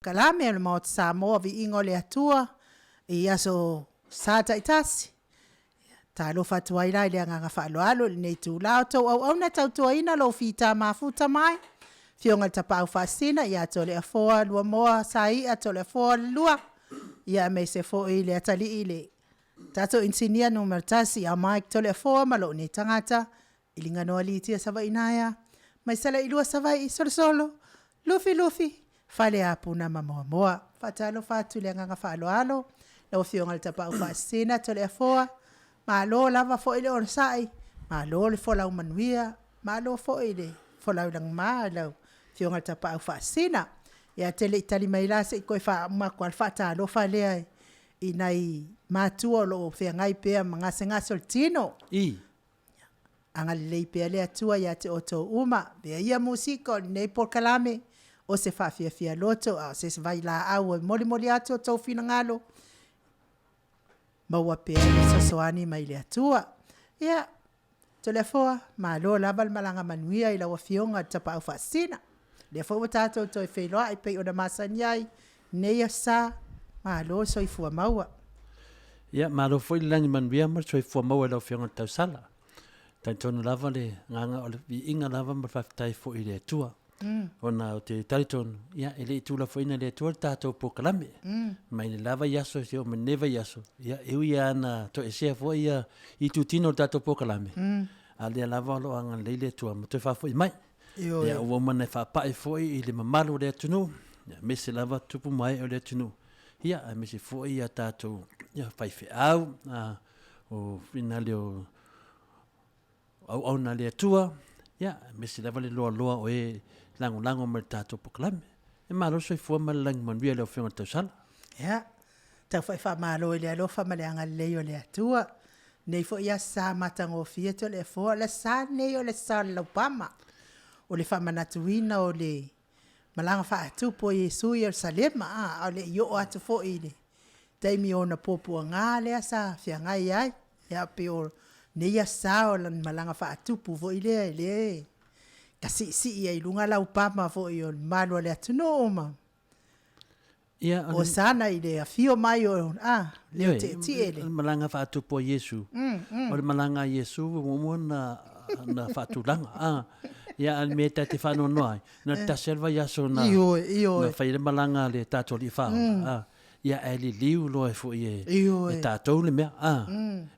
Kalame le Maota Samoa Viiga o le Atua ia so sa taitasi. Talo fatua ila ile nganga whaaloalo nei tūlao tau au na tautua ina lo fita mafuta mai. Fionga tapau fasina ia tole afoa lua moa sai a tole afoa lua. Ia me se fo ile atali ile. Tato insinia numero tasi a Mike tole afoa malo ni tangata. Ilinga noa litia sava inaya. Mai sala ilua sava i solo. Lufi. Fale apuna mamoa moa. Fatalo fatu le nganga whaaloalo. Lau fionga tapau fasina tole afoa. Malo lava fo ile on sai. Malo le fo lau manuia. Malo fo ile. Fo lau lang malo. Fionga tapau fasina. Ia tele itali maila se koe wha makwal whata lo wha lea i nai mātua lo whea ngai pēa ngase ngase o tino. I. Anga lei pēa lea tua ia te oto uma. Bea ia musika o nei POLOKALAME o se FIAFIA loto. Se se vai la au moli atu o tau fina ngalo. Maua pēa i sasoani mai lea tua. Ia, tole foa, malo labal malanga manuia i lawa fionga tapau fasina. Le fo tato to fe lo ai pe o na masanyai ne ya sa ma lo so i fu maua ya ma lo foi lani man bia mar so i fu maua lo fianga tau sala tan tonu lava le nganga o le Viiga lava ma fa tai fo i le tua ona o te tariton ya ele tu la foi na le tua tato POLOKALAME mai le lava yaso se o neva yaso ya eu ya na to e se fo ya i tu tino tato POLOKALAME ale lava lo anga le tua mo te fa fo mai ya o mana fa pa foi i le mamalo le ATUNU'U ya me se lava tupu mai o le ATUNU'U ya me se foi ya tato ya fai fe au o finale o au na le Atua ya me se lava le loa o e lango me tato POLOKALAME e malo so foi mal lang man via le fiona tosal ya ta fai fa malo le lo fa male anga le o le Atua nei fo ya sa matango fieto le fo le sa nei o le sa lo pama o le whamanatuina o le malanga wha atu po Yesu Yerusalem o le io atu fo i le taimi o na popua ngā lea sa fia ngai ai ia pe o ne ia sa o lan malanga wha atu po fo i le kasi si ia i lunga lau pama fo i o malo le ATUNU'U ma o sana i le a fio mai o le te ele malanga wha atu po Yesu o le malanga Yesu mo na whatulanga ia al me te whano noai na taselva yaso na na whaire malanga le tato li whao ia e li liu loe fo i e tatou le mea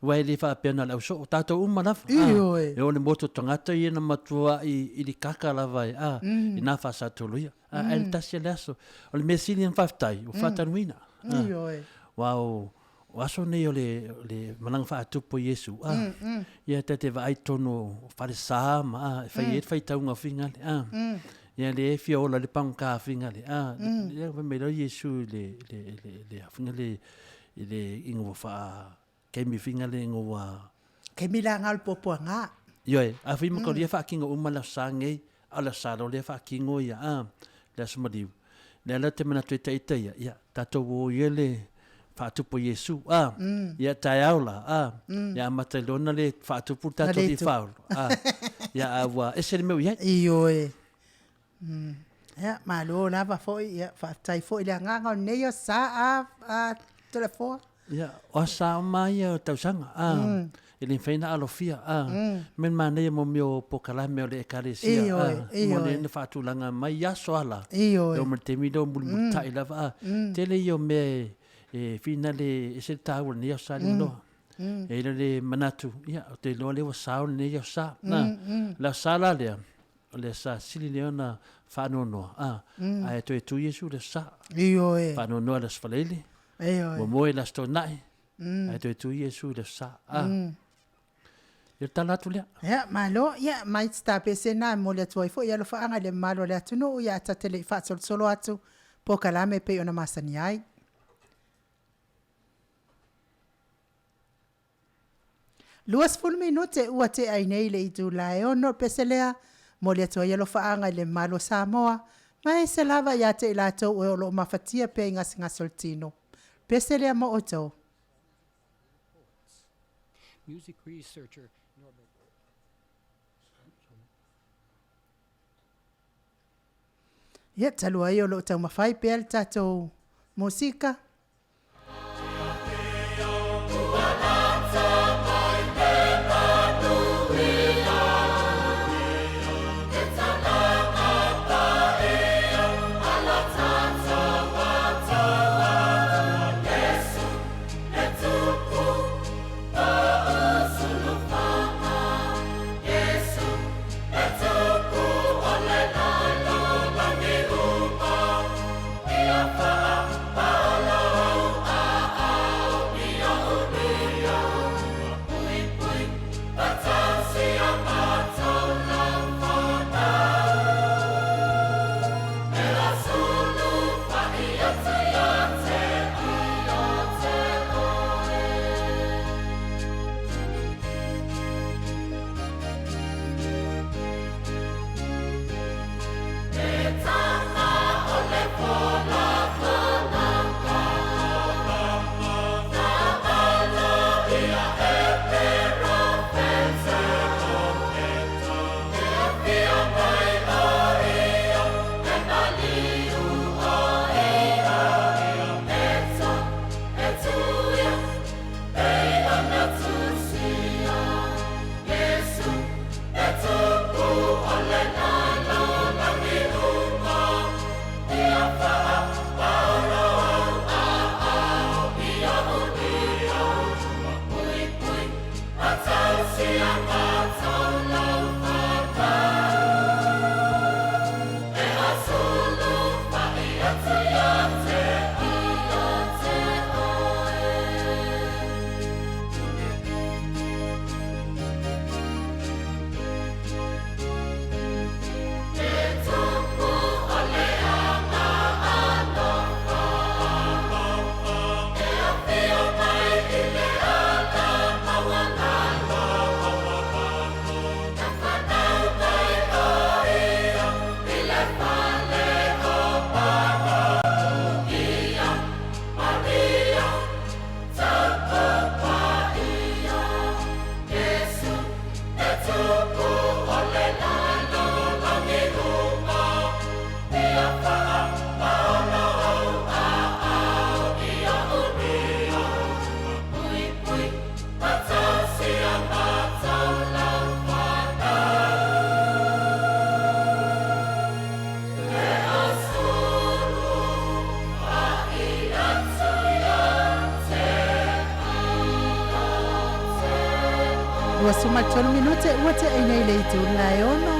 wai li wha pena lau so tatou umanafa e o le moto tangata i na matua i li kaka lava i na wha satolo ia e le tasele aso o le mesili an whaftai o whatanuina wow o aso nei o le malanga wha atu po Yesu ia te vai tono whare sā ma whai taunga whingale ia le fia ola le pangka whingale ia me lo Yesu le whingale le ingo wha keimi whingale ingo wa keimi la ngal popua ngā ia a whi mako lia wha kingo umala sāngei ala sāro lia wha kingo ia le asumariu le ala te manatu e taitai ia tatou o ia le whaatupu Yesu, ia tai aula, ia matalona le whaatupu tato di whaulu, ia awa, ese le meu iai. Iyo e. Ia, malo lava foi, ia, whaatai foi le nganga o neio sa a telefoa. Ia, o sa o mai o tausanga, ele whaina alofia, men manea mo meo POLOKALAME o le ekaresia, mo le na whaatulanga mai aso ala, iyo e. Eo te mido mulmutai lava, tele iyo me, e fina le ese tau ni o sa no e le manatu ia o te lo le o sa ni o sa la sala le sa sili le ona fa no ai to tu Yesu le sa iyo e fa no la sfalele iyo mo mo la sto nai ai to tu Yesu le sa il talatu le ia malo ia mai sta pese na mo le tuai fo ia lo fa anga le malo le ATUNU'U ia ta tele fa solo atu POLOKALAME pe ona masani ai Luas full minute ua te ai nei le itu la e ono peselea mo le atua yelo faanga le malo Samoa mai se lava ya te ila tau o lo mafatia pe ngasi ngasoltino peselea mo oto music researcher Ia talua ai o lo tau mawhai pēr tatou musika. Suma 12 minute wate ainei le tu lai ono.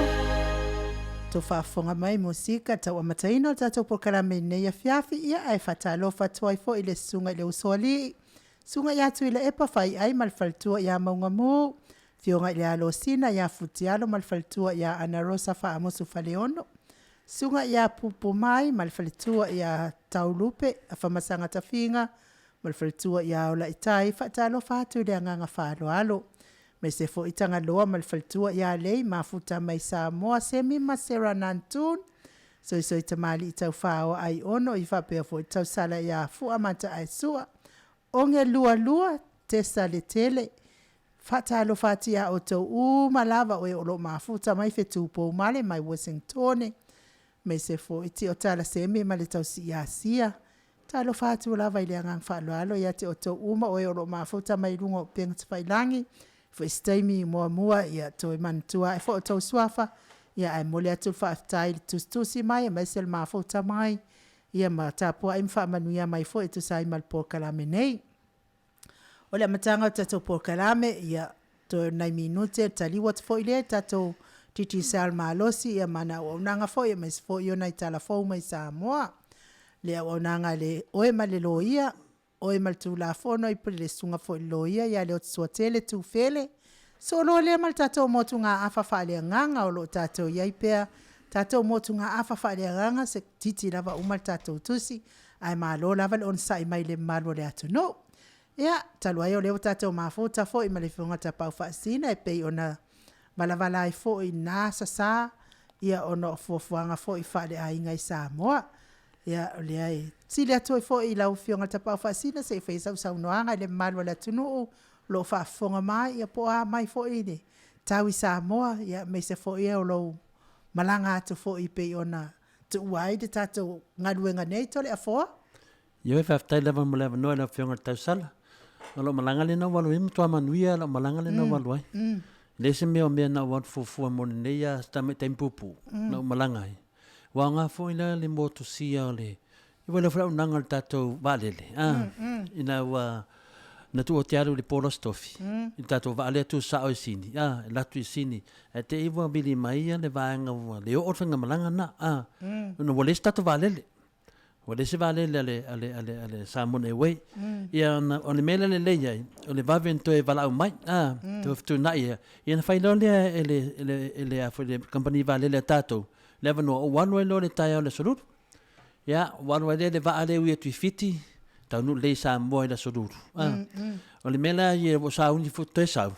To whaafonga mai musika tau amataino tatou POLOKALAME nei AFIAFI ia ai whatalofa tuai fo ile sunga ile usoli. Sunga ia tu ile epa whai ai malfaltua ia maunga mu. Fionga ile alosina ia futialo malfaltua ia Ana Rosa whaamosu whaleono. Sunga ia pupu mai malfaltua ia taulupe afamasanga tafinga. Malfaltua ia ola itai whatalofa atu ile anganga whaaloalo. Me se fo itanga loa malfaltua ia lei mafuta mai Samoa semi masera nantun. So itamali itau whao ai ono i whapea fo itau sala ia fu amata ai sua. Onge lua lua tesa le tele. Fatalo fatia o tau malava o e olo mafuta mai fetupo male mai Washington. Me se fo iti o tala semi male tau sia. Talo fatu lava ile angang whaaloalo ia te o tau uma o e olo mafuta mai lunga o pengat whailangi. Fo TAIMI mua ia toi mantua e fo tau suafa ia ai mole atu whaatai tustusi mai mai sel mafuta mai ia ma tapua im wha manuia mai fo etu sai mal POLOKALAME nei. Ole matanga tatou POLOKALAME ia to 9 minute taliwat fo ile tatou titi sal malosi ia mana o nanga fo ia mes fo iona itala fo mai Samoa. Le o nanga le oe male loia oe mal tu la fono i pele sunga fo loia ia le o tsuatele tu fele. So lo le mal tatou motu nga afa fale nganga o lo tatou ia ipea tatou motu nga afa fale nganga se titi lava umal tatou tusi ai malo lava le on sai mai le malo le ATUNU'U. Ia talua yo le tatou mafuta fo i male fonga tapau fasina e pei ona valavala ai fo i nasa sa ia ono fofuanga fo i fale ai ngai Samoa. Ia le ai sile atu fo i lau fionga tapau fasina se fei sau noanga le malo le ATUNU'U lo whaafonga mai ia po a mai fo i ne tawi Samoa ia me se fo i o lo malanga atu fo i pei ona tu wai de tato ngaruenga nei tole a foa. Yo fa ftai leva mo leva no na fionga tau sala. Lo malanga le no walu im tua manuia lo malanga le no walu ai. Le se me o me na wat fu mo nei ya sta me tempupu no malanga ai. Wa nga fo ina le mo tu sia le. I wala fra unanga tato valele. Ina wa na tu o te aru le polos tofi. I tato vale tu sa o sini. La tu sini. E te iwa bili mai le vaanga wa le o orfanga malanga na. No wale tato valele. Wale se valele ale Samoan wei. Ia o le mele le leia. O le vavento e vala mai. Tu na ia. Ia na failo le ele a le company valele tato. Leva no o wanu e lo le tai o le soruru. Ia wanu e le vaale ui tu fiti. Tau nu le Samoa le soruru. O le mele ia o sa uni fu te sau.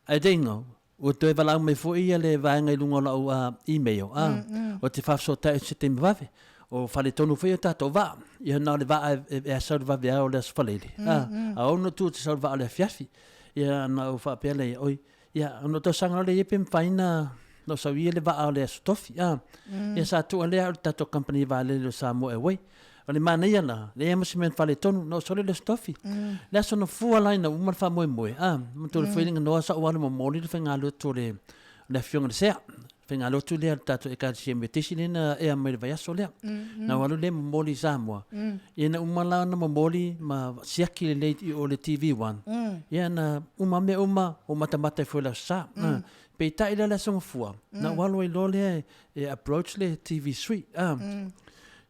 Ai dingo. O te vala mai fo ia le vaanga i lunga o email. O te fafso tai se te mvave. O fale tonu foi tato va. Ia na le va e sa va via o le sfalele. A ono tu te sa va le FIAFI. Ia na o fa pele oi. Ia ono to sanga le yepem faina no sa ia le va o le TOFI. Ia sa tu le tato company va le Samoa wei. O le mana ia na le emerson fale tonu no so le TOFI. Le so no fu line na uma fa moi moi. Mo to le feeling no sa o mo moli le fenga lo to le fiong le se. Fenga lo tu le tato e ka si invitation na e mai vai so le. Na walu le moli Samoa. Ia na uma la na moli ma siaki le o le TV1. Ia na uma me uma o matamata foi la sa. Pe tai la so fu. Na walu i lo le approach le TV3.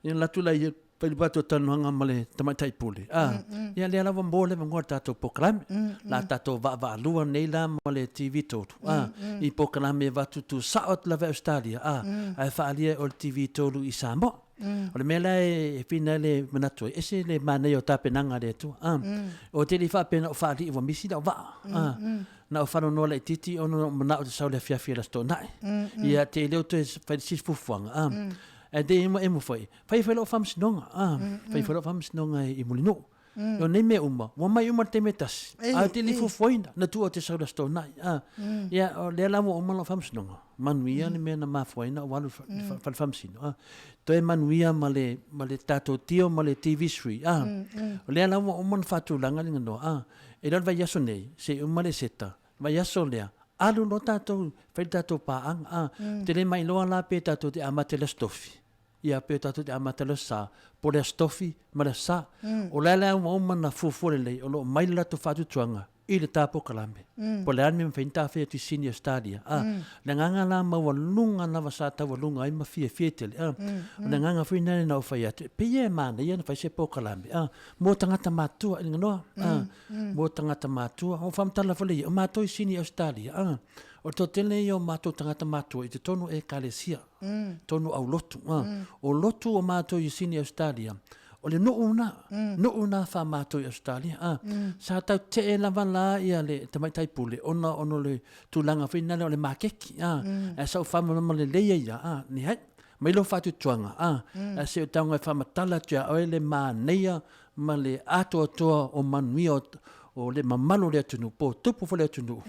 Ia la tu la Pele bato tanu hanga male tamatai pule. Ia le ala wambole mangor tato POLOKALAME. La tato va lua nei la male TV totu. I POLOKALAME vatu tu saot la ve Australia. Ai faalia o TV tolu i Samoa. O le mela e fina le manatu. Ese le mane o tapenanga le tu. O te li fa pena o faali i wamisi da o va. Na o whano noa le titi o no mana o te sau le FIAFIA la sto nai. Ia te leo te whaisis fufuanga. E de emo foi. Fai lo fams nonga. Fai lo fams nonga I mulino. O nei me uma. Wa mai uma te metas. A te lifu foi na tu o te sau sto nai. Ia o le la mo uma lo fams nonga. Manuia ni me na ma foi na walu fal famsino. To e manuia male tato tio male TV3. O le la mo uma fatu langa ngano. E lo vai yaso nei. Se uma le seta. Vai yaso lea. Alu no tato, fai tato paang, te le mai loa la pe tato te amate le stofi. Ia pe tato te amate le sa, po le stofi, ma le sa. O le lea uma na fufore lei, o lo mai la to fatu tuanga, I le ta POLOKALAME. Po le anme mwhainta fea tu sini Australia. Le nganga la ma walunga na wasata walunga, ai ma fia tele. Le nganga whina na o whai atu. Pe ia mana, ia na whai se POLOKALAME. Mō tangata mātua, inga noa. Mō tangata mātua. O whamtala whale, o mātua I sini Australia. O to tele I o mātua tangata mātua, I te tonu e kalesia. Tonu au lotu. O lotu o mātua I sini Australia. O le nuu na wha mātou I Australia. Sa tau te e lava la ia le tamaitai pule. Ono le tūlanga whina o le makeki. E sa o whamama le leia ia. Ni hai, mai lo whatu tuanga. E se o taunga whamatala tia o le māneia ma le atua toa o manuia o le mamalo le atunu. Po tupu le atunu.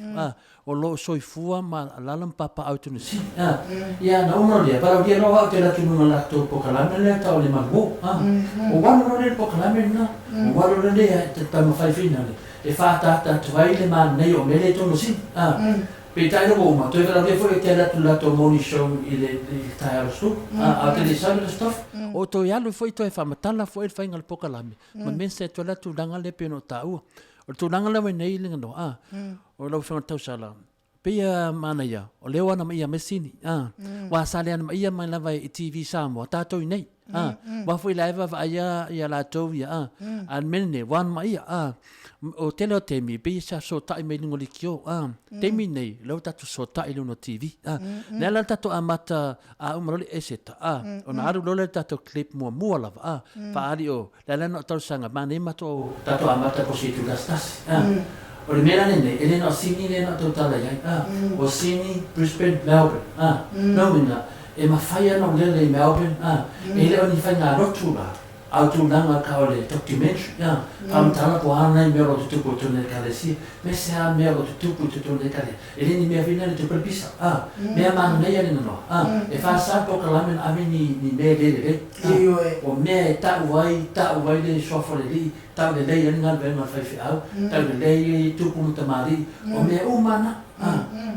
O lo soifua ma lalam papa autunu si. Ia na uno lea. Para dia lo au te atunu na lato POLOKALAME le tau le mago. O wano le POLOKALAME na. O wano le lea te tama whaifina le. E whaatata tuai le mānei o mele tonu si. Pe tai lo uma. Toi vera le foi te lato morning show I le tai alo stu. A te le sau le stuff. O toi alu foi toi whamatala foi le whainga le POLOKALAME. Ma mense toi latu langa le peno tau. O tūlanga lawe nei linga no. O lau whanga tau sala. Pia mana ia. O leo ana ma ia mesini. Wa sale ana ma ia mai lawa I TV Samoa. Tātou I nei. Wa fui laiva wa ia la tau ia. An mene wan ma ia. O tele o TAIMI. Pia sa so tai mei lingo likio. TAIMI nei. Leo tatu so tai luno TV. Nela tatu amata a umaroli eseta. O na aru lole tatu clip mua lava. Faari o. Lela no tau sanga. Mane mato tatu amata po situ gastasi. O le mera nene, ele no sini le no totala iai. O sini, Brisbane, Melbourne. No minga, e mawhaia no lele I Melbourne. E le o ni whai ngā rotu la. ATUNU'U ka ole documentary kam tala po ana me lo tupu tone kale si me se a me lo tupu tone kale ele ni me vina le tupu bisa me man ne ele no e fa sa POLOKALAME ame ni me le o me ta uai le sofole li ta le ele ngal ve ma fa au ta le ele tupu mutamari o me umana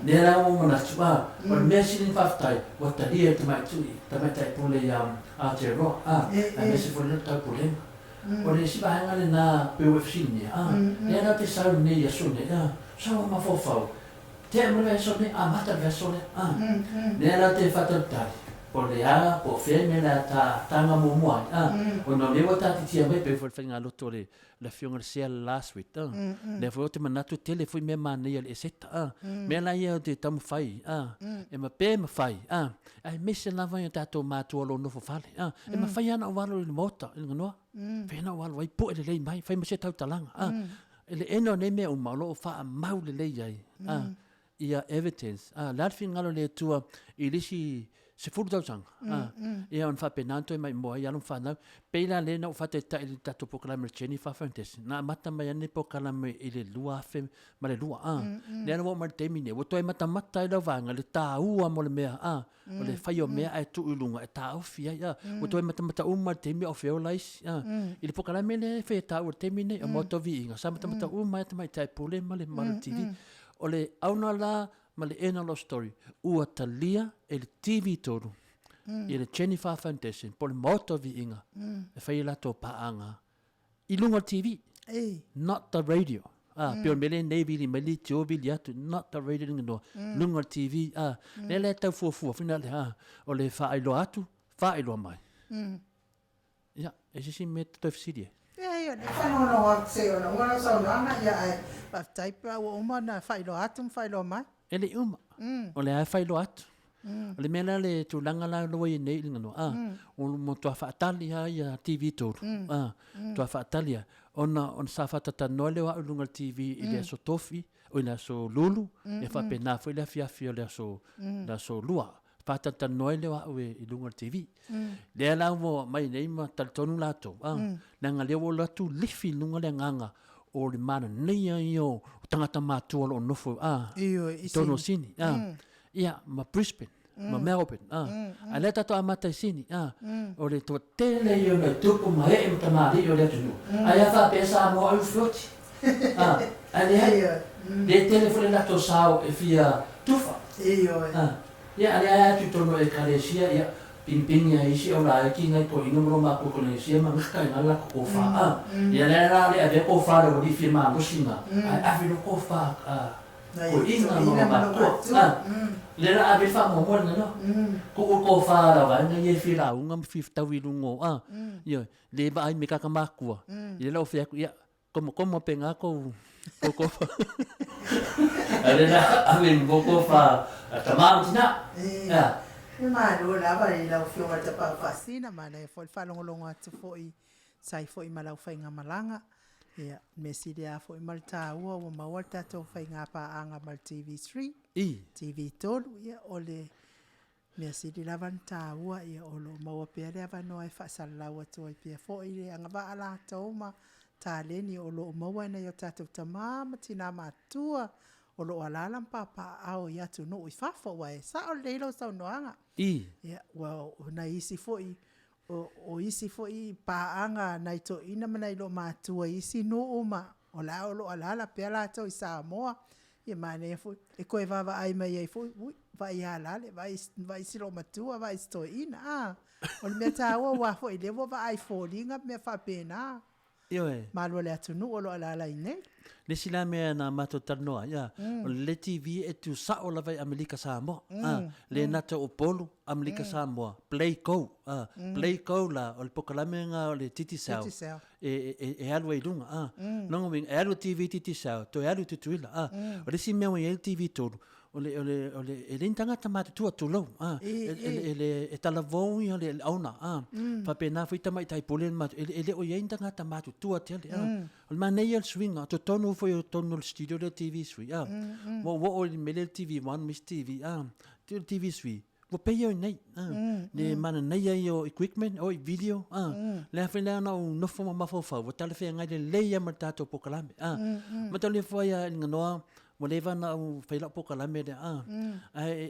Nera o mana tsua, o me sinin faftai, o talia tamai pule Aotearoa, a me se fole tau pule. O le si bahanga le na POFC ni, nera te sau nei asone, sau ma fofau. Te mo le asone, mata le asone, nera te fatatari. O le po feme la tanga mo moai, o no le wata tia me pe fole fenga loto le fionga se last week, le fo te manatu tele foi me mane le seta, me la ia te tamu fai, e ma pe ma fai, ai me se lava ia tato matu lo no fo fale, e ma fai ana walo le Maota, le ngoa, fe na walo ai po le lei mai, fai ma se tau talanga, ele eno ne me o malo fa mau le lei ai, ia evidence, la fin ngalo le tua ilisi se fulu tau sanga. Ia on fa penanto e MAIMOA ia lon whanau. Peila le na o whate ta ili tato POLOKALAME cheni whawhantesi. Nā mata mai ane POLOKALAME ili lua afe ma le lua. Le ana wo ma le teimi ne. Woto e mata i lau vanga le tāua mo le mea. O le whai o mea e tu ilunga e tā awhia. Woto e mata ma le teimi o whio laisi. Ili POLOKALAME le whea tā ua le teimi ne o moto VIIGA. Sa mata mai tamai tai pule ma le TV. O le auna la ma le ena lo story ua talia e le TV toru i le Jennifer Foundation po le Maota VIIGA e whai la tō paanga i lunga TV not the radio pio mele nevi li meli tio vili atu not the radio lunga TV le tau fuafua fina le o le whaelo atu whaelo mai ia e sisi me tau fisirie ia le whanono se ona wana saunanga ia ai taipa o umana whaelo atu whaelo mai ele uma o le ai whaelo atu o le mena le tūlanga la loa i nei lingano o mo tua whaatali ia TV tōru tua whaatali ona sa whatata noa leo au lunga TV i le aso TOFI o i le aso lulu e whapena fo i le FIAFI o le aso lua whatata noa leo au i lunga TV le ala mo mai nei ma talitonu lato nanga leo o latu lifi lunga le nganga o le mana nei ai o tangata mātua lo nofo tono sini ia ma Brisbane ma Melbourne a le tato amata i sini o le to tele i o le tupu ma e mta mari o le ATUNU'U a ia wha pesa mo au floti a le telefone lato sao e fia tufa ia a le aia tutono e kalesia ia pimpinga isi o la ki ngai po ino ma ko konesia ma ka na la ko fa ia le la le ave ko fa lo di firma mo singa a vi lo ko fa ko ina ma ko le la ave fa mo mo no ko fa la va ngai fi la unga fi ta wi lungo ia le ba ai me ka ma ku ia lo fa ia como penga ko ale la ave mo ko fa tamam tina Ma lo la ba i lau fio ta pa fasina ma le fo fa longo atu fo i sai fo i malau fa nga malanga ia mesi dia fo i malta ua o ma walta to fa nga pa anga mal TV3 TV tolu ia ole mesi dia lavanta ua ia olo ma o pe le va no ai fa sala ua to i pe fo i anga ba ala to ma ta le ni olo ma wa na yo tatu tamama tina matua o lo alala papa au ia tu no i fafo wai sa o leilo sa noanga ia well na isi foi o isi foi pa anga na to ina mana ilo matua isi no uma o la o lo alala pela to i Samoa ia mane foi e ko va ai mai ai foi vai ala le vai si lo matua vai sto ina o me ta wa foi le va ai folinga me fa pena ma lo le ATUNU'U o lo alala ine le sila mea na matotanoa ia o le TV e tu sa o lava Amerika Samoa le nata o polo Amerika Samoa play go la o le POLOKALAME nga o le titi sao e alu e lunga longo wing e alu TV titi sao to e alu tutuila o le si mea e TV tolu o le e le tangata matutua tulau e talavou i le auna fa pena foi tamai tai pole ele o ye tangata matutua tele o manei el swinga to tonu foi o tonu le studio le TV sui mo o le mele TV1 Miss TV TV sui wo pe yo nei ne mana nei yo equipment o video le fa na no fo ma fo fa wo tale fe ngai le ya ma tato pokalame ma tole fo ya ngano mo le va na fa la pokalame de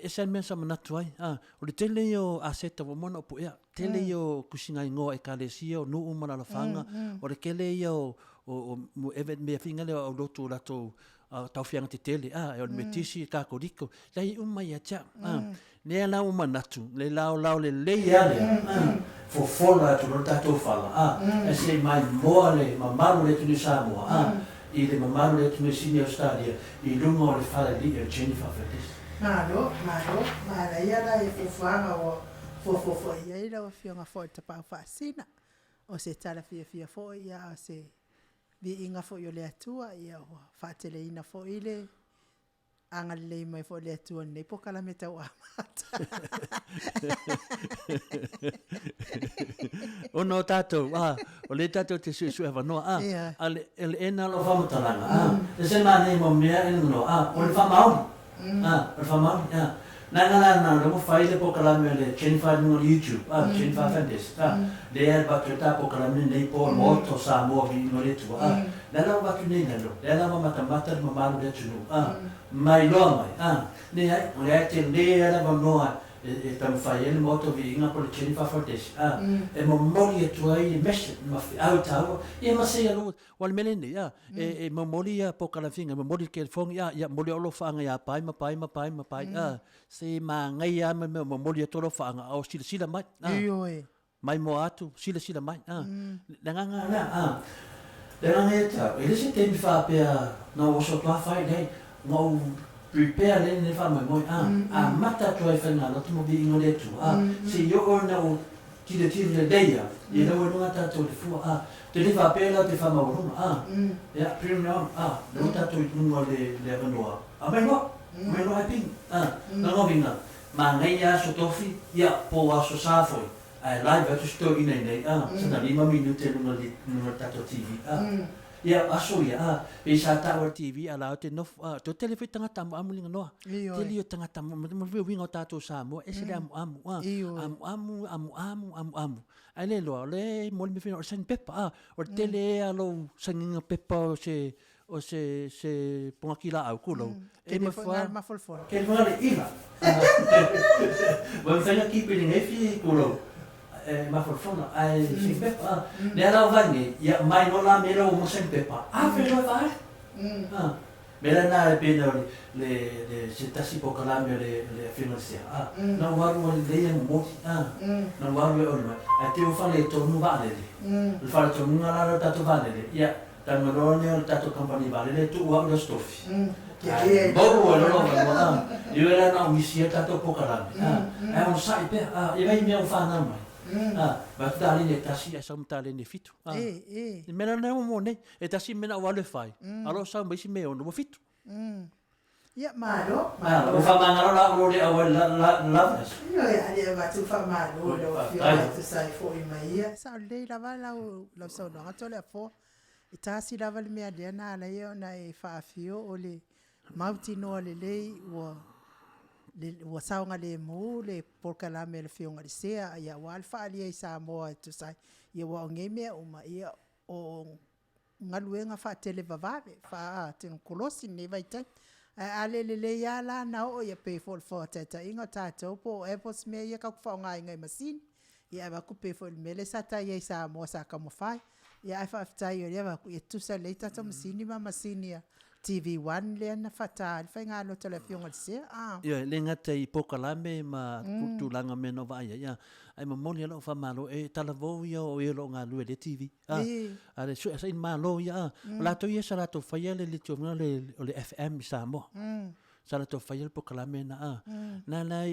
e sen men sa mana tuai o le tele yo aseta wo mona po ya tele yo kusinga ngo e kalesio no o mana la fanga o le kele yo o evet me finga le o lotu la to tau fianga te tele e o me tisi ka koriko lai mai acha ne la o manatu le lao le ya le fo fola to no tato fala e se mai mole ma malu le tu Samoa i le mamalu le tu senior stadia i lungo le fala di e Jennifer Ferdis ma la ia la e fofanga o fo ia ila o fianga fo te pa fasina o se tala fia fo ia se Viiga fo yo le atua ia o fatele ina fo ile anga le mai fo le atua nei pokalame tau amata o no tato o le tato te su eva no ale ena lo vamos talanga e se ma nei mo mea no o le famau o famau na lo fai le pokalame le Jennifer no YouTube Jennifer Fernandez le ba que ta pokalame nei po moto Samoa vi no le tu la ba que nei no la mata ma le tu mai lo mai ne ai le te le la no e tam fai le moto Viiga po le Jennifer Fernandez e mo moli tu ai mes ma auto e ma se lo wal melene e mo moli po kala finga mo moli ke fong ya moli lo fanga ya pai ma pai se ma ngai mo moli to lo fanga o sila mai MAIMOA atu sila mai nganga eta ele se tem fa pe na o so pa fai dai no prepare le ne fa mai mata to ai fana no to Viiga le tu se yo ona o tire deia e lo no ata to le fu te le fa pe la te fa ma ru ya prima no ta to no le no mai no ai ping no vinga ma ngai ya so TOFI ya po aso sa foi ai live atu sto ina nei sana 5 minuti no tato TV ya aso ya pe sa tower TV ala te no to telefi tanga tamu amulinga no te lio tanga tamu mo winga tato Samoa e se amu ai le lo le mo me fino sen pepa o tele alo sanginga pepa o se pongakila au kulo e me fa ma folfol ke fa le ila mo fa ki pe ni fi kulo ma folfol ai se pepa le ala vangi ya mai no la mero mo sen pepa fe lo va mera na pe le se tasi pokalame le financia na waru le ya mo na waru o ma a te o fa le to no vale le fa to no la tato vale ya Tangadone o tato company vale tu wa lo stofi bobo lo io era na misia tato pokalame è un sai pe e vai mi fa na mai ma tali ne tasi e sam tali ne fitu mena na mo ne e tasi mena wa le fai alo sa mai si me o no fitu ya malo o fa mangalo la lo le awal la io ya va tu fa malo lo fio tu sai fo i mai sa le la va la lo so no to le fo e tasi lava le mea lea na ala eo na e whaafio o le mauti noa le lei ua saunga le mu le pokalame le fionga le sea ia wal whaalia i Samoa e tu sai ia wa o ngei mea uma ia o ngaluenga whaatele vavave wha te kolosi ne vaitai ale le lei ala na o ia pe fol fo tata inga tatou po e pos mea ia kakuwhaonga ingai masini ia wa kupe fol mele sata ia i Samoa sa kamofai ia ai whaftai o lewa ku ia tusa lei tata masini ma masini a TV1 le na fatal fai ngā lo telefionga se ia le ngata i pokalame ma kutulanga me no vai ia ai ma moni lo fa malo e talavo ia o ia lo ngā lue le TV ale su sai malo ia la to ia sala to fai le tu le FM Samoa sala to fai le pokalame na na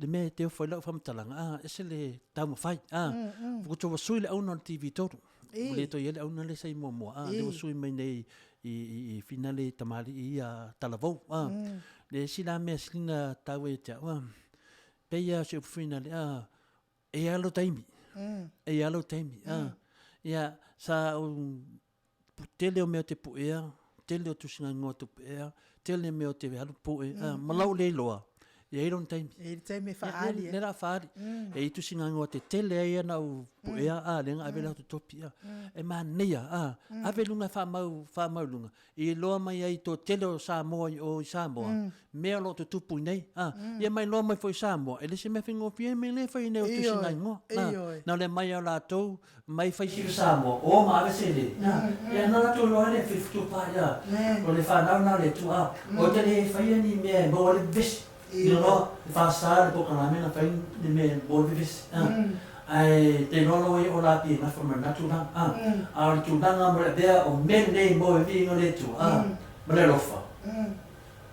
de me te foi lo fa mtalanga ese le tamo fai ku to sui le on TV todo le to ia le on le sai mo le sui mai nei i finale tamali i talavo le sila me sina tawe ta pe ia se finale e alo taimi ia sa tele o me te puea tele o tu singa ngoto puea tele me o te halu pu malau le loa Ia iron taimi. E taimi whaali. Le ra whaari. E itu singango te tele ai na u ea lenga ave la topi a. E mania ave lunga whamau lunga. I loa mai ai to tele o Samoa o Samoa. Mea lo te tupu nei. Ia mai loa mai foi Samoa. E le se me whingo pia me le whai neo tu singango. Na le mai au la tau mai whai si Samoa. O ma ave se le. Ia na la tau loa le whiwhitu pa ia. O le whanau na le tu a. O te le whai ni mea mo le visi. You know, fasta po kalame na fain de me bolvis. Ai te no e o la pi na forma natural. Al tu danga mo be o men nei mo vi ngole tu. Mo lofa.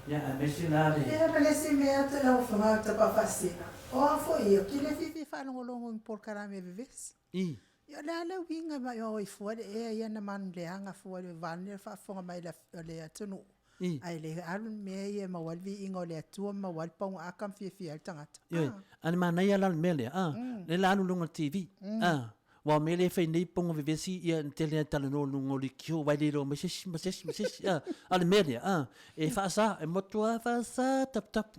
Ya a mesi la de. Ya pele si me ata la ofa ma ta pa fasina. O foi io che le fifi fanno longo in por kalame vives. Ya la winga ma yo i fuori e ya na man le anga fuori van le fa fonga mai le atunu. Ai le alun me e ma walvi ingo le atua ma walpong akam fia tangata. Ani mana ia lan mele le lanu lunga TV. Wa mele fe nei pongo vivesi ia tele tala no lungo li kio vai le ro meses ale mele e fa sa e motua fa sa tap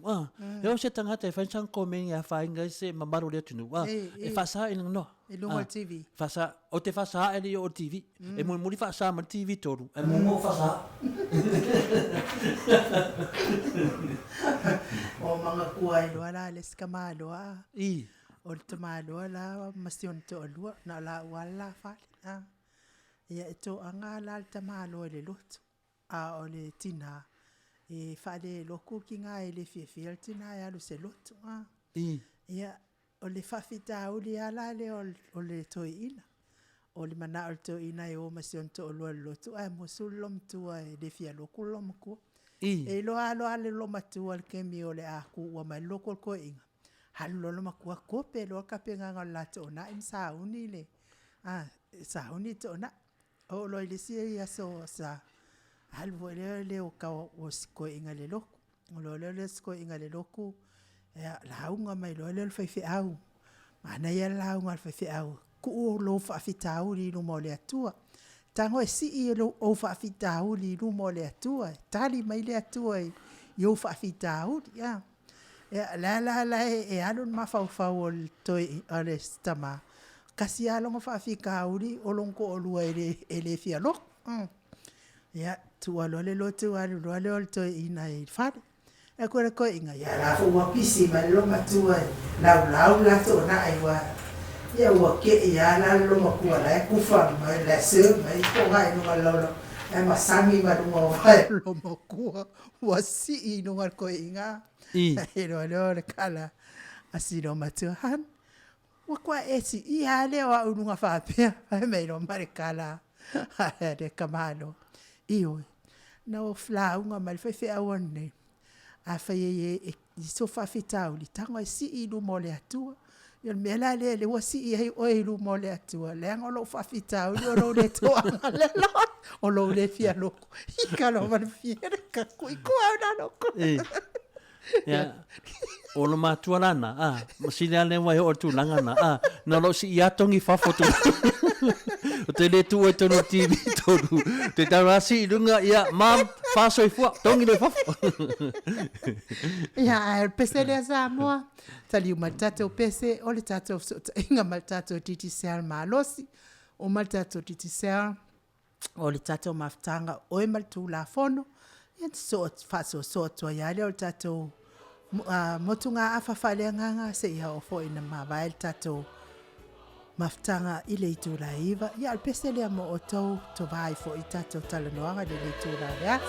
eu se tangata e fa sang komen ia fa inga se mamaru le tunu e fa sa in no e lungo TV. Fa sa o te fa sa e o TV e mo muri fa sa ma TV toru e mo fa sa o mga kuai wala les kamalo o te malo la masion to lua na la wala fa ia to anga la te malo le lot o le tina e fa le loku ki nga e le fia tina ya lu se lot ia o le fa fita o le ala le o le toina o le mana o to ina e o masion to lua lot ai mo sulom tu e le fia loku lom ko e lo ale lo matu al kemi o le aku wa mai loko ko inga hallo lo makua ko pe lo ka pe nga la to na im sa uni le sa uni to na o lo ile si ya so sa hal vo le o ka o ko inga le loko lo le ko inga le loko la unga mai lo le fa fi au mana ya la unga fa fi au ku lo fa fi tauri no mo le atua tango e si i lo o fa fita u li lu mo le atua tali mai le atua yo fa fita u ya la e alun ma fa o to ale stama kasi alon fa fika u li o lon ko lu ele fia lo ya tu alo le lo tu alo lo to ina e fa e ko inga ya la fu wa pisi ma lo ma tu la to na ai wa ia ua ke ia la lo ma ku la ku fa mai la se mai ko ga no lo e ma sangi ma no vai lo ma ku wa si i no mar ko inga e lo le kala asi lo ma tu han wa kwa e si i ale wa u nga fa pe mai lo mar kala de kamalo io no fla unga mal fe fe awone a fa ye so fa fitau li tango si i no mo le atua yo me la le wasi i o i lu mo le atua le ngolo fa fita o lo le to le lo o lo le fia lo i ka lo van fiera ka ku na lo ya o lo matua lana si le wa o tu langa na na lo si ya tongi fa foto o te le tu e tono TV toru te tarasi lunga ya mam fa so fu tongi le fa ya el pese le Samoa tali maltato pese o le tato inga maltato titi sel malosi o maltato titi sel o le tato maftanga o maltu la fono ya so fa so to ya le tato motunga afafale nganga se ya o fo ina mabail tato maftanga ile itu la iva ya al pese le mo oto to vai fo itato tala noanga de le tu la ya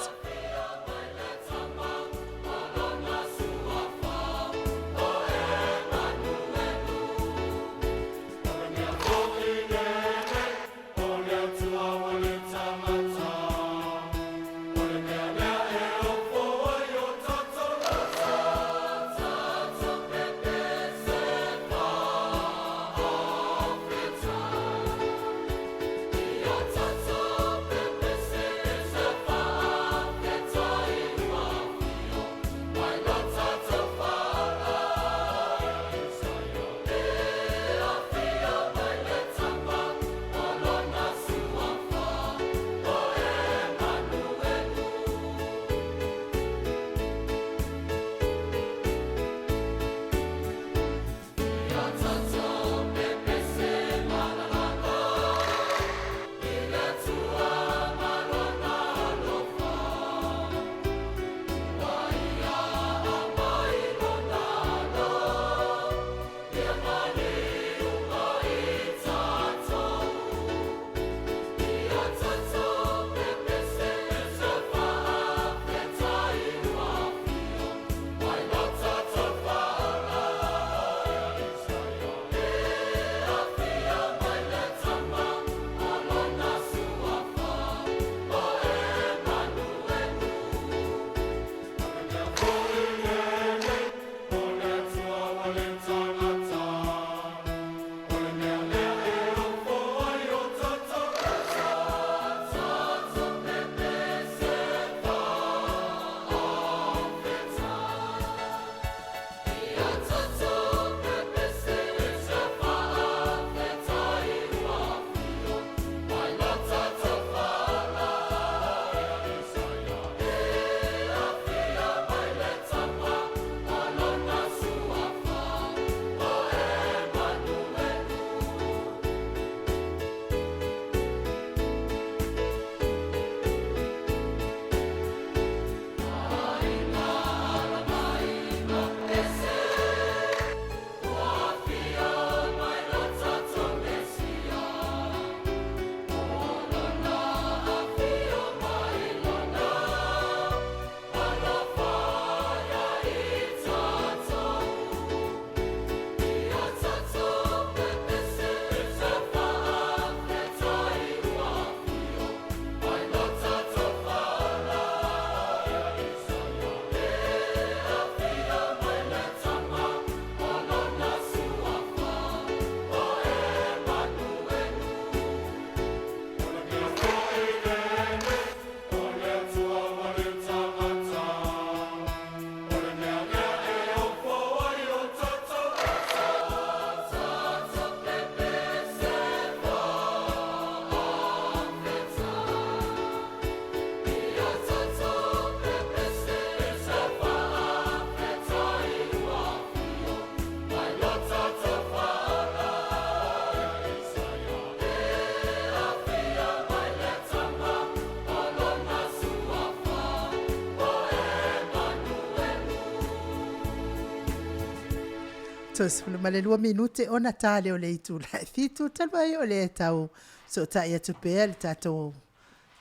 tos male 2 minute ona tale o le itu la fitu talwai o le tau so ta ia tu pel tato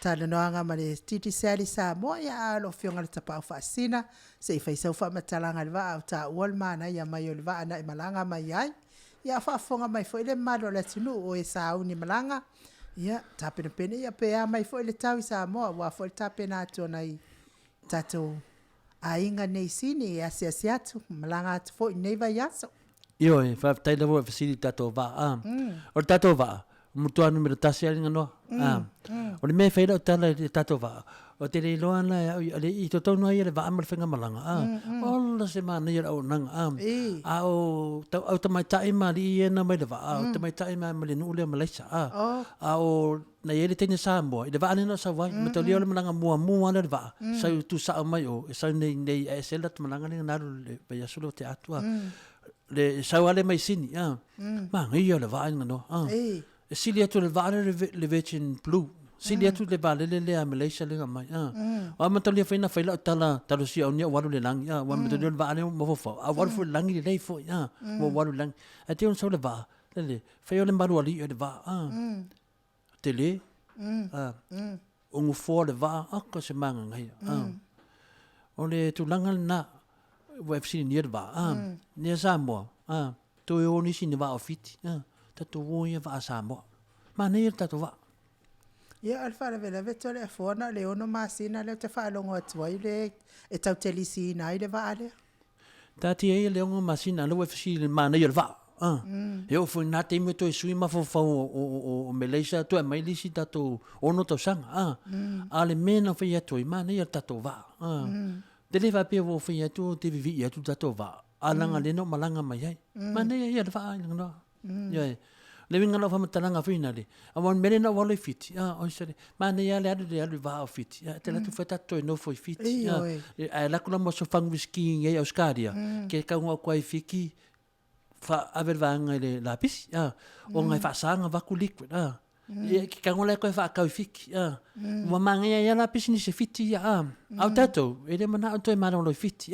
tala noanga male titi sali Samoa ya lo fionga le tapa fasina se fa isa fa matalanga le va ta wal mana ya mai o le va na malanga mai ai ya fa fonga mai fo le malo le tunu o e sa uni malanga ya tape pene ya pe ya mai fo le tau Samoa wa fo tape na to nai tato ainga nei sini ya atu malanga atu fo nei vai aso io e fa tai lavo facilitato va o tato va mutua numero tasi ali ngano o le me feira o tala tato va o te le loana ale I to tonu ai le va amal fenga malanga o la semana ia o nang a o au tamai tai mali e na mai le va o tamai tai mali no le Malaysia a o na ele tene Samoa i le va ana sa vai me to le malanga mua le va sa tu sa mai o sa nei e selat malanga ni na le pa solo te Atua le sauale mai sini ma ngia le va ngano e sili atu le va le vechin blue sili atu le va le a Malaysia le mai wa ma tali faina faila tala talo si au ni walu le lang wa ma tali le va le mo fo a walu fu lang le dei fo mo walu lang a te on so le va le faio le maru ali le va tele o ngo fo le va a ko se manga ngai o le tu langal na UFC ni va ni Samoa to yo ni sin va ofiti tato wo ia va Samoa ma nei tato va ia alfa le vela veto le fona le ono masina le te fa longo Atua ile e tau telisi na ile va ale tati e le ono masina le UFC le ma nei va eu fui na te me to sui ma fo o Malaysia to mai lisi tato ono to sanga ale mena fa ia to ma nei tato va Dele va pe vo fia tu te VIVIIGA tu tato va alanga le no malanga mai ai mane ia va no ia le vinga no fa matalanga fina le a mele no vole fit o sere mane ia le va fit te la tu fa tato no foi fit la kula mo so fang whisky ia Australia ke ka ngo kwai fiki fa aver vanga le lapis o ngai fa sanga va ku liquid ki ka ngole ko fa ka fiki wa manga ia la pisini se fiti au tato ele mana to mana lo fiti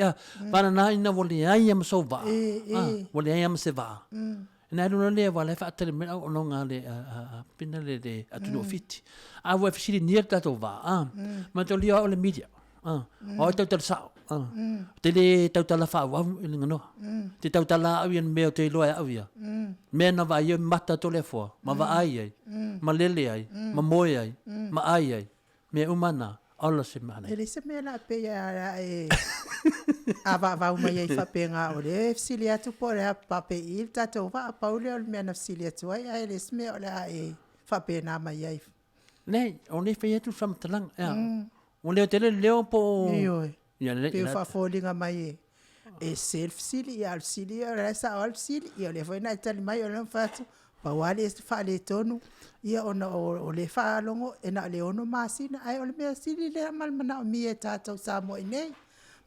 para na ina voli ai am so va voli ai am se va na no le va le fa tele me o no ngale pina le de ATUNU'U fiti a wa fisi ni tato va ma to li o le media o to sa te le tautala fa wa ngano te tautala au en me te lo au ia me na va ia mata to le fo ma va ai ma lele ai ma moi ai ma ai me umana alla semana ele se me la pe ya va mai fa penga o le fsilia tu por pa pe il tato va paule o me na fsilia tu ai ele se me ola fa pena mai ai nei on e fe tu sam talang on le tele leo po pe fa folinga mai e self sili al sili resa al sili io le foi na tali mai o non fatto pa wale fa le tonu ia ona o le fa longo e na le ono masina ai o le me sili le mal mana mi e tato Samoa nei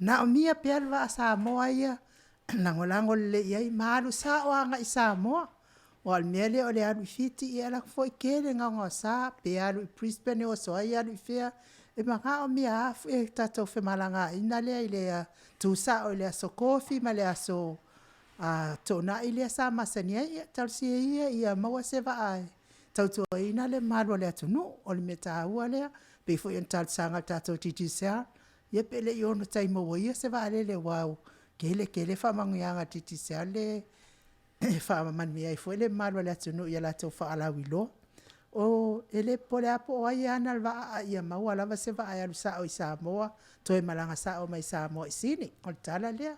na mi pe va Samoa ia lango le ia malu sa o anga Samoa o al mele o le alu fiti ia la foi kele nga sa pe alu Brisbane o so ia alu fia e manga o mia e tato fe malanga ina le ile tu sa o le so kofi ma le so to na ile sa masania tal si ia ma se va ai tau ina le malo le atunu o le meta ua le pe fo en tal sanga tato titisa ye pele yo no tai mo ia se va le wow kele fa manga titisa le fa man mi ai fo le malo le atunu ia la to fa ala wilo o ele pole apo ai ana va ia ma wala va se va ai sa o Samoa to e malanga sa o mai Samoa sini o tala le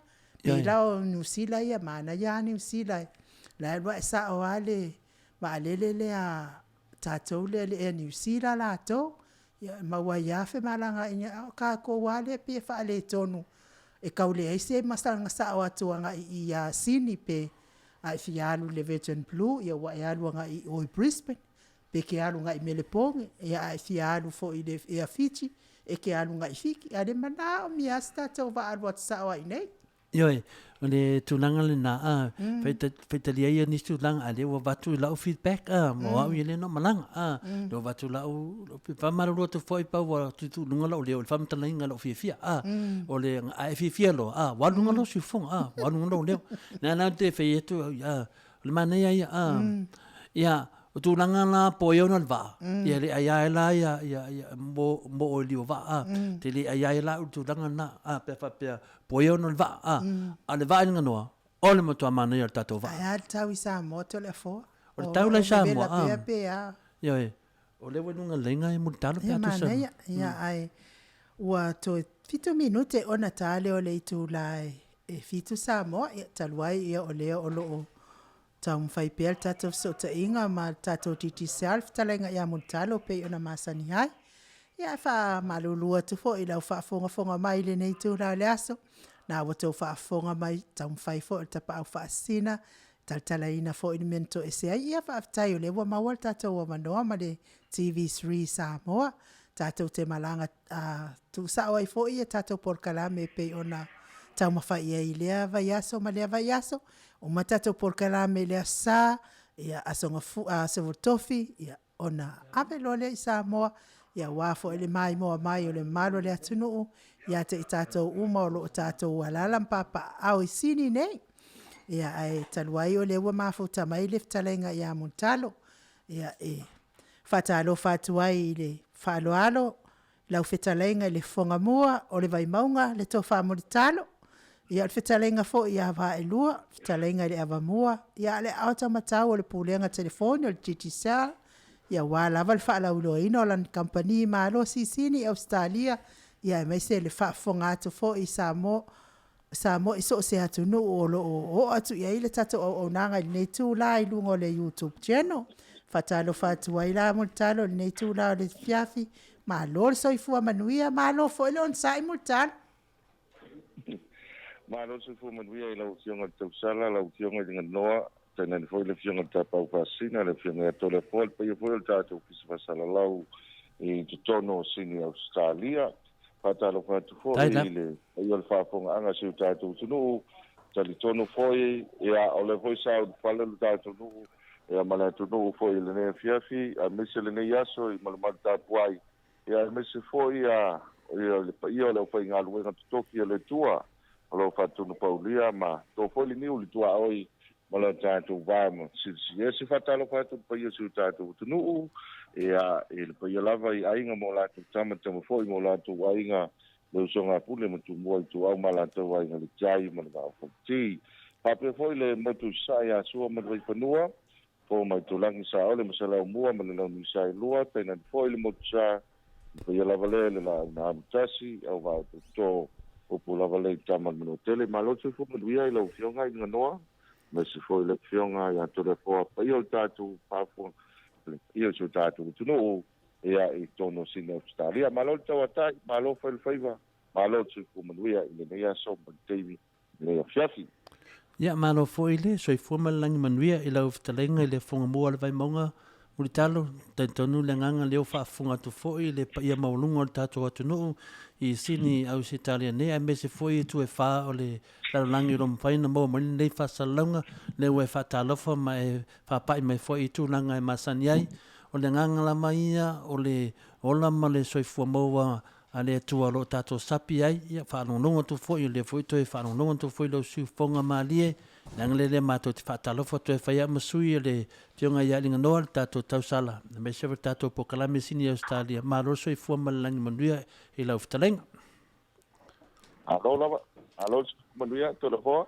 e la o nusila ia mana ya ni usila la va sa o ale ma le a tatou le ni usila la to ia ma wa ya fe malanga ina ka ko wale pe fa le tonu e kaule ai se masanga sa o atu nga ia sini pe ai fialu le veteran blue ia wa ya lu nga i o Brisbane pe ke alu ngai melepong e a fialu fo i le e a fiti e ke alu ngai fiki a le mana o mi asta to va alu sa wa nei Ioi, o le tūlanga le nā, whaitalia ia ni tūlanga, a le wa watu lau feedback, mo au i le no malanga, le wa watu lau, whamara rua tu whoi pau wa tutu lunga lau leo, le whamatala inga lau fiafia, o le AFIAFI lo, walunga lau siufonga, walunga lau leo, nā nā te whai etu, le manea ia, ia, o tūlanga la po iona le waa, ia le aia la ia mo o liu waa, te le aia la u tūlanga na, pia po iona le waa, a le waa inga noa, o le matua mana ia le tatou waa. Aia tau i Samoa to le fo. O le tau le Samoa, Ia ia o le wenunga lenga e multalo pia tu mana ia ai, ua to fitu minute ona tale o le itu lai, e fitu Samoa, taluai ia o leo o loo, tau mwhai pēl tatou so ta inga ma tatou titi self talenga ia multalo pe ona masani hai. Ia wha malulua tu fo i lau wha fonga mai le nei tu rao le aso. Nā wato wha fonga mai tau mwhai fo i tapa au wha sina. Taltala ina fo i mento e se ai. Ia wha aftai o le wa mawal tatou wa manoa ma le TV3 Samoa. Tatou te malanga tu sao ai fo i tatou POLOKALAME pe ona tau mawhai i lea vai aso ma lea vai aso. O matato POLOKALAME lea sa, ia asonga sevo TOFI, ia ona ame lole i Samoa, ia wafo ele MAIMOA mai o le malo le ATUNU'U, ia te i tatou uma o lo o tatou alala mpapa au i sini nei. Ia ai taluai o le ua mafo tamai le ftalenga ia muntalo, ia fatalo fatuai i le faloalo, lau ftalenga i le fongamua o le vaimaunga le tofa molitalo. Ia le fetalenga fo ia va e lua, fetalenga le avamua, ia le auta matau o le pulenga telefoni o le TTCell, ia wala val fa la ulo ino lan company malo sisini Australia, ia mai se le fa fonga atu fo i Samoa iso se ATUNU'U o lo o atu ia ile tato o nanga i nei tu la i lungo le YouTube channel, fatalo fatu ai la multalo le nei tu la le fiafi, ma lo so i fua manuia, ma lo fo ile on sai multalo. Malo se fu manuia i lau fionga tausala, lau fionga i nganoa, tena ni foi le fionga tapau pasina, le fionga tole fol, pa i foi le tatou kisa fasala lau i tutono sini Australia, patalo fatu foi i le, i ole whafonga anga si u tatou tunu'u, tali tono foi, ia ole foi sao pala le tatou tunu'u, ia mala tunu'u foi i LENEI FIAFI, a mese LENEI aso i malamata tapuai, ia mese foi ia ole fai ngaluenga tutoki le tua, alo fatunu paulia ma to foli ni uli tua oi mala tatu vamo si ese fatalo fatu pa ia su tatu tunu ia il pa ia lava i ainga mo la tu tama tama foi mo la tu ainga lo songa pule mo tu mo tu au mala tu ainga le jai mo la foti pa pe foi le mo tu sai a su mo vai panua po mai tu langi sa ole mo sala mo mo le mo sai lua tena foi le mo sa pa ia lava le na tasi au va to o pula vale tama no tele malo se fu media i lo fionga i nganoa me se foi le fionga ya to le fo pa io tatu pa fo io su tatu tu no ia i tono sina Australia malo tawata malo fel faiva malo se fu media i le ia so TAIMI le FIAFI ia malo foi le so i fu malangi manuia i lo ftalenga i le fonga mo le vai monga Mulitalo, tonu le nganga leo whaafunga tu foi le ia maulunga o tatou ATUNU'U i sini au se Italia ne a me se foi tu e wha o le larangi rom whaina mo mani le whasalunga le ue whaatalofa ma e whapai mai foi tu langa e masani ai o le nganga la maia o le ola ma le soifua moa a le tua lo tatou sapi ai ia whaanononga tu foi le foi tu e whaanononga tu foi lo siu fonga malie nang le mato te whaatalofa tu e whaia masui le tionga ia linga noa tatou tausala na me sewa tatou POLOKALAME sini Australia ma lo soifua malangi manuia i lau ftalenga. Alo manuia to le hoa?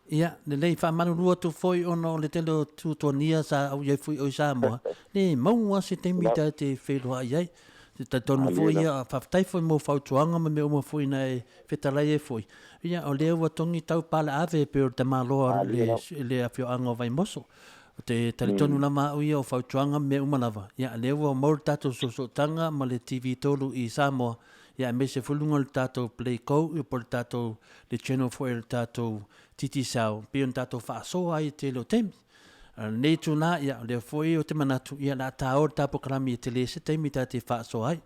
Ia, le lei whaamanu rua tu foi ono le telo tutonia sa au iai fui o Samoa. Le maua se te mita te wheloa iai. Ta tonu foi ia whaftai foi mo whautuanga ma me uma foi na e whetalai e foi. Ia, o leo wa tongi tau pala ave pe o te maloa le awhio anga vai moso. O te talitonu lama au ia o whautuanga me uma lava. Ia, leo wa maur tatou sosotanga ma le TV tolu i Samoa. Ia, me se fulunga le tatou play kou i por tatou le channel foi le tatou titi sao. Pion tatou whaasoa ai te lo temi. Nei tūna, ia, le foi o te manatu, ia la tāo ta POLOKALAME i te le se teimi ta te whaasoa ai.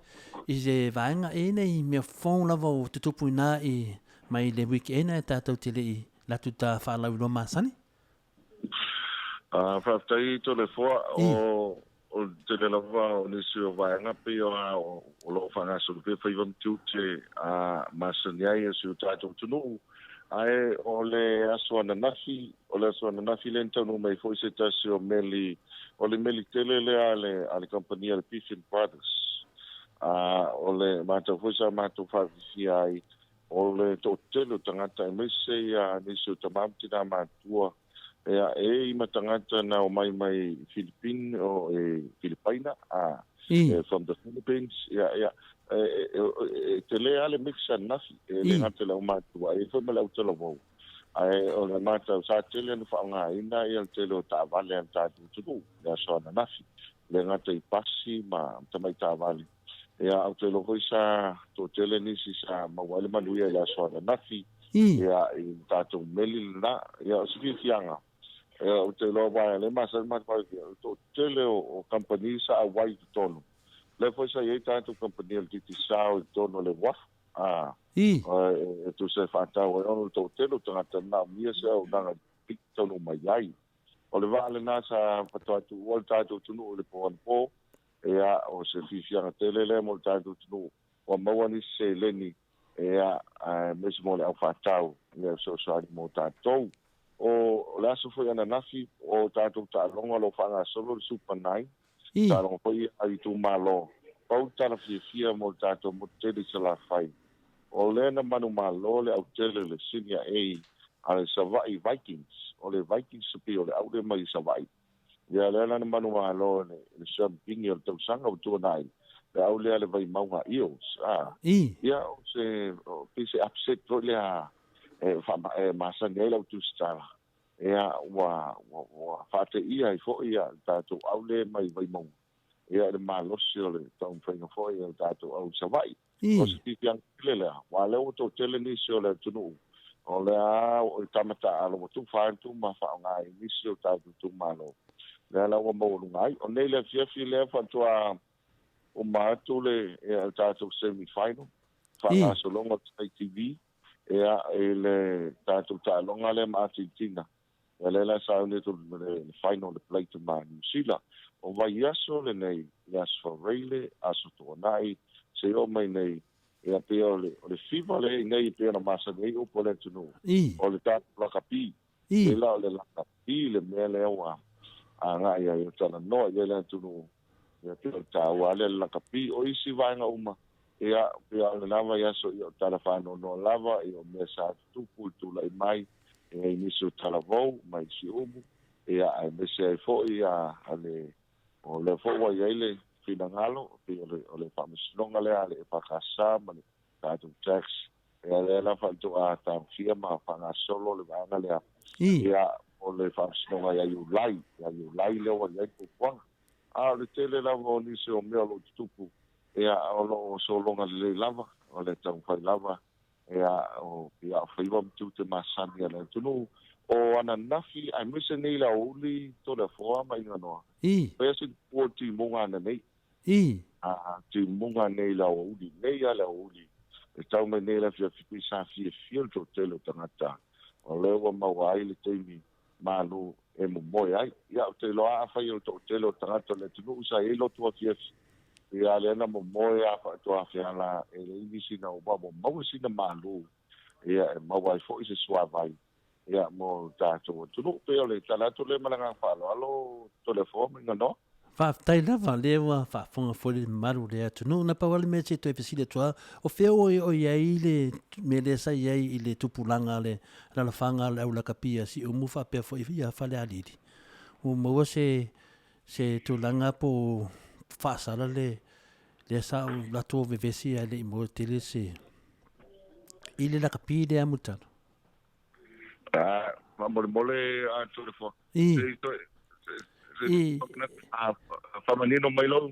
I se vaenga e nei mea whong lava o te tupu ina i mai le weekend e tātou te lei latu tā whālau no māsani. Whaftai to le fua o te le lava o nisi o vaenga pe o lo whanga suru pe whaivam tiu te māsani ai e siu tātou tunu. Ai o le aswana nafi, le ntanu mai foi se tasi o meli tele le ale kompania le Pifin Brothers. O le mātou foi sa mātou whawhia ai, o le tō telu tangata e mese ia nisi o tamamti nā mātua. I matangata na o mai Philippine o Filipaina, from the Philippines. Te le ale mixa nafi, le ngate la umatua, foi me la utelo vou. O le mata sa tele no whaonga ina, i al tele o tā vale an tātu tuku, le asoana nafi. Le ngate I pasi ma tamai tā vale. Au telo hoi sa tō tele nisi sa mawale manuia le asoana nafi, I tātu meli na, o sifi fianga. O telo vai le masa matua, tō tele o company sa awai tonu. Le foi sa ye tātou company al titi sao I tono le waf. Tu se whātau e ono tō telo tangata nā mia se au nanga pik tono mai ai. O le wale nā sa whatuatu o le tātou tunu o le pōanpo. O se whiwhianga tele le mo le tātou tunu. O mawani se leni mesi mo le au whātau. Le so soari mo tātou. O le aso foi ana nafi o tātou tālonga lo whanga solo le Super 9. Tālonga foi ai tu malo. Pau tāna whiwhia mo tātou mo tele sa la whai. O le na manu malo le au tele le sinia ale Savai Vikings. O le Vikings supi o le au le mai Savai. Ia le na manu malo le sampingi o le tausanga o tuanai. Le au le ale vai maunga Eels. Ia o se pise upset o le masani ai lau tustara. Ia wa whate ia I fo ia tātou au le mai vai maunga. Ia le malosi o le taun whainga fo ia tātou au Savai. O se pipiang tele lea. Wa leo tō tele nisi o le ATUNU'U. O le o tamata alo mo tu whaentu ma whaongai nisi o tātou tu malo. Lea lau wa maurunga ai. O nei le FIAFI lea whantua o mātu le tātou semi-final. Whanga solonga tai TV. Ea le tātou tālonga le Argentina. Ea le la saune tu le final le play to ma New Zealand. O vai aso le nei, aso reile, aso tuanai, se o mai nei, e a pe o le fiva le nei pe na masa nei o po le tunu. O le tātou lakapi. E la o le lakapi le mea le awa. A ngā ia i o tala noa i le tunu. E a pe o tāua le lakapi o isi vaenga uma. E a pe o le lava i aso i o tala whāno no lava i o mea sa tupu tula I mai. E a inisi o tala vau, mai si umu. E a mese ai fo I a le o le fo'ua I le finangalo pe o le whamasinonga le ale e whakasa ma le tātou tax e a le la whantua tāwhia ma whangasolo le vanga lea ia o le whamasinonga ia iulai leo a iai kukuanga a le tele lava o nise o mea lo tutupu ia o lo solonga le lava o le tangwhai lava ia o ia whaiwa mtu te masani a le tunu o ana nafi ai mese nei la uli to le foa mai nganoa. Pese po ti munga na nei. Ti munga nei la uli nei la uli. E tau mai nei la FIAFI sa FIAFI to telo tangata. O lewa mawai le TAIMI malu e mo moi ai. Ia o te loa fai o to telo tangata le tunu sa e lo tua FIAFI. Ia le na mo moi a fa to afiala e le isi na o babo mo sina malu. Ia e mawai fo ise suavai. Ia mo tātou tunu pe o le talatu le malanga whalo alo telefone ngano. Whaftai lava lewa whafonga fwere maru le ATUNU'U na pawale me te toi pesile toa o wheo o iai le me le sa iai I le tupulanga le lalawhanga le au lakapia si o muwha pia fo ia whale aliri. O maua se tulanga po whaasara le sa o lato vevesi a le imo tele se I le lakapia le amutano. Mole a telefone. Famanino mai lo.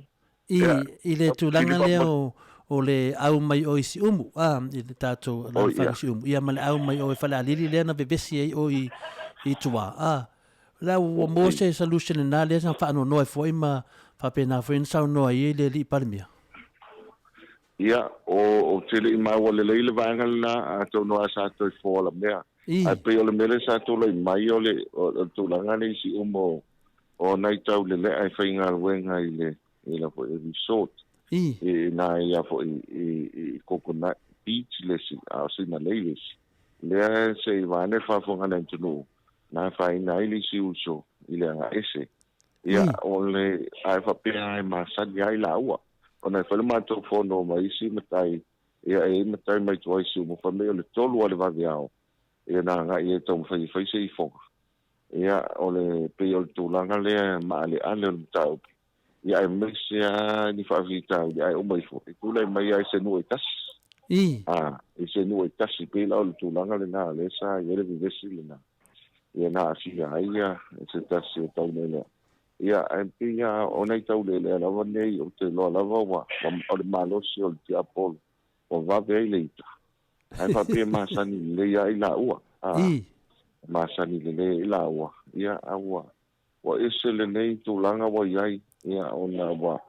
I le tulanga leo o le au mai o isi umu. I le tātou la whangisi umu. Ia male au mai o e whale aliri lea na bebesi ai o I tua. La o mo se solution na lea sa whaano noe fo ima whapena fo in sao noe I le li parimia. ia o tele mai wale le vanga na to no asa to fola mea ai pe ole mele sa to le mai ole o to langa le si umo o nai tau le ai fainga wenga ile ila po resort na ia po i coconut beach le si a sina le le se vane fa fonga na tunu na faina ile si uso ile nga ese ia ole ai fa pe ai masa ia ila ua ona fa le mato fono mai si matai ia matai mai toi si mo fa me le tolu ole va viao ia na nga ia tong fa se fo ia ole pe o tulanga le ma le ale tau ia mesia ni fa vita ia o mai fo tu le mai ai se no etas se no etas pe la o tulanga le na le sa ia le vivesi le na ia na fia ia se tas tau le ia MP ia ona tau le lava nei o te lo lava wa o le malo si o te apol o va ve le ita ai fa pe masani le ia ila ua masani le ila ua ia aua o ese le nei tulanga wa iai ia ona wa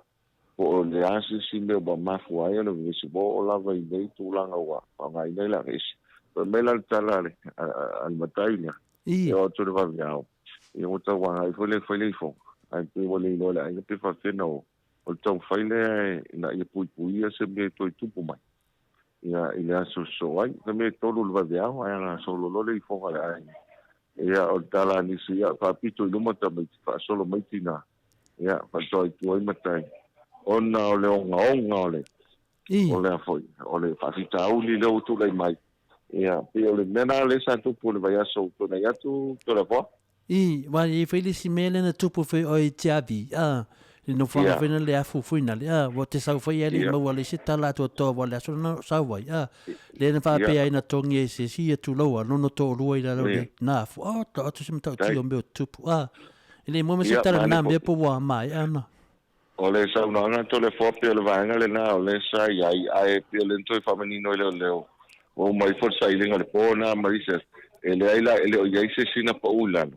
o le asi si me ba mafu ai o le si bo o lava i nei tulanga wa ngai nei la res pe mela talale al mataina ia o tu le va viao ia o ta wa ai foi le fo ai pe wale no la ai pe fa fena o tau faile na ia pui se me toi tupu mai ia ila so ai se me tolu le vadeao ai na solo lo le fo ai ia o tala ni si ia fa pito i luma ta mai fa solo mai tina ia fa toi tuai matai ona o le onga o le foi o le fa fita u li le tu le mai ia pe o le mena le sa tupu le vai aso to na ia tu to la po wa i fele si mele na tupu fe o i tiabi no fa fena le afu fuina le wa te sau fa ele ma wale se tala to wale so no sa wa le na fa pe ai na tongi se si tu lo no to lo i le na fu to se mta ti o me tupu ele mo me se tala na me po wa mai na o le sa no na to le fo pe le vanga le na o le sa ai pe le to fa menino le o mai for sa ile le po na mai se ele ai la ele o ia se sina pa ulan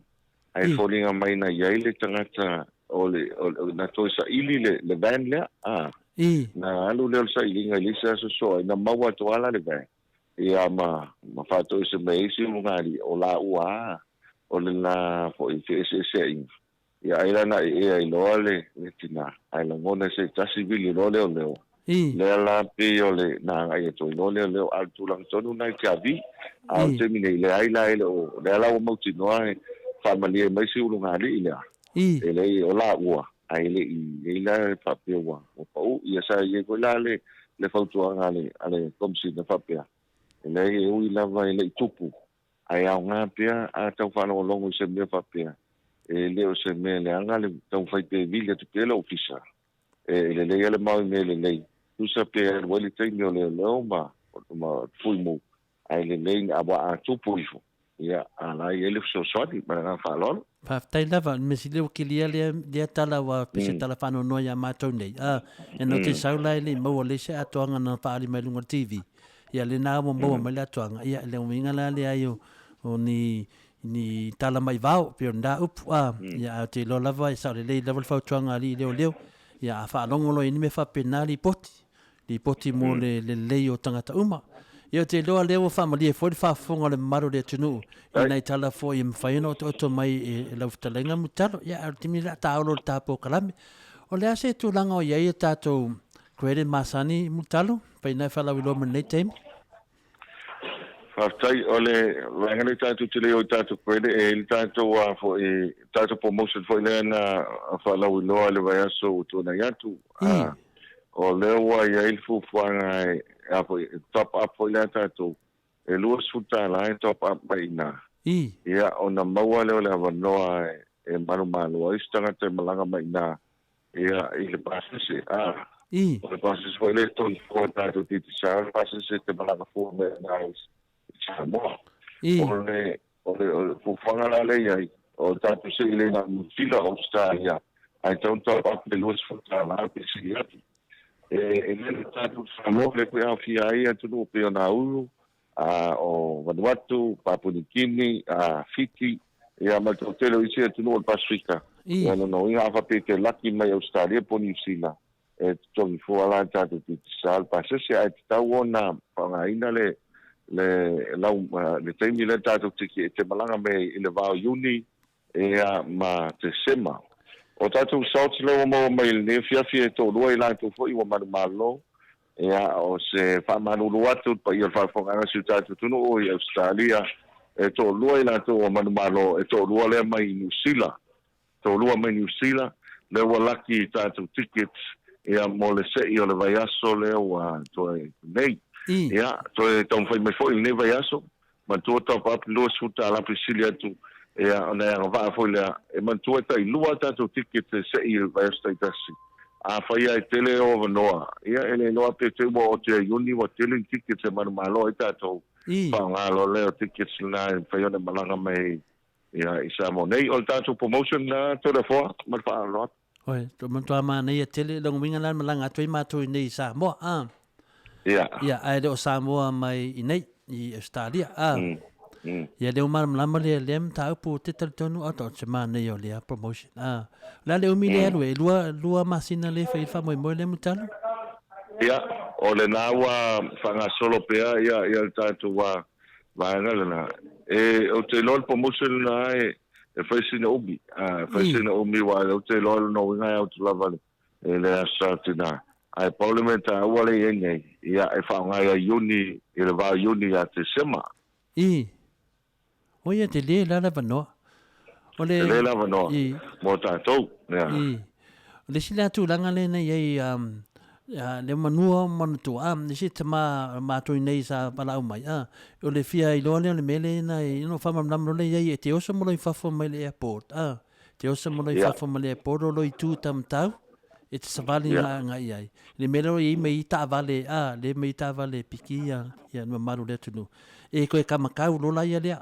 ai folinga mai na ia ile tangata ole na to sa ili le van le na alu le sa ili ngai lisa so na maua to ala le van ia ma fa to se mai si ngari o la ua o le na fo i se ia ila na ai lole le tina ai la ngone se tasi vili lole o leo le la pe ole na ai to lole leo al tu lang tonu na kavi au te mine le ai la ile o le la o mo tino ai family mai si ulungari ile ele o la ua ai le ila papia wa o pau ia sa ye ko la le fautua ale komsi na papia ele u ila va ele tupu ai au nga pia a tau fa no longo se me papia ele o se me le anga le tau fai pe viga te pela ofisa ele le mau me le tu sa pe wali te no le ma fui mo ai le aba a tupu ifo ia ala ele so sorry para fa lolo pa tai lava me si leo ki lia tala wa pese tala whano noa ia mātou nei e no te saula ele maua le se atoanga na whaari mai lunga TV ia le nā maua mai le atoanga ia le uminga la le ai o ni tala mai vau pio nda upu ia te lo lava e sa le lei lava le whautuanga li leo ia a whaalongolo ini me whapena li poti mo le lei o tangata uma ia te loa leo family e foi whafonga le maro le ATUNU'U nei tala foi im whaino to mai e lau talenga mutalo ia timi la taolo ta POLOKALAME o le ase tu langa o ia tatou krede masani mutalo pai nei fala wilo men nei tem Fartai ole wangale tatou te leo tatou krede e tatou fo e tatou promotion foi le na fala wilo le vai aso to na yatu o leo wa ia il fu fuanga top up for la tatou e luas futa la top up mai na ia ona maua leo le avanoa e malu istanga te malanga mai na ia i le pasese o le pasese foi le ton ko tatou titi sa pasese te malanga fu me na Samoa o le fufanga la le ia o tatou se ile na fila Australia ai tau top up le luas futa la pe si e le tatou Samoa le pe AFIAFI tunu pe na ulu o Vanuatu Papua-Nugini Fiji ia ma tele isi tunu o Pasifika ia no ia fa pe te laki mai Australia po New Zealand tongi fua la tātou titisal pasese ai tau ona whangaina le taimi le tātou tiki te malanga me i le vau Iuni ma te sema. O tātou sauti lewa maua mai le fiafia tō lua i lātou fo i wa manu malo o se whamanulu atu pa i al whawhonganga si tātou ATUNU'U i Australia tō lua i lātou wa manu malo tō lua lea mai New Zealand. Tō lua mai New Zealand le walaki tātou tickets mo le se'i o le vaiaso lea wa toe nei. Toe tau whai mai fwoi nei vaiaso ma tua tau papi lua suta ala pisili atu ona anga vaa fwoi lea man tua tai lua tātou ticket se'i o vaiaso tai tasi. A whai ai tele o vanoa. Ele loa pe te ua o te Iuni wa tele tickets manu malo i tātou. Whaangalo leo tickets na whai ona malanga mai i Samoa. Nei o tātou promotion na tōre fua ma whaaloa. Oi, to mantua mana ia tele long winga lan malanga toi mātou nei Samoa. Ia, ai leo Samoa mai i nei i Australia. Ia leo malama lea mta upu te talitonu ato se mana i o lea promotion. La leo mi lea lue, lua masina le whaifa moi le mutalo? Ia, o le nawa whanga solo pea ia le tātou wa vaenga lena. O te lol promotion na faisina umi wa o te lol no winga au tu lava le asatina ai parliamenta wale yengai ia e fa nga Iuni i le va Iuni a te sema o ia te le la vano o le la vano mo tatou le sila tu langa le nei le manua manu le si tama mātou nei sa palau mai o le fia i loa le mele na no fama nam le ia te osa mo i fafo mai le airport te osa mo i fafo mai le airport o lo i tu tam tau e te savali nga ai le mele o i mei ta vale le mei ta vale piki ia no maru le tunu e ko e kamakau lo la ia le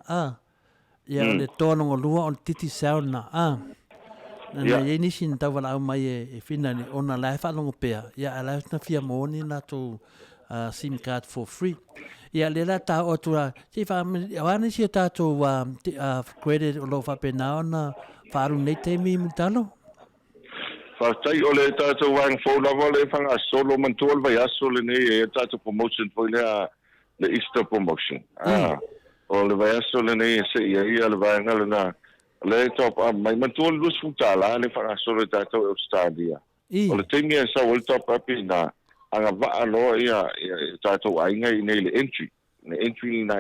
ia le tono ngolua on titi sauna na ye ni sin tau wala mai e fina ni ona la fa longo pea ya ala na fia moni na to sim card for free ya le la ta o tu si fa wa ni si ta to credit o lo fa pe na ona faru nei te mi mutalo fa tai o le ta to wang fo la vole fa solo man to va ya solo nei ta to promotion for le Easter promotion o le va ya solo nei se ia le va ngala na le top mai mantul lus futala le fa solo tātou Australia o le temi sa o top up na anga va alo ia tātou ainga i nei le entry na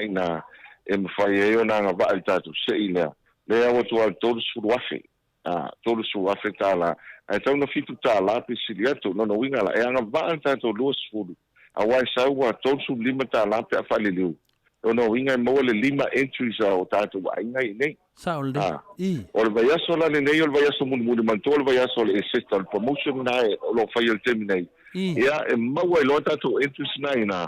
e mawhai e o na anga va i tātou se i lea o tu al todos furuafe tāla ai tau na fitu tāla pisili atu no winga la e anga va tātou lus furu a wai saua todos lima tāla pe a whaliliu no winga mo le lima entries o tātou ainga i nei Saul o le vaiaso la nei o le vaiaso muni manto le vaiaso le sexta promotion na o lo fai o temi nei ia e maua i lo tātou entries na ina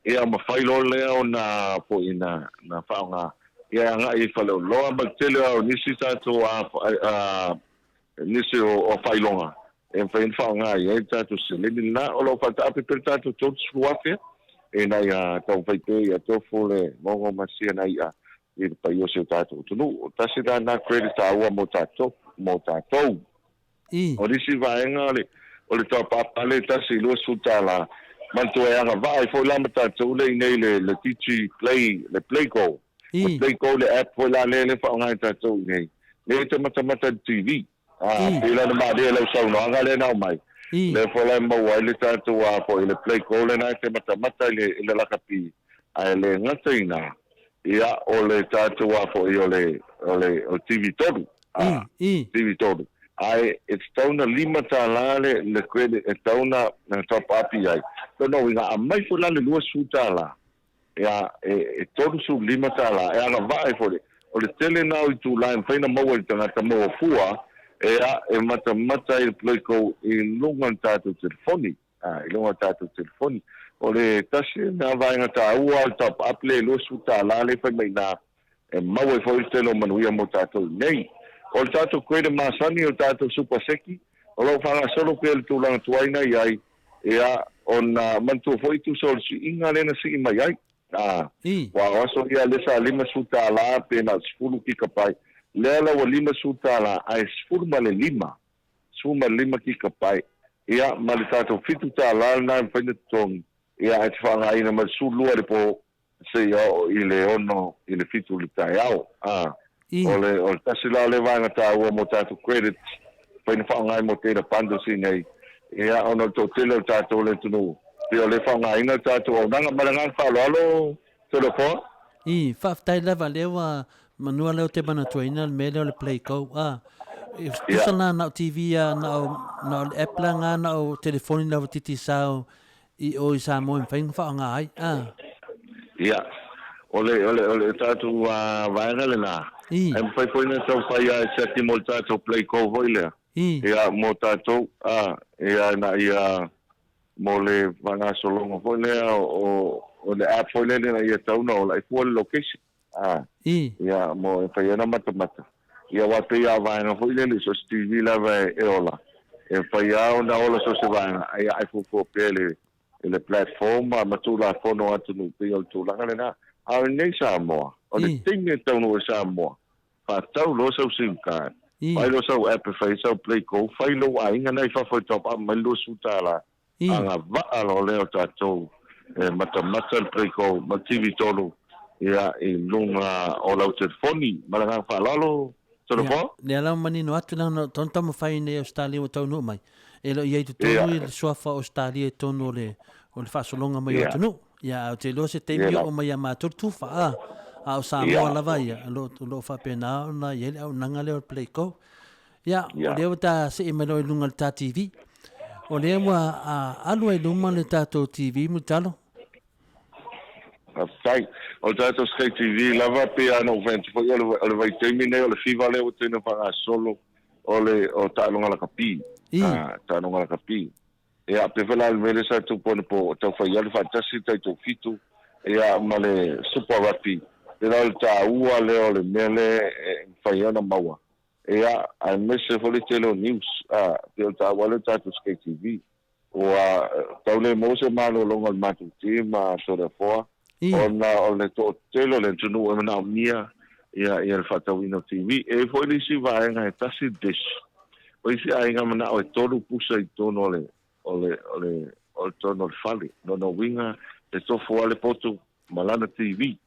ia ma fai lo lea o na po ina na whaonga ia nga i whale o loa magtele o nisi tātou nisi o whailonga e whain whaonga ia tātou se leni na o lo whata api per tātou totus fuafea e nai tau whaite ia tofu le mongo masia na ia i pa yo se tātou ATUNU'U tasi da na credit aua mo tātou o nisi vaenga o le tau papale tasi lua sutala mantu e anga vai foi lama tātou le nei le teachi le play go le app foi la le whaonga tātou nei le te mata TV pila na maade le sauna anga le nau mai le fola mo wai le tātou po le play go le na te mata le lakapi ai le ngataina ia o le tātou po o TV toru TV toru ai it's tauna lima tālale le credit e tauna na top up ai no winga a mai fola le lua sutala ia e toru su lima tāla e anga vai fole o le tele na i tu line faina mo i tanga mo fua e mata i play go i lunga tātou telefoni i lunga tātou telefoni o le tasi na vai ngata ua top up le lua sutala le fai mai na e mau e foi telo manuia mo tātou nei o le tātou koe masani o tātou supaseki o lau whanga solo pe le tūlanga tuaina i ai ea o na mantua foi tu sol si inga lena si mai ai wa waso ia lesa lima suta ala pe na sfulu ki kapai lela wa lima suta ala ai sfulu ma le lima ki kapai ia ma le tātou fitu tālala na whaina tongi ia e te whaangaina ma sulua le po se o i le ono i le fitu le tai au o le tasila le vanga tāua mo tātou credit whaina whaangai mo tēra pando si nei ia ono tō tele o tātou le tunu pia le whaangaina tātou o nanga marangan whaaloalo telefon whaftai lava lewa manua leo te mana tuaina me leo le play ko tusa na o TV na o app la nga na o telefoni na titi sao i o i Samoa whainga whaangai ia ole tātou vaenga le nā e mwhaipoina tau whai a seti mo tātou play ko hoi lea ia mo tātou ia na ia mo le vanga solonga hoi lea o le app hoi lea na ia tau na o la i fua le location ia mo e whaiana mata ia wate ia vaenga hoi lea le sos TV lava e ola e whaiao na ola sos e vaenga ia ai fufu pele le platform matula fono atunu pe o tulanga le na a nei Samoa o le tinge tau no Samoa pa tau lo so sim card pai lo so app fai so play ko fai lo ai nga nei fa foi top am lo sutala anga va alo le tatou mata play ko mativi tolu ia e lunga o la telefoni malanga fa lalo solo po le ala mani no atu na tonta mo fai nei Australia o tau no mai e lo ia tu le sofa Australia tono le o le fasolonga mai atunu ia o te lo se TAIMI o mai ma tu fa a Samoa la vai lo fa pena na ia o nanga le play ko ia o le ta se me lo lunga ta TV o le wa alu e luma le tato TV mutalo sai o tato Sky TV lava pe ano vent foi o vai termine o fiva le o teno para solo o ta longa la kapi ta longa la kapi e a pe vela le sa tu pone po ta fai al fantasi ta tu fitu e a male super rapi e la ta ua le o le mele fai ana maua e a messe foi tele news pe ta wale ta tu Sky TV o ta le mo se malo longa matu tema so da fo o le to tele le tunu e na mia ia il fatawino TV e foi li si vai nga tasi dish o si ai nga mana o tolu pusa i tono le o tono fali no winga e to fo le poto malana TV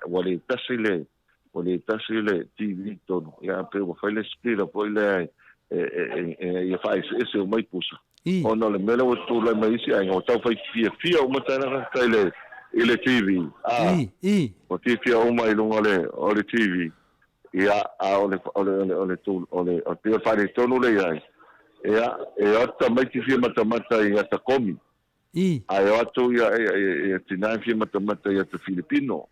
wale tasi le TV tono ia pe o fai le spira poi le e fai ese o mai pusa o no le melo o tu le mai si ai nga o tau fai fia o matana ka le TV o ti fia o mai lunga o le TV ia o te fare tonu le ai ia ata mai ti fia mata ia ta komi ai atu ia tina fia mata ia ta Filipino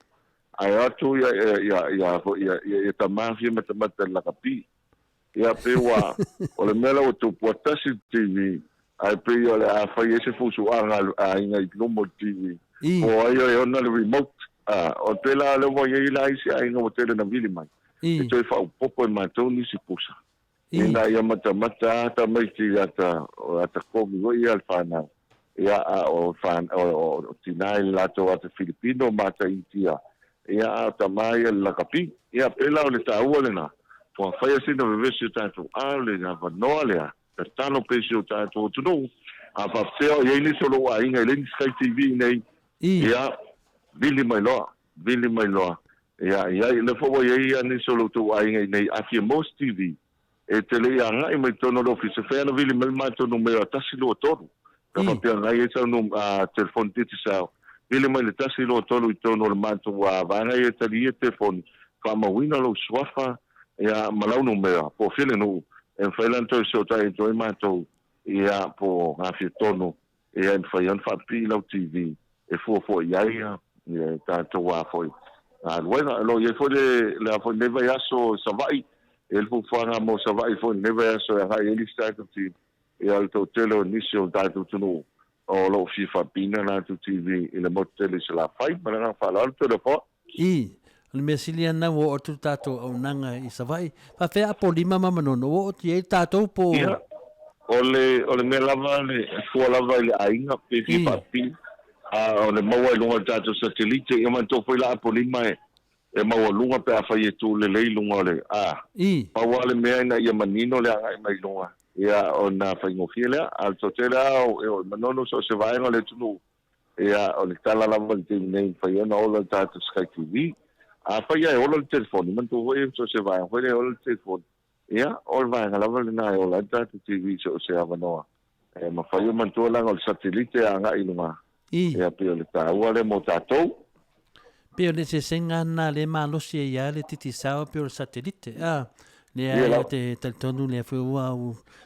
ai atu ia ta mafia mata la kapi ia pewa o le mela o tu potasi TV ai pe o le a fai ese fusu anga ai ngai lomo TV o ai ona le remote o tela le mo ye la isi ai no tele na vili mai e toi fa popo e matou ni si pusa ina ia mata ta mai ti ata komi o ia alfana ia o fan o tinai lato ata Filipino mata itia ia ta mai la kapi ia pela o le taua le na po fa ia sino vesi tanto ale na vanole ta tano pesio tanto tu no a fa feo ia ni solo ai ngai le Sky TV nei ia Vili mai loa ia le fo ia ni solo tu ai nei afia most TV e tele ia ngai mai tono lo fise fe no vili mai tono me tasi lo tono ka fa pia ngai e no telefon titi sao vili mai le tasi lo tono i tono le manto wa va ngai e tali telefon ka ma wina lo swafa ia malau no me po file no e fa lanto so tai to manto ia po afia tono ia fa yan fa pi lo TV e fo ia tanto wa foi bueno lo ye foi la foi neva yaso savai el fu fanga mo savai foi neva yaso ha ele está ti e alto tele nisio tanto tuno o lo fifa pina na tu TV e le motel se la fai para na fala alto de po le mesilia na o tu tato o nanga i savai fa fe apolima mama no o ti tato po o le me lava le fu lava le ainga pe fifa pina o le maua lunga tato satellite e man to foi la polima e maua lunga pe a fai tu le lunga le pa wale me na ia manino le ai mai lunga ia ona faingofia lea altotela o manono so se vaenga le tunu ia o le tala lava le nei fai ona ola tatu Sky TV a fai ai ola le telefoni man tu voi so se vaenga fai ola le telefoni ia o le vaenga lava le nai ola tatu TV so se avanoa ma fai o man tu langa o le satellite a ngai lunga ia pe o le taua le mo tatou pe o le se senga na le malosi ia le titi sao pe o le satellite le ai te tonu le foi wa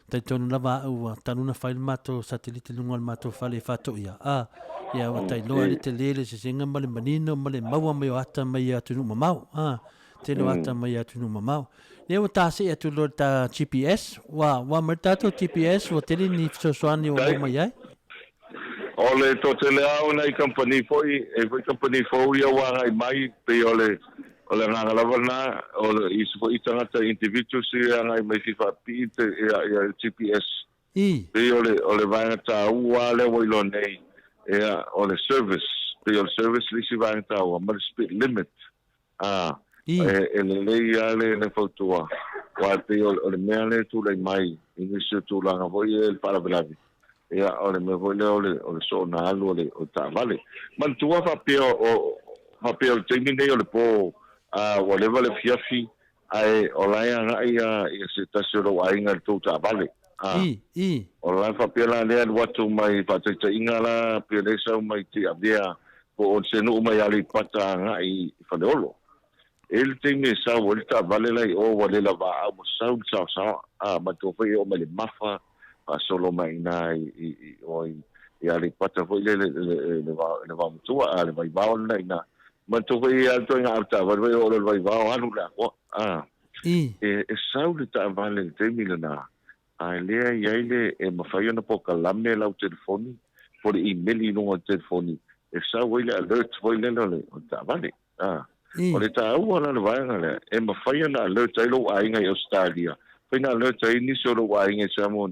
te tonu lava u tanu na file mato satellite lunga mato fale fato ia ia o tai loa le te lele se senga male manino male maua mai o ata mai atu mamau te lo ata mai atu mamau le o tase atu lo ta GPS wa mertato GPS o tele ni soani o mai ai ole to tele au nei company foi company foi wa mai pe ole nga lava na o isu fo itangata individual si nga mai fifa pite ia GPS pe ole vai ta ua le wo lo nei ole service pe ole service li si vai ta ua mar speed limit le ia le fotoa wa pe ole mele tu le mai inisu tu la vo il para velavi ia ole me vo ole so na alu o ta vale man tu fa pe o TAIMI nei ole po whatever le fiafi ai olai nga ia se tasiro ainga tu ta vale olai fa pela le watu mai patata ingala pele sa mai ti avia po se no mai ali pata nga I fa de olo el TAIMI sa volta vale lai o wale la va o sa ma to fe o mai mafa a solo mai na o ia ali pata foi le va mutua le vai va na ma to vai alto nga alta vai o le vai va anu la sau le ta vale TAIMI na ai le ia le ma fai na POLOKALAME la telefoni por email no telefoni sau vai le alert vai le o ta vale o le ta u ala le vai le ma fai na alert ai lo ai nga Australia fai na alert ai ni so lo ai nga Samoa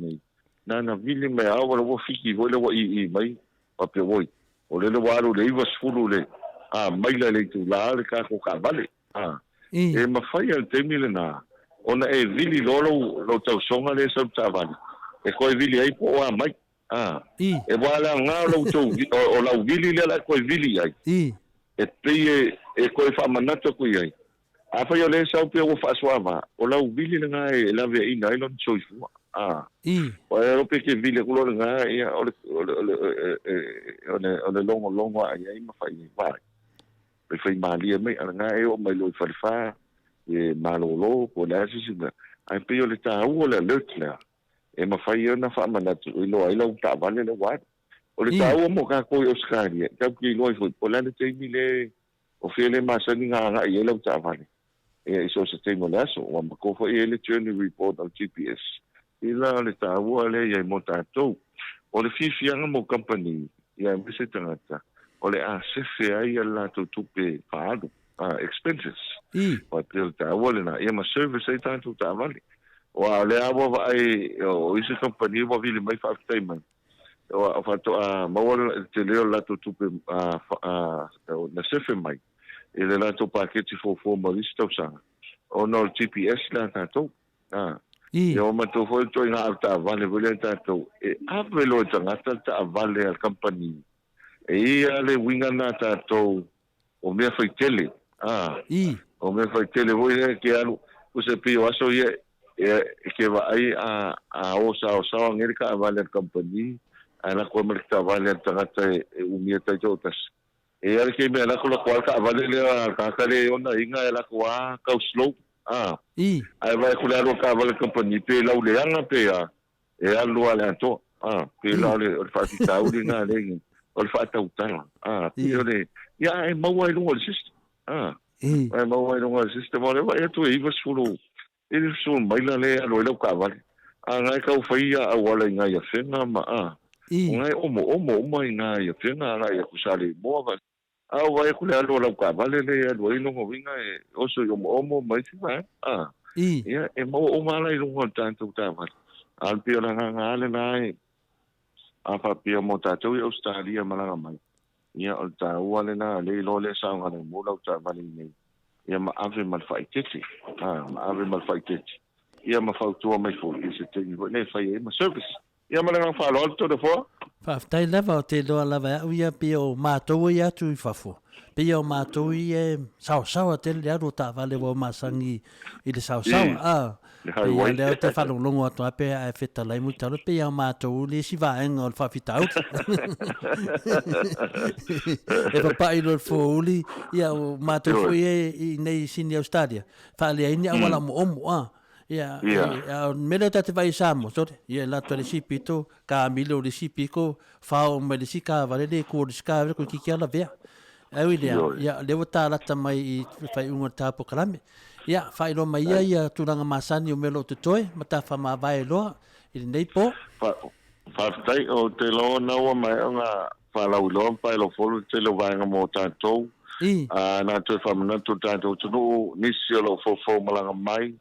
na vile me a o fiki voi le I mai pa pe voi o le waru le was fulu le mai le tu la le ka ko ka vale ma fai al TAIMI na ona vili lo tau songa le sa ta vale ko vili ai po mai wala nga lo tu o la vili le la ko vili ai pe ko fa manato ku ai a fa yo le sa pe o fa swava o la vili nga la ve ina I lon so fu o e pe ke vile kulo nga ia o le longo ai ma fai vai pe fai mali mai nga o mai lo fa malolo po la si ai pe o le ta o le letla ma fai na fa mana tu lo ai lo ta vale le wa o le ta o mo ka ko o skari ka ki lo fo po la le TAIMI le o fele ma sa ni nga ai lo ta vale so se TAIMI la so o ma ko fo le journey report on GPS ila le taua le ia mo tatou o le fifianga mo company ia me se tangata o le asefe ai ala tupe faadu expenses o pe le taua le na ia ma service ai tantu tavale o le awa ai o isi company wa vile mai fa statement o fa to mo te leo la tupe na sefe mai ele la to paketi fo mo listo sa o no GPS la tatou yo ma to foi to nga ta vale vole tatou ave lo tanga ta vale al company ia le winga na tatou o me foi tele o me foi tele voi que alu o se pio aso ia que va ai o sa America vale al company ana ko me ta vale tanga o me ta jotas ia que me la ko la kwal ka vale le ka le ona inga la kwa ka slow ai vai kula ro ka vale company pe la ule anga pe alu ala to pe la le fa ta uli na le o fa ta utala pe le ya ai mau ai lo system ai mau ai lo system ole vai tu I was fulu ele so mai la le alo le ka vale ngai ka fai a wala ngai ya fenga ma ngai omo mai ngai ya fenga ngai ku sale mo va vai kula alo la ka vale le alo ino mo vinga o so yo omo mai si va ia mo o mala I lungo tanto tava al pio la nga ale nai a fa pio mo tatou I Australia malanga mai ia o ta wale na le lo le sa nga mo la ta vale nei ia ma ave mal fai tete ma ave mal fai tete ia mafautua mai fo i se tegi fo nei fai ma service ia malanga fa lo to de fo Whaftai lava o te loa lava au ia pe o mātou i atu i whafo. Pe o mātou i sao te le aro ta vale o masangi i le sao. Pe ia leo te whalonglongo atu ape a wheta lai mui taro. Pe o mātou le si vaenga o le whawhita au. E papai lo le fōuli ia o mātou fo i nei sini Australia. Whaalea ini awala mo omo mele te vai samo sore ia la to le sipito ka milo le sipiko fa o me le sika vale le ko le sika ko ki ala vea ai ia le vota la mai i fai un tapo kalame ia fai lo mai ia tulanga masani o melo te toe mata fa ma vai lo i nei po fa tai o te lo na o mai nga fa la ulo pa lo folo te lo vai nga mo tanto na to fa na to tanto tu nisi lo fo malanga mai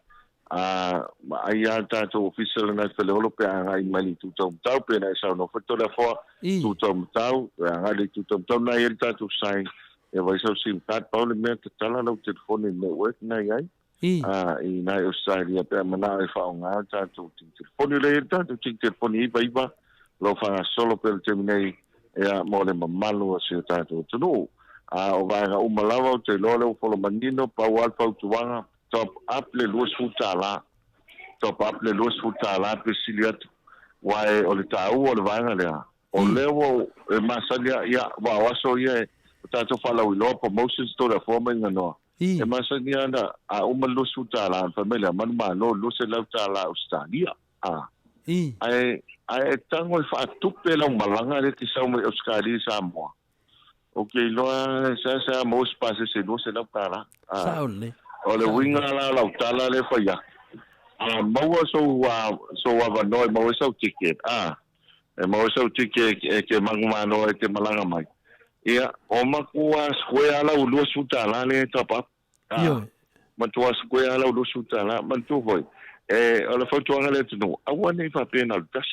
ai tatou official na te lolo pe ai mali tu tau pe na sa no foto la fo tu tau ai tu tau na ia tatou sai e vai sa sim card pa le me tala no telefone network na ai i na Australia pe mana e fa nga tatou telefone le tatou telefone i ba lo fa solo pe terminei e mo le mamalo se tatou tunu o vai ga umalawa te lolo fo lo mandino pa wal pa tuanga top up le luas futala pe siliat wai o le tau o le vanga lea o lewo e masalia ia wa waso ia tato fala wi lo promotions to the former no e masalia na a uma luas futala familia man ma no luas le futala Australia ai tango fa tupe la malanga le tisa mo Australia Samoa okay lo sa mo space se luas le futala saule o le winga la utala le faya maua so wa no maua so ticket e maua so ticket ke mangmano e te malanga mai ia o makua square la ulu sutala le top up matua square la ulu sutala mantu foi o le foto ngale tunu awa nei fa penal tas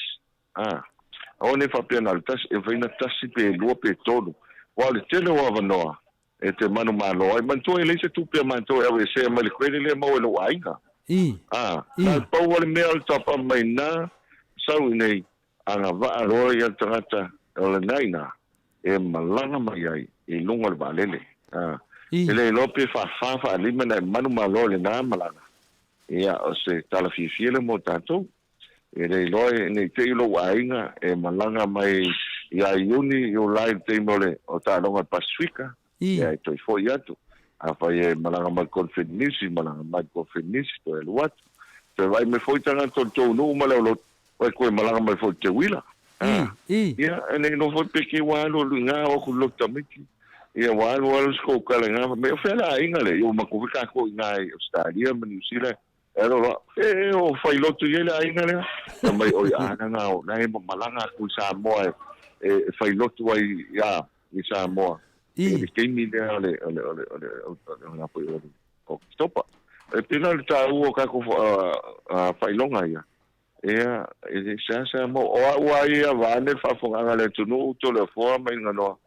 o nei fa penal tas e vina tasi pe lo pe todo wa le tele wa no e te manu malo ai mantu ele se tu pe mantu e se mal kwele le mo lo ainga na pa wale me al top mai na sau nei anga va ro ia trata o le naina e malanga mai ai e lunga le balele ele lope fa lima na manu malo le na malanga ia o se tala fifia le mo tanto ele loe nei te lo ainga e malanga mai ia iuni yo lai te mole o ta longa Pasifika ia to fo iato a fai malanga mal confidence malanga mal confidence to el what te vai me foi tanga to no malo o ko malanga mal fo te wila ia ene no fo peki wa lo nga o ku lo tamiki ia wa sko kala nga me fela ingale yo makufika ko nga Australia New Zealand ero o fai lo tu ile ingale mai o nga o na malanga ku Samoa e fai lo tu ai ya ni Samoa e TAIMI le na po o stopa e pina le tau o ka ko fai longa ia e sa mo o ia va ne fa fonga le tunu to le forma in no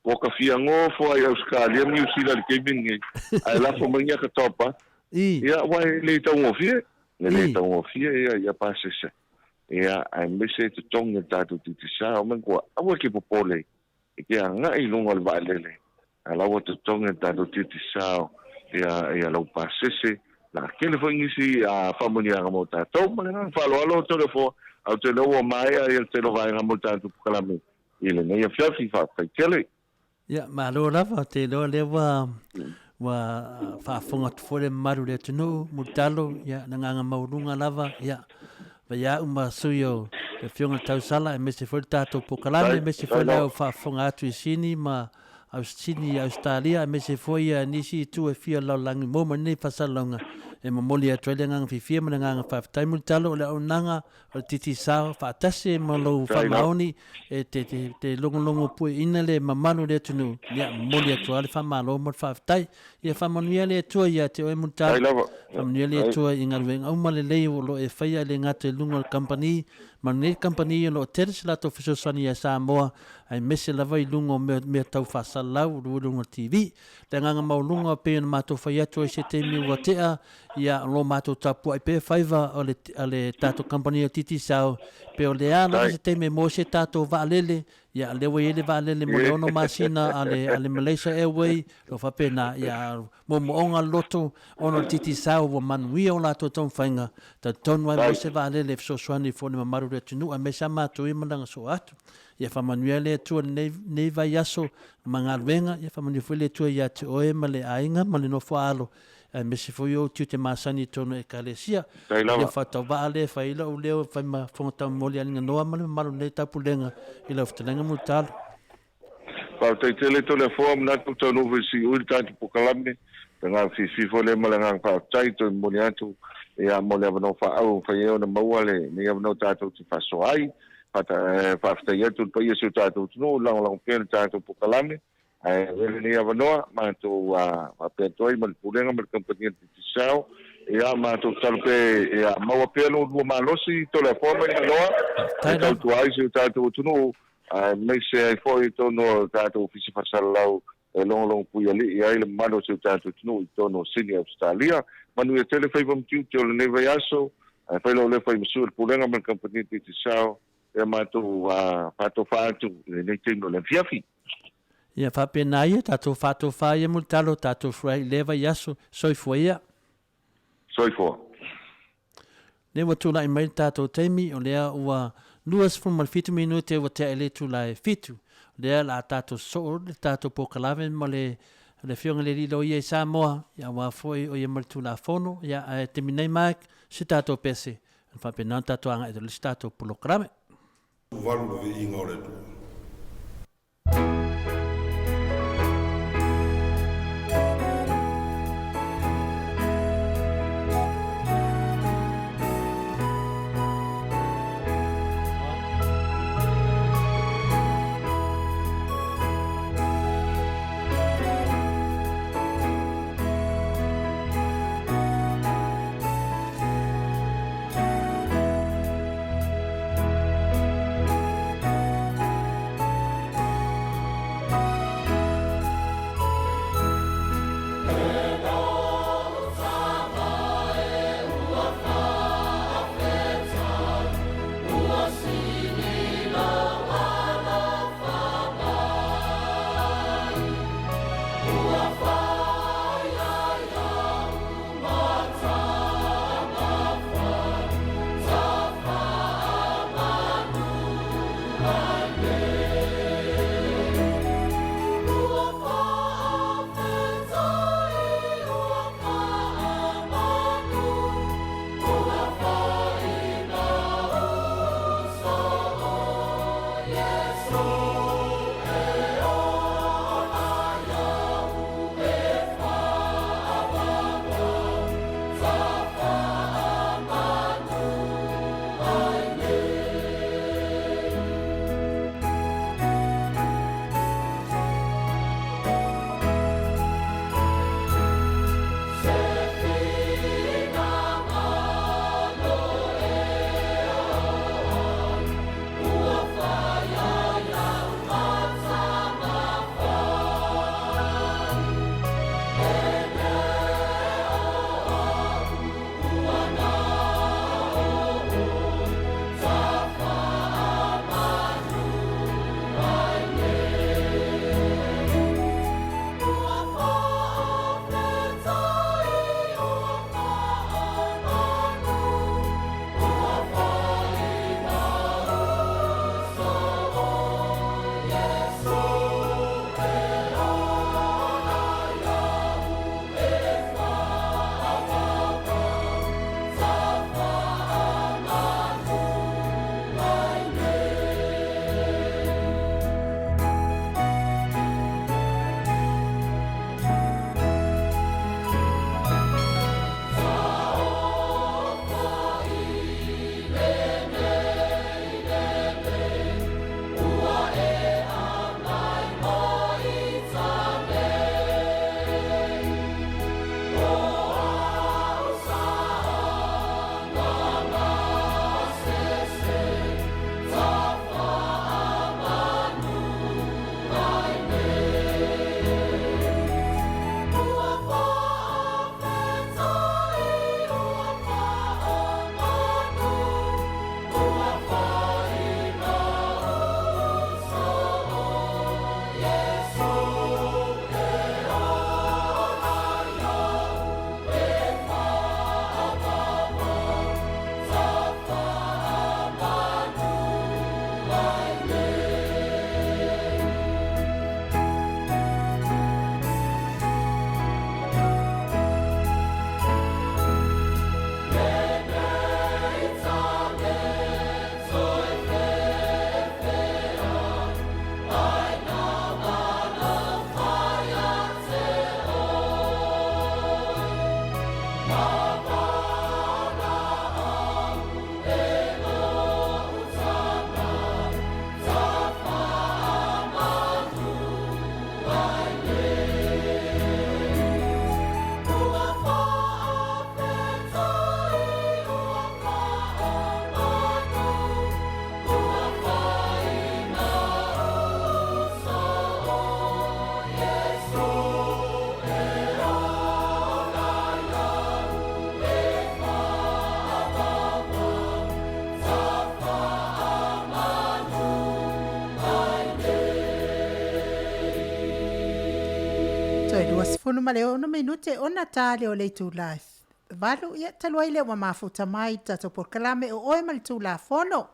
o ka fiango fo ai Australia New Zealand ke bingi ai la fo mangia ka topa ia wa le tau o fie ia pase se ia ai mese te tonga tatu ti sa o man ko awa ke popole ke nga i lunga le valele ala o te tonga tatu ti sa ia lo pase se la kele fo ngisi a famonia mo tatou mana falo to le fo au te lo mai ia te lo vai mo tatu kalame ile nei FIAFI fa tele ya malo lava te lo le wa fa fonga fo le maru le tunu mutalo ya nga maurunga lava ya ya uma suyo e fionga tausala e mese fo tato POLOKALAME mese fo le fa fonga atu sini ma Sydney Australia mese fo ia nisi tu e fia la langi mo nei fasalonga e mamoli Australia ngang fifia mana ngang fa time talo le onanga o titi sa fa tase mo lo fa maoni e te longo pu ina le mamanu le tunu ya moli Australia fa malo mo fa tai ia fa manuia le tu ia te o mutalo fa manuia le tu inga venga o male le lo e fa ia le ngate lungo company manne company lo terse la to fiso sani ya Samoa ai mese la vai lungo me tau fa salau lungo TV le nganga maulunga pe ma to fa ia to se te mi watea ia lo mato tapu ai pe faiva ale tato company titi sao pe o le ala se te me mo se tato va lele ia le we le va lele mo le ono masina ale Malaysia Airway lo fa pena ia mo onga loto ono titi sao wo manui o la to ton fainga ta ton wa mo se va lele so swani fo ni maru le tunu a me sama to i malanga so atu ia fa manuele tu nei vai aso manga venga ia fa manuele tu ia te oe male ainga male no fo alo me se foi o tio te masani tono e kalesia ia fa to va ale fa ilo o leo fa ma fonta moli alinga noa male malu le tapulenga ila ftelenga mutal pa te tele telefon na tu to no visi ulta te pokalame nga fi fo le malanga pa tai to moli atu ia moli no fa au fa yo na mawale ni no tato te fa so ai pa fta ia tu pa ia se tato no lang pe tato pokalame ni avanoa ma to a petoi mal pulenga mal companhia de sao e a ma to talpe e a ma pelo do malosi telefone ni loa ta tu ai se ta tu no me se foi to no ta tu fisi fasalau e long pu ali e ai le malo se ta tu no to no sini Australia manu e telefone vom tu to le nevaso foi lo le foi musul pulenga mal companhia de sao e ma to pato fatu ne tino le fiafi. ia fa pena ia tato fato fa ia multalo tato frai leva yaso soi foia le wa tula i mai tato taimi o lea ua luas fu mal fitu minute wa te ele tula fitu lea la tato so le tato pokalame ma le fionga le lilo ia i Samoa ia wa foi o ia mal tula fono ia te minei mai si tato pese fa pena tato anga e le tato POLOKALAME valu VIIGA o le tu Toi lua sifunu ma leo no minute ona tale o leitu life. Valu ia talua ile wa mafuta mai tato por kalame o oe mal tu la fono.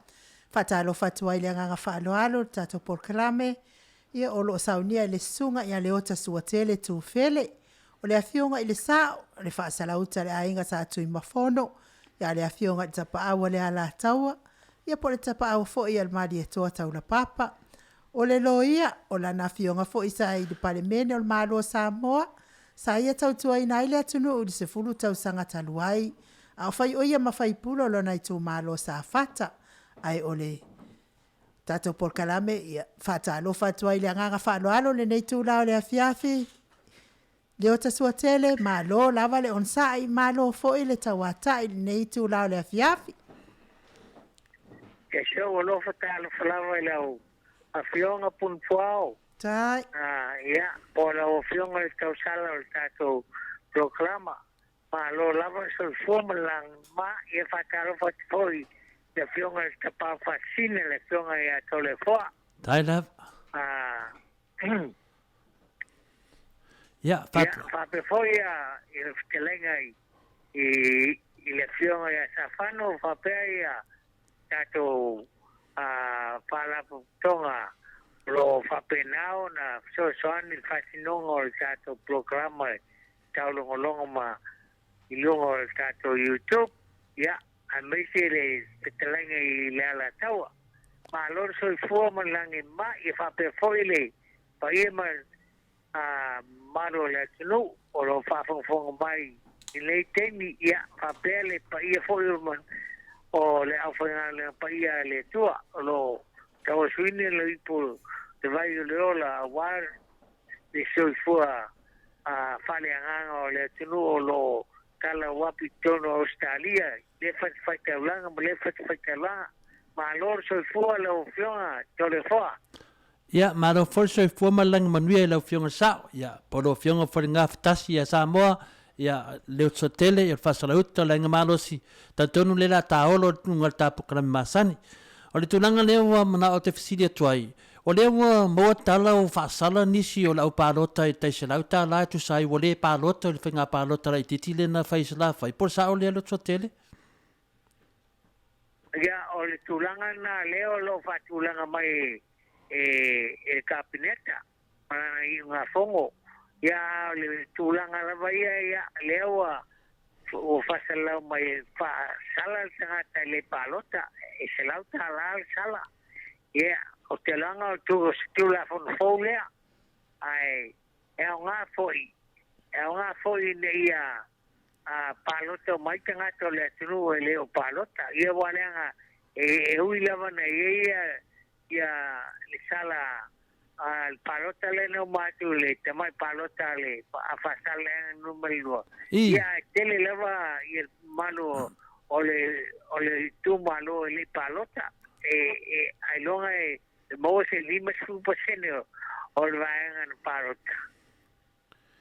Fatalo fatua ile nganga falo alo tato por kalame. Ia olo saunia ile sunga ia leota suatele tu fele. O le afionga ile sao le fa salauta le ainga sa tu mafono. Ia le afionga tapa awa le ala taua. Ia po le tapa awa fo ia almadi e toa taula papa. O le loia, o la nafionga fo isa i de palemene o le malo Samoa. Sa ia tau tua ina ile ATUNU'U di se fulu tau sanga taluai. A o fai oia ma fai pulo lo nai tu malo sa fata. Ai o le tato POLOKALAME ia fata alo fatua ile anganga falo alo le nei tu lao le AFIAFI. Le ota sua tele, malo lava le onsai, malo fo ile tawata ile nei tu lao le AFIAFI. Ke show o lo fata alo falawa ile au. A fionga pun puao. Tai. Ia, o la o fionga le tau sala o tato proklama. Ma lo lava so forma lang ma ia fatalo fatoi. Le fionga le tapa fascine le fionga ia tole foa. Tai lav. Ja, fat. Fa pe foi il kelenga i le fionga ia safano fa pe ia tato pala tonga lo fapenao na soan il fasinongo il tato programa tau longo ma ilongo il tato YouTube ya a mese le petelenga i le ala taua ma lor so forma langi ma i fa pe foile pa ie ma maro le tunu o lo fa fonga mai i le TAIMI ya fa pele pa ie foile o le awhanga le paia le tua o lo tau suine le ipo te vai o le ola a war le soifua fale anganga o le tunu o lo kala wapi tono Australia le whaikaulanga ma le whaikaulanga ma lor soifua le o fionga tole foa Ja, maar dan voor zo'n voormalang manuele of jonge sao. Ja, por of jonge voor een aftasi ja Samoa. Ja, leo sotele il fa saluto la ngamarosi. Tantonu le la taolo ngal tapu kram masani. O le tulanga leo mana o te fisilia tuai. O leo mo tala o fa sala nisi o la o palota e te selauta la tu sai o le palota le finga palota la titile na fa isla fa. Por sa o le lo sotele. Ya, o le tulanga na leo lo fa tulanga mai e kabineta. Mana i nga fongo. Ya le tulanga la vaya ya lewa o fasala mai fa sala tanga le palota e selauta la sala ya o telanga tu stula fon folia ai e nga foi ne ya palota mai tanga to le tru le palota ye walanga e uilava na ya le sala al palota le no matule te mai palota le a fasale numero ya tele leva y el malo ole tu malo le palota ai longa mo se lima su pasenio ol vaen palota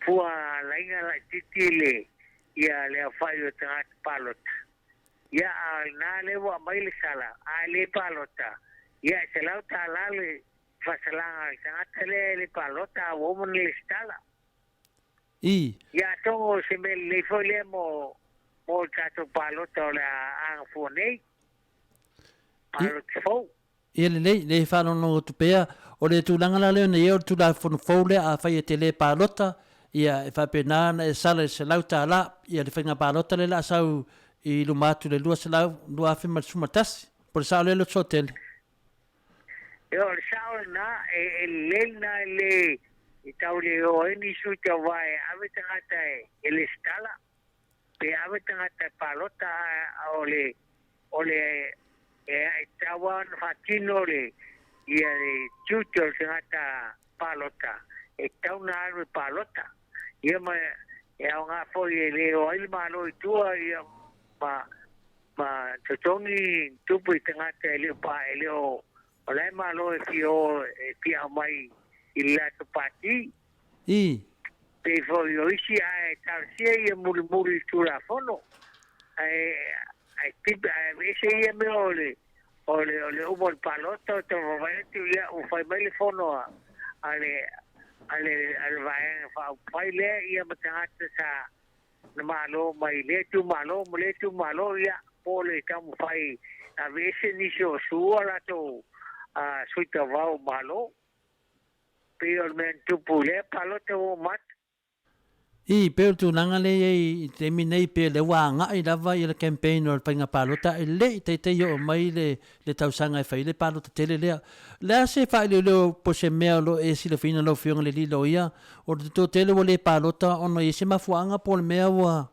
fua lainga la titile ya le fallo ta palota ya na le wa mai le sala ale palota ya se la ta la le fasalanga sangatele le palota woman le stala ya tongo se me le foile mo tato palota la angfone palota fo Ele le fa no tupea o le tulanga la le ne o tu la fole a fa tele palota ia fa penana e sala se lauta la ia le finga palota le la sau i lumatu le lua se lau lua fa sumatas por sa le lo hotel yo sao na elena le itaule o ni su te vai aveta ata el estala pe aveta ata palota ole tawan fatino le ia chucho se ata palota tauna al palota ia ma nga foi le o il malo tua ia ma totoni tupu tangata le pa le o Oleh malo fio pia mai illa to pati. Pe fo yo isi ai tarsia e muri tura fono. Ai tip ese ye me ole o palota to vai tu ya o fai mai fono ale ale vai fa pai le ia matangata sa na malo mai le tu malo ia pole kam fai a vese ni so suala to a suita vau malo pero men tu pule palo to mat I pe tu nanga le i te minei pe le wanga i lava i le campaign o le palota i le te yo mai le tausanga i fai le palota tele le se fai le po se mea lo e si le fina lo fiong le lilo ia o to tele o le palota ono i se mafuanga po le mea wa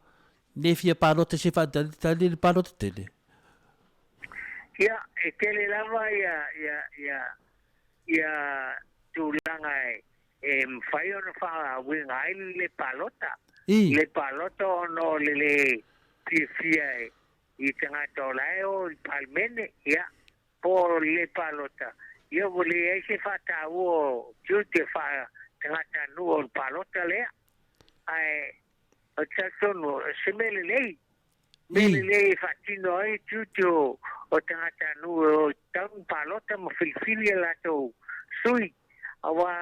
le fia palota se fa tali le palota tele ia e tele lava ia tu langa fai ona fa winga le palota no le fia i tanga tolao i palmene ia por le palota io volevo se fa tau tutte fa tanga nu o palota le ai no se lei fatino ai tutto o tanga nu o tang palota mo filfili la to sui awa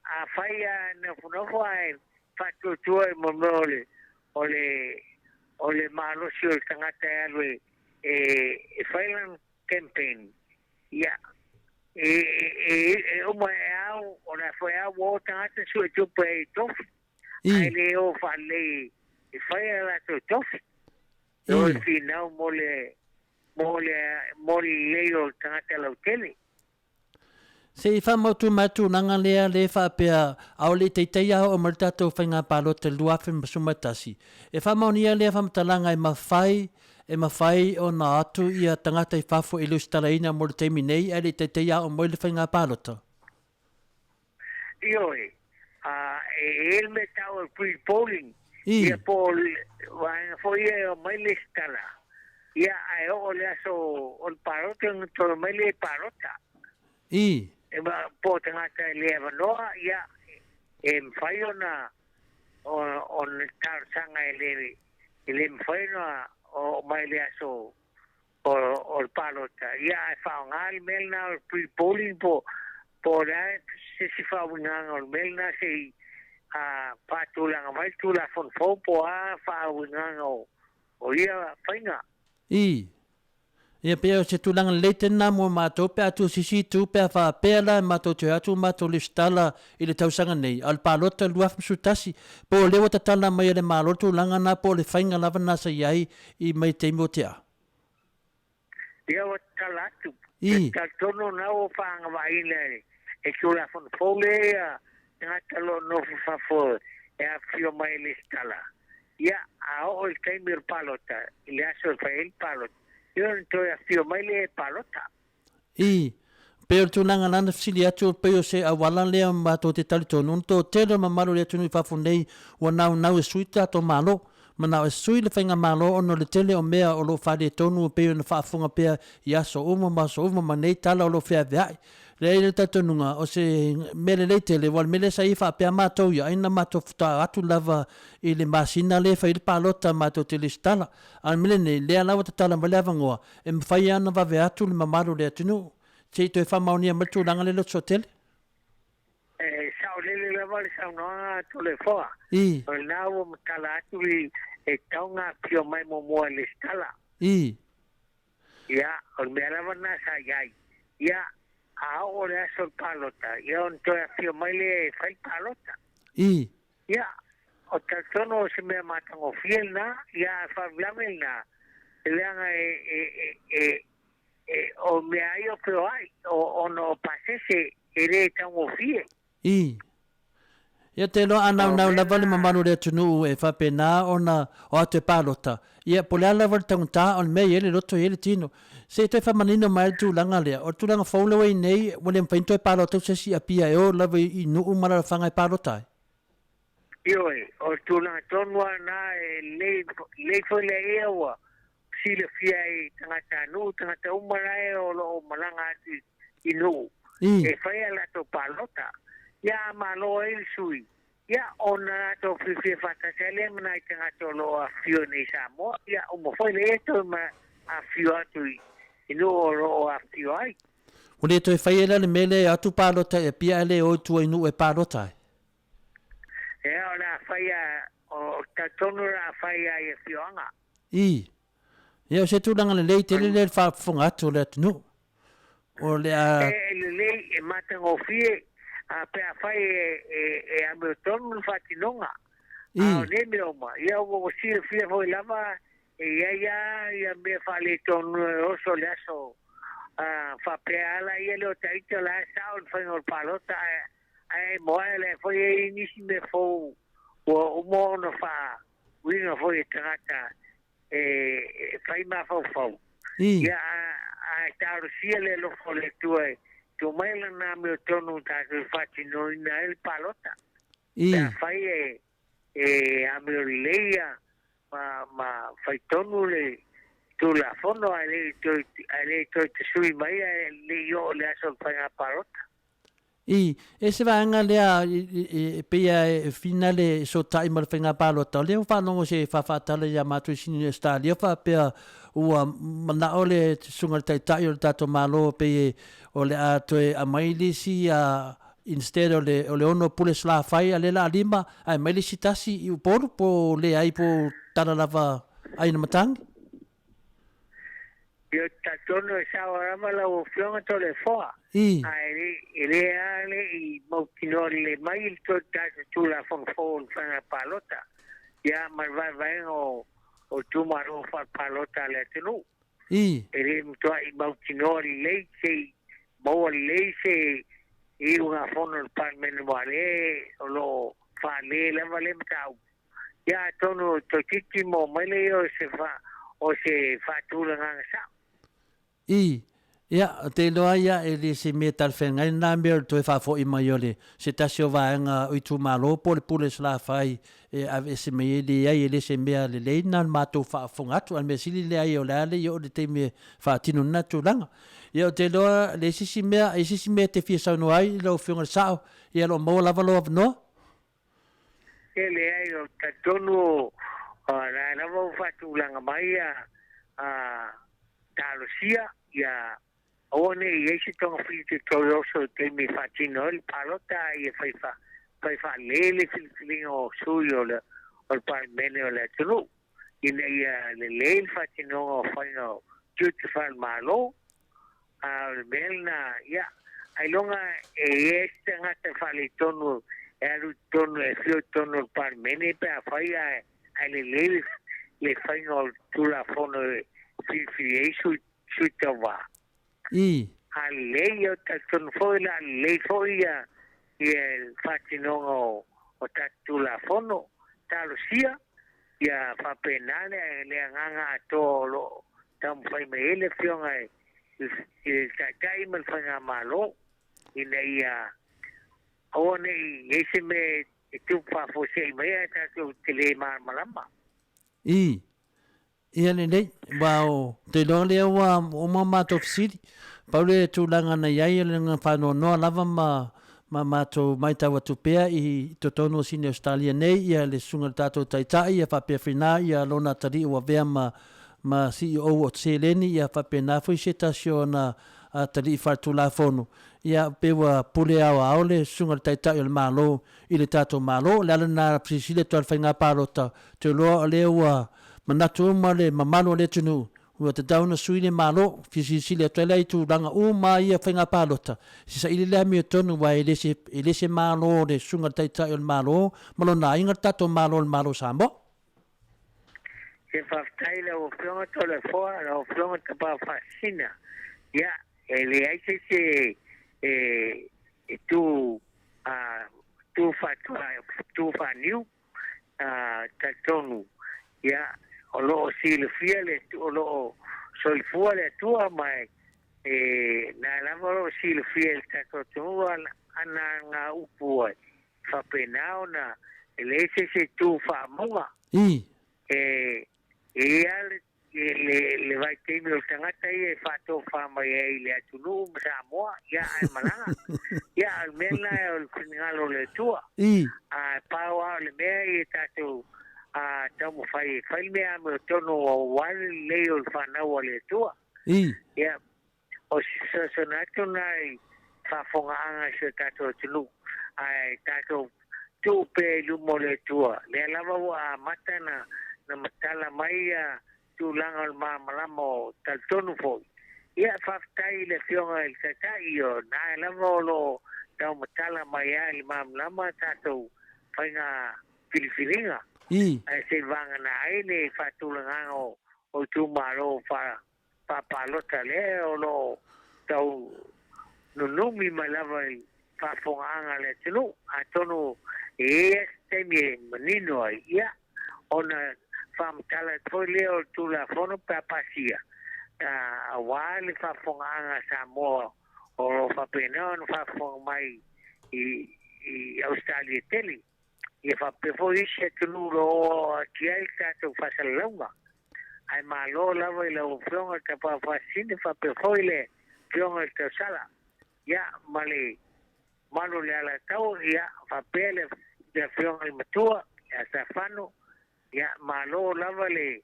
a faia na funofo ai fatto tuo monole ole malo si o tangata alwe failan campaign ya o mai au ona foi a wo tangata su tu pe tofi ai le o falle faia la tofi o final mole leo tangata la tele se i wha matu nanga lea le wha pia au le teiteia o maritato whainga palota luafe masumatasi. E wha maunia lea whamatalanga e mawhai o na atu i a tangata i whafo i lustalaina mo le teimi nei e le teiteia o mo le whainga palota. Ioi, el me tau e pre-polling, ia po wanga fo ia o mai le stala. Ia ai o le aso o le palota to mai le palota. Po tangata leva noa ia fai ona on tarsanga ele fai ona o mai le aso o palota ia fa ngal melna pre-polling po la se fa unanga o melna se a patulanga mai tula fon po a fa unanga o ia fainga ia pea se tulanga leite na mo matou pe atu sisi tu pe fa pela matou te atu matou le stala i le tausanga nei al palota lua msutasi po le wata tala mai le malotu langa na po le fainga lava na sa iai i mai te motea ia wata latu ka tono na o fanga vai le e kula fon fole nga talo no fa fo e a fio mai le stala ia a o il taimir palota il aso il palota io non to a fio mai le palota pero tu nanga nana fsili atu pe se a wala le ma to te tali to non to tele ma malo le tunu fa funei wa nau suita to malo ma nau sui le fenga malo ono le tele o mea o lo fa de tonu pe no fa funga pe ya so uma ma nei tala o lo fia vai le tatonunga o se mele le tele wal mele sai fa pe ma to ya ina ma to fta atu lava i le masina le fa il palota ma to tele stala al mele ne le ala wata tala ma lava ngoa e mfai ana va ve atu le mamalo le atunu se to fa maunia ma tu langa le lo tele sao le lava le sao no to le foa o nau tala atu e taunga pio mai mo le stala ya o me lava na sa ya ahora es el palota yo estoy haciendo maile fai palota ya o tanto se me matan o fielna ya fablamelna le haga o me ayo pero hay o no pasese ere tan o fiel ia te loa anau la vale mamanu le ATUNU'U e whapena o te palota. Ia po le ala vale tangata on mei ele roto ele tino. Se te whamanino mai tūlanga lea. O tūlanga whaulawai nei, wale mpainto e palota usasi a pia e o lawa i nu'u mara whanga e palota. Ioi, o tūlanga tonua na le foi le ewa. Si le fia e tangata nu'u, tangata umara e o malanga i nu'u. E whai ala to palota. Ya malo el sui ya ona to fifi fatasele mna itanga to lo afio ni Samoa ya o mo foi le to ma afio tu ino o afio ai O le toi fai le mele atu palota e pia le o tu inu e palota. E ona faia o tatonu la faia e fionga. I. Ia o se tūlanga le lei te le whaafunga atu le atunu. O le a... E lei e matango fie a pe a fai e a meu tonu fatinonga. A ne me oma. Ia o si fie foi lava e ia me fale tonu o so le aso. Fa pe ala ia le o taito la sa o fai o palota ai moa le foi e nisi me fo o mo no fa. Winga foi tangata fai ma fo fo. Ia a taro sia le lo fo le tue. Tu mai la na me tonu ta que fati no ina el palota. Ta fai a me leia ma fai tonu le tu la fono ale to te sui mai le yo le aso fai a palota. I, se vaanga lea pia finale so taima le whenga palota. Leo whanongo se whawhatala ia mātui sini Australia wha pia ua mana ole sunga le taitai o le tato malo pe o le atoe a mailisi a instead o le ono pule sla fai a le la lima a mailisi tasi i uporo po le ai po tana lava aina matangi. Yo tatono e sa orama la ufionga to le foa. Ele ale i mautino le mai il to tu la fonfon fanga palota. Ya vai o tu maro fa palota le tenu. Ele to i mautino le se mo le se i una fono il palmen vale o lo fa le vale tau. Ya tono to titimo mele o se fa tu la ngasa. Ia, te loa ia e le se me talwhenga nā mea to e whafo i mai ole. Se tasio vaenga ui tu malo po le pule sla fai e se me le ai e le se mea le lei nā mātou whaafonga atu an me sili le ai o le ale i o le te me whaatino natu langa. Ia o te loa le sisi mea te fia sauno ai lau whiunga sao ia lo maua lava loa vanoa. E le ai o tatonu la lava whatu langa mai talosia ia one i ese tonga fiti toyoso te mi fatino il palota i fa lele filfilinga o suyo le o palmene o le tunu ina ia le lele fatino o faino tuti fal malo al melna ia ai longa este ngata fali tonu eru tonu e fio tonu palmene pe a faia ai le lele le faino tula fono filfiliesu suitava. A lei o tatun foi la lei foi e fatinongo o tatula fono talusia ia fa penale le nganga tolo tam fai mele fionga e takai mal fanga malo ina ia one ese me tu fa fose me ta tu tele malama. Ia nei, wao, te loa lea wa o mātou fisiri. Paule tūlanga na iai le ngā whanau noa lava ma mātou maitawa tupea i totono sini Australia nei, ia le sunga le tātou taitai, ia whapea whina, ia lona tari ua vea ma CEO o Tseleni, ia whapea nā fui se tasio na tari i whatu la fono. Ia pewa pule au le sunga le taitai o le malo, i le tātou malo, le ala nā prisile toa le whainga pārota, te loa lea ua manatu male mamalo le tunu ua te dauna sui le malo fisisili atu ele i tūlanga ma ia whainga pālota si sa ili lea mea tonu wa ele se malo le sunga taitai o le malo malo na inga tato malo le malo Samoa se whaftai le o whionga to le foa le o whionga te pā whasina ia ele aise se tu whaniu tatonu ia o lo sile fiele o lo sol fuale tua mai na lava lo sile fiele tato tua ana nga upu fa penao na ele se tu fa monga le vai temi o tangata e fa to fa mai le ATUNU'U Samoa ia ai malanga ia almena o finalo le tua a pawa le me tato tamu fai mea me tono o wale leo whanau le tua. Ia, o si sasonatu nai whafongaanga se tato tunu ai tato tu pe lumo le tua le lava wa matana na matala mai tu langa ma malamo tal tonu fo ia whaftai le fionga il tatai o na lava lo tau matala mai ai ma malama tato whainga filifiringa ai se vanga na ai le whatulanga o tu maro pa palota le o lo tau nunumi malava pa fonga le tunu atonu TAIMI manino ai ia ona fam kala toleo tu la fono pa pasia a wale fa fonga Samoa o fa penon fa fonga mai i Australia tele ia fa pe foi se tunu ro kiai ta fa salonga ai malo lava la fonga ta pa fasine fa pe foi le fonga ta sala ia male mano le ala tau ia fa pele de fonga matua ya Stefano ya malo lava le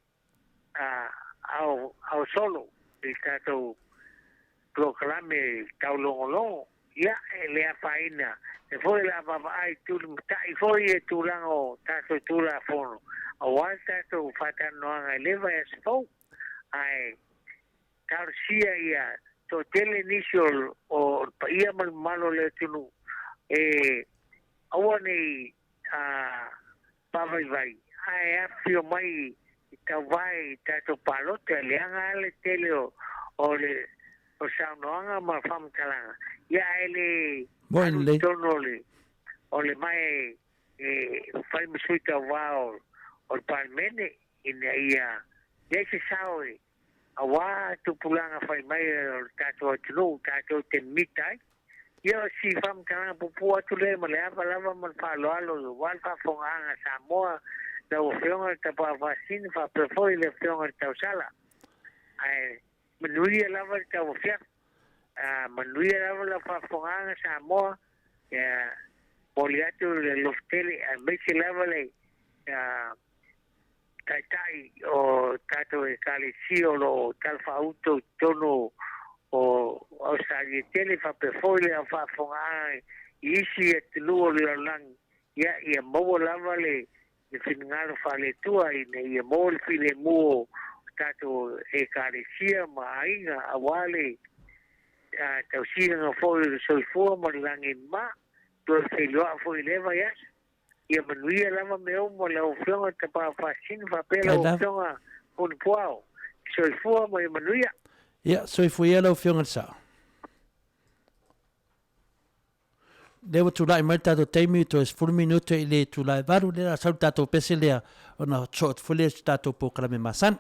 au solo il tato POLOKALAME tau longolongo ya le afaina e foi la baba ai tu tai foi e tu lango tato tu la fono o tato fatano anga leva espo ai Garcia ia to tele inicio o ia malo le tunu awani vai ai afio mai vai tato palote le anga le tele o le o saunoanga ma fam kalanga ya ele Boinle tonole o le mai fai musuita wao o palmene ina ia desse saue awa tu pulanga fai mai tato tulu tato te mitai yo si fam kalanga pupua tu le male lava man fa lo wal fa fonga Samoa da o fionga ta pa vaccine fa prefoi le fionga ta sala ai menuia lava ta o fia menuia lava la fa fonga Samoa ya poliato le loftele a mesi lava le tai o tato e calisio lo talfa auto tono o Australia tele fa prefoi le fa fonga isi et luo le lang ya mo lava le finngalo fale tua ine mo file mo tato e calisio mainga awale tau singa foi so fo mo langi ma to se lo foi leva ya ia manuia lava meo mo la ofionga te pa fasin fa pela ofionga con puao so fo mo manuia ia so foi ela o fionga sa devo tu lai mai tato TAIMI to es full minuto ile tu lai varu le sa tato peselea ona short full tato POLOKALAME masan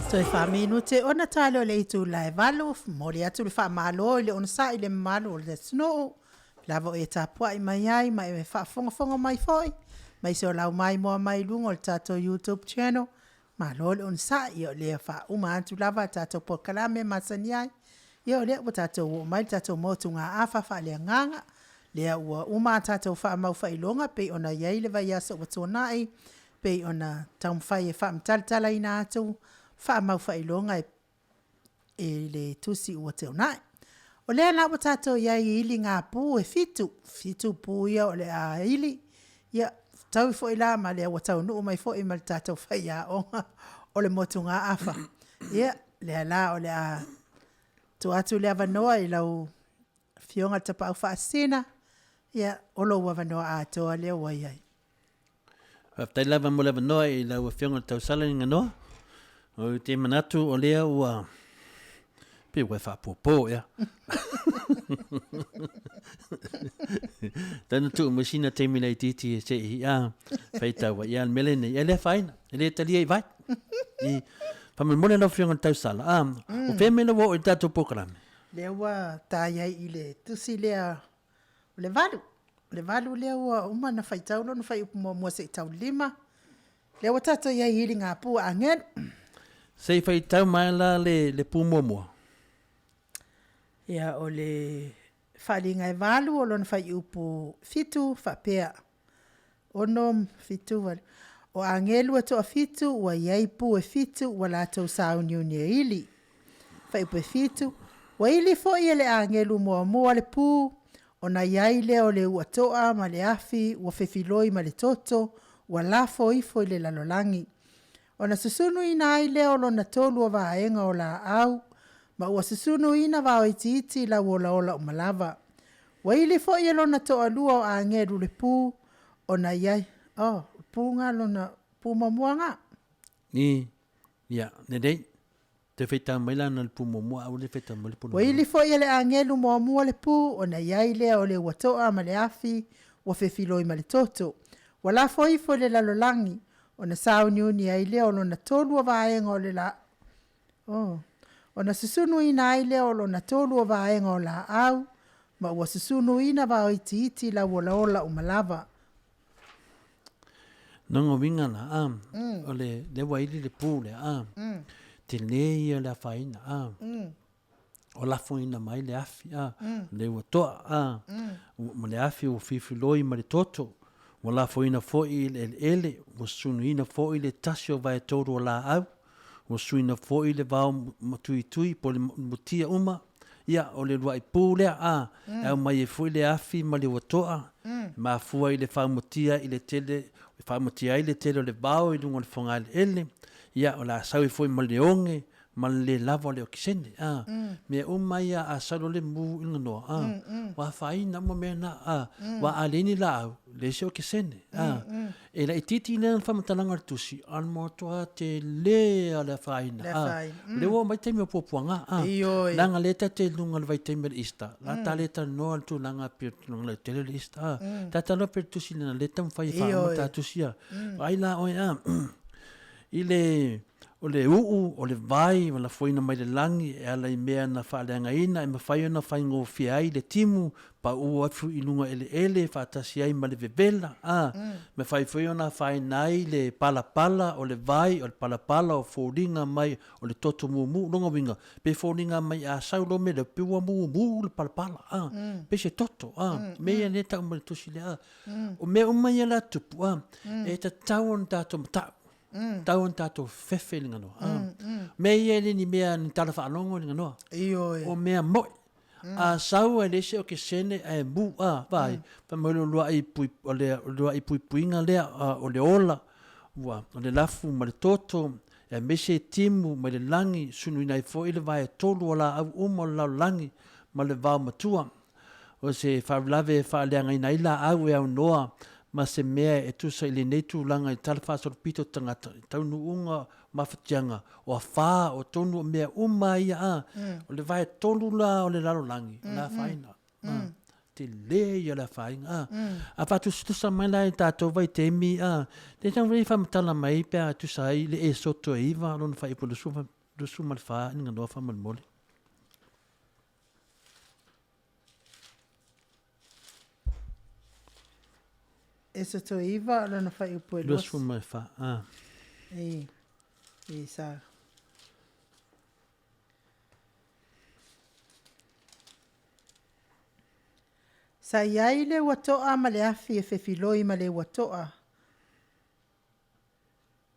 Toi fa minute ona talo le itu lai valu mori atu le fa malo le ona sa ile malo le snow lavo e tapua i mai ai mai me fa fonga mai foi mai so lau mai mo mai lungo le tato YouTube channel malo le ona sa io le fa uma atu lava tato POLOKALAME masani ai io le o tato mai tato motunga afa fa le nganga le ua uma tato fa mau fa ilonga pe ona yai le vai aso watonai pe ona taumfai e fa mtaltala ina atu fa mau fa ilonga e le tusi ua te onai. O lea na tato ia i ili ngā pū e fitu pū ia o le a ili, ia tau fo ila ma lea wa tau nuu mai fo i ma le tato fai a onga o le motu ngā afa. Ia lea la o le a tu atu lea vanoa i lau fionga tapa au fa asina, ia olo ua vanoa a toa lea wa iai. Tai lava mo le vanoa i lau fionga tau sala ni nganoa. O te manatu o lea ua pe ua whapopo ia. Tana tu masina TAIMI nei titi e se i a whaitawa i an mele nei. E lea whaina, e lea talia i vai. I whamanmone no whionga tau sala. O whemena wo i tato POLOKALAME. Lea ua tāiai i le tusi lea o le valu. Le valu lea ua uma na whaitau no na whai upumua mua se i tau lima. Lea ua tato iai hiri ngā pua angen. Sei whaitau mai la le pūmomua. Ia o le whalinga e valu o lona whai upu fitu whapea. Ono fitu wale. O angelu ato a fitu ua iai pu e fitu ua lato sauniuni e ili. Whai upu e fitu. Wa ili fo ia le angelu mua le pu. O na iai le o le uatoa ma le afi ua fefiloi ma le toto ua lafo ifo i le lalolangi. Ona susunu ina ai leo lona tolu o vaenga o la au, ma ua susunu ina vao iti la wola ola o malava. Wa ili fo ia lona toa lua o angeru le pū, ona iai, pū ngā lona pū mamua ngā. Ia, nedei, te whaita maila na le pū mamua au le whaita maila pū. Wa ili fo ia le angelu mamua le pū, ona iai leo le watoa ma le afi, wa fefiloi ma le toto. Wa la fo ifo le lalolangi, ona sauniuni ai leo lona tolu o vaenga o le la. Ona susunu ina ai leo lona tolu o vaenga o la au, ma ua susunu ina vao iti la wola ola o malava. Nongo winga na o le waili le pū le te leia le whaina o lafo ina mai le afi le watoa ma le afi o fifiloi ma le toto. Wala foina foi le ele, o sunuina foi le tasio vai todo la au, o suina foi le vao matui po le mutia uma, ia o le ruai pūlea au mai e foi le afi ma le watoa, ma fua i le whamutia i le tele, whamutia i le tele o le vao i lunga le whonga le ele, ia o la sau i foi ma le onge, ma le lava le o kisene, mea umai a salo le mu inga noa, wa whaina mo mea na, wa aleni la au, le se o kisene, e la ititi le an whamatalanga tusi, an motoa te lea le whaina, le wo mai teimi o popuanga, langa leta te lunga le vai teimi le ista, la ta leta noa tu langa pir lunga le tele le ista, tata lo per tusi lena leta mwhai whamata tusia, ai la oia, ile o le uu, o le vai, o la foina mai le langi, e ala i mea na whaaleanga ina, e mawhai ona whaingo whiai le timu, pa ua atu inunga ele, whaatasi ai ma le vevela, me whai ona whai nai le palapala, o le vai, o le palapala, o fōringa mai, o le toto mumu, longa winga, pe fōringa mai a saulo me le piua mumu, le palapala, pe se toto, mea neta umare tusi le o mea umai ala tupu, e ta tauon tato matau, tauon tato fefe linga noa. Mea ele ni mea ni tala whaanongo linga noa. O mea moi. A sau e lese o ke sene e mu vai. Pamelo lua i pui puinga lea o le ola. O le lafu ma le toto. E mese timu ma le langi. Sunu ina i fo ile vai tolu o la au umo lau langi. Ma le vau matua. O se whaulave whaaleanga ina ila au e au noa. Ma se mea e tusa i le netu langa i tala whaasoro pito tangata. Taunu'unga mawhatianga. O a whaa o tonu mea ia o le vai tolu la o le lalolangi. La whaina. Te lea la whainga. A whatusa mai la i tātou vai TAIMI. Te tau rei whamatala mai pia tusa i le e soto e iwa. Lona whai polo suwa Lusu malfa ni ngano fa malmole. Esa to iva ala na fai upo Lusu malfa. Sa. Sa iai le watoa ma le afi e fefiloi ma le watoa.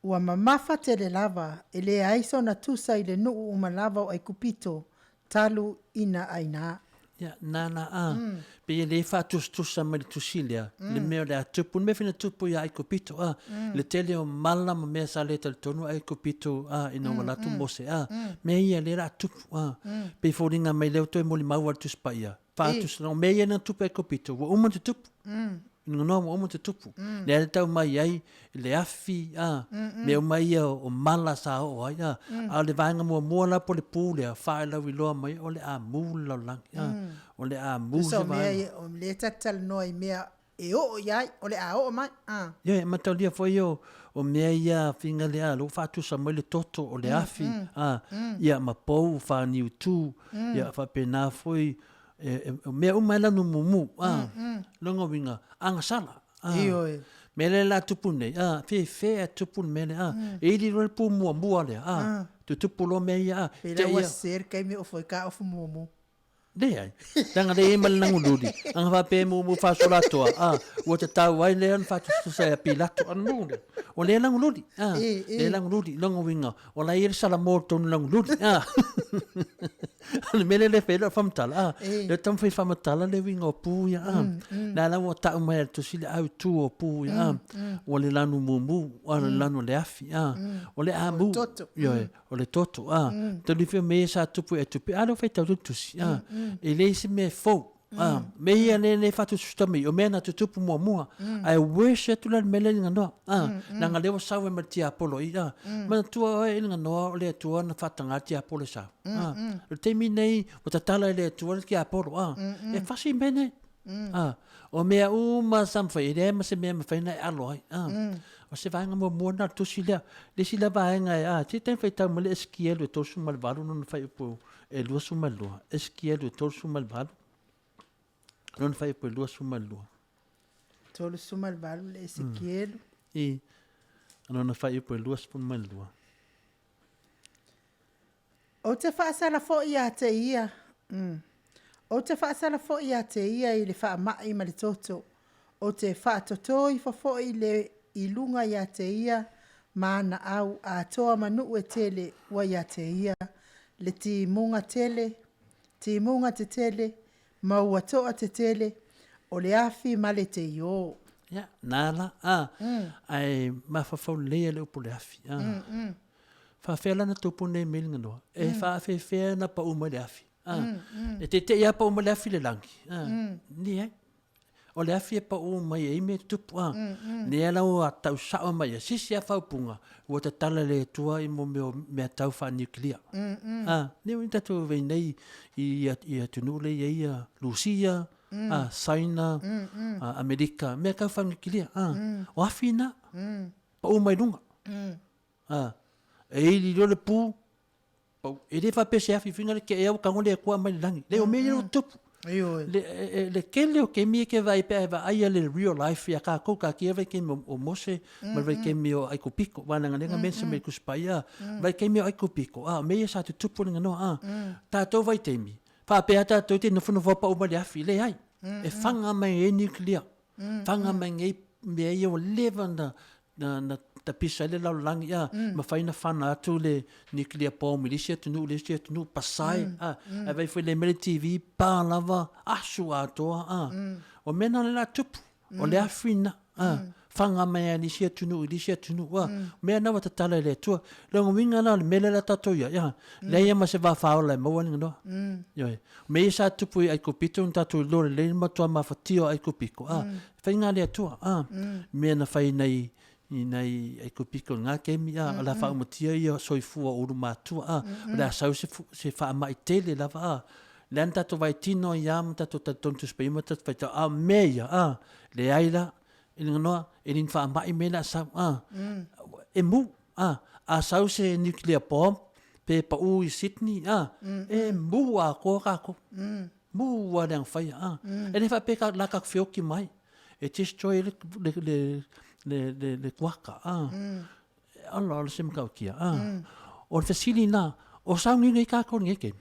Ua mamafa te le lava e le aiso na tusa i le nuu umalava o ai kupito talu ina aina. Ya, nana pe le fa tusa ma le tusilia. Le meo le atupu, me fina tupu ya ai kupito le tele o mala ma mea sa le tal tonu ai kupito ina walatu mose me ia le ra tupu pe foringa mai leo toi moli mau tus pa ia. Fa tusa no me ia na tupu ai kupito. Wa uma te tupu. Ngono mo mo te tupu. Le tau mai ai le afi me o mai o mala sa o ai a le vanga mo la po le pule fa la wi lo mai o le a mula lang o le a mula so me o le tatal noi me e o ai o le a o mai ye ma tau dia foi o me ia finga le a lo fa tu sa mai le toto o le afi ia ma pou fa ni tu ia fa pena foi me o mai la no mumu longa winga anga sala me le la tupu nei fe tupu mele e li ro pu mua le tu tupu lo me ia te ia ser kai me o foi ka o mumu de ai tanga le mal nangu ludi anga va pe mu fa sola toa o te tau ai le an fa tu sa pilato anu o le nangu ludi le nangu ludi longa winga o la ir sala morto nangu ludi le mele le felo famtala le tam foi famtala le winga o pu ya la la o ta mai tu sile au tu o pu ya o le lanu mumu o le lanu le afi o le amu yo o le toto te li fe me sa tupu e tupu lo fe tau tu si e le se me fo me ia ne fatu stami o mena tu tupu mua ai wish tu la mele ngano na ngale o sawe ma tia polo ida ma tu e ngano le tu na fatanga tia polo sa o temi nei o tatala le tu ki a polo e fasi mene o mea uma samfa ide ma se me ma faina alo ai o se vanga mo na tu sila le sila vanga ti ten feita mo le skielo to su mal valu no fai po e lu su mal lo skielo to su mal valu non fai po lu su mal lo to su mal valu le skielo non fai po lu su mal lo o te fa sala fo ia te ia o te fa sala fo ia te ia i le fa mai ma le toto o te fa toto i fo i le i lunga ia te ia mana au a toa manu e tele wa ia te ia le ti munga te tele maua toa te tele o le afi ma le te io ya nala ai ma fa le upo le afi fa fela na tupu nei melinga no e fa fe na pa uma le afi e te ia pa uma le afi le langi ni ai o le afi e pa uma e me tupu ni ala o tau sa mai sisi a fa punga o te tala le tua i mo me tau fa nuclear ni o tatu ve nei i ATUNU'U le ia Lucia Saina Amerika me ka fa nuclear o afi na pa uma i lunga e li lo le pu e le fa pese afi finga ke e o kango le kwa mai langi le o me o tupu le kele o ke mi ke vai pe va ai le real life ya ka ko ka ki vai ke o mose ma vai ke mi o ai ko piko wana nga mense me ku spaia vai ke mi o ai ko piko me sa tu tupu nga no tatou vai temi fa pe ata to te no fu no pa o mali afi le ai e fanga mai e nuclear fanga mai me e o levanda na ta pisa le lau langi ma faina fana atu le nuclear bomb le sia tunu pasai vai foi le mele TV pa lava asu atoa o mena le la tupu o le afina fanga mai ni sia tunu mena wata tala le tua le winga na le mele la tatou ya le ia ma se va fa le mo ni no yo me sa tupu ai ko pito tatou lo le ma tua ma fatio ai ko piko fainga le tua mena faina nei ai ko piko nga ke mi la fa mo tia ia soifua o ma tu la sau se fa mai tele la va lenta to vai tino yam ta to tontu spe mo ta fa ta meia le aila no in fa mai mena sa e mu a sau se nuclear bomb pe pa u I Sydney e mua ko kako mua le fai e le fa pe ka la ka fioki mai e destroy le kwaka Allah le sim ka kia o fasili na o saungi ngai kako ngai ke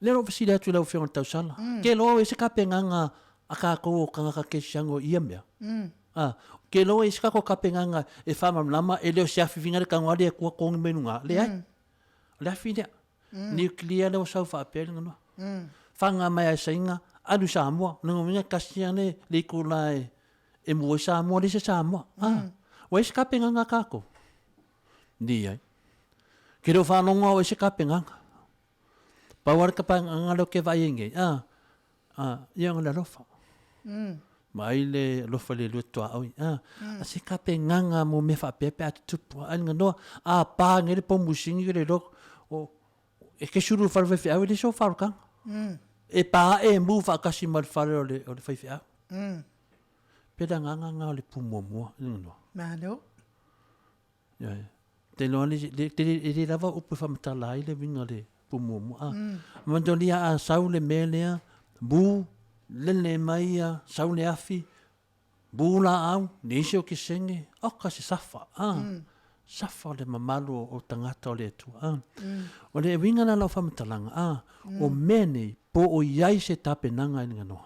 le ro fasili atu le fiona tau sala ke lo e se ka penganga aka ko kanga ka ke sango ia mea ke lo e se ka ko ka penganga e fa mam lama e le sia fifinga le kanga le ko ko menunga le ai le afina nuclear le so fa pe ngano fanga mai sainga alu Samoa no minga kasiane le kulai e mo Samoa le Samoa o e se ka penganga kako ni ai ke ro fa longa o e se ka penganga Pawar ka pa ngalo ke vai nge yang la lofa mai le lofa le luto au se ka pe nganga mo me fa pepe at tupu an no pa nge le pomusingi le lo o e ke shuru fa ve au le so fa ka e pa e mu fa ka si mal fa le fa fa pe da nganga le pumo mo no malo ya te lo ni le lava o pe fa mata lai le vinga le pumo mandolia a saule melea bu lele maia saule afi bula au nisio ki senge o ka se safa safa le mamalo o tangata le tu o le winga na la famatalanga o mene po o iai se tape nanga ngano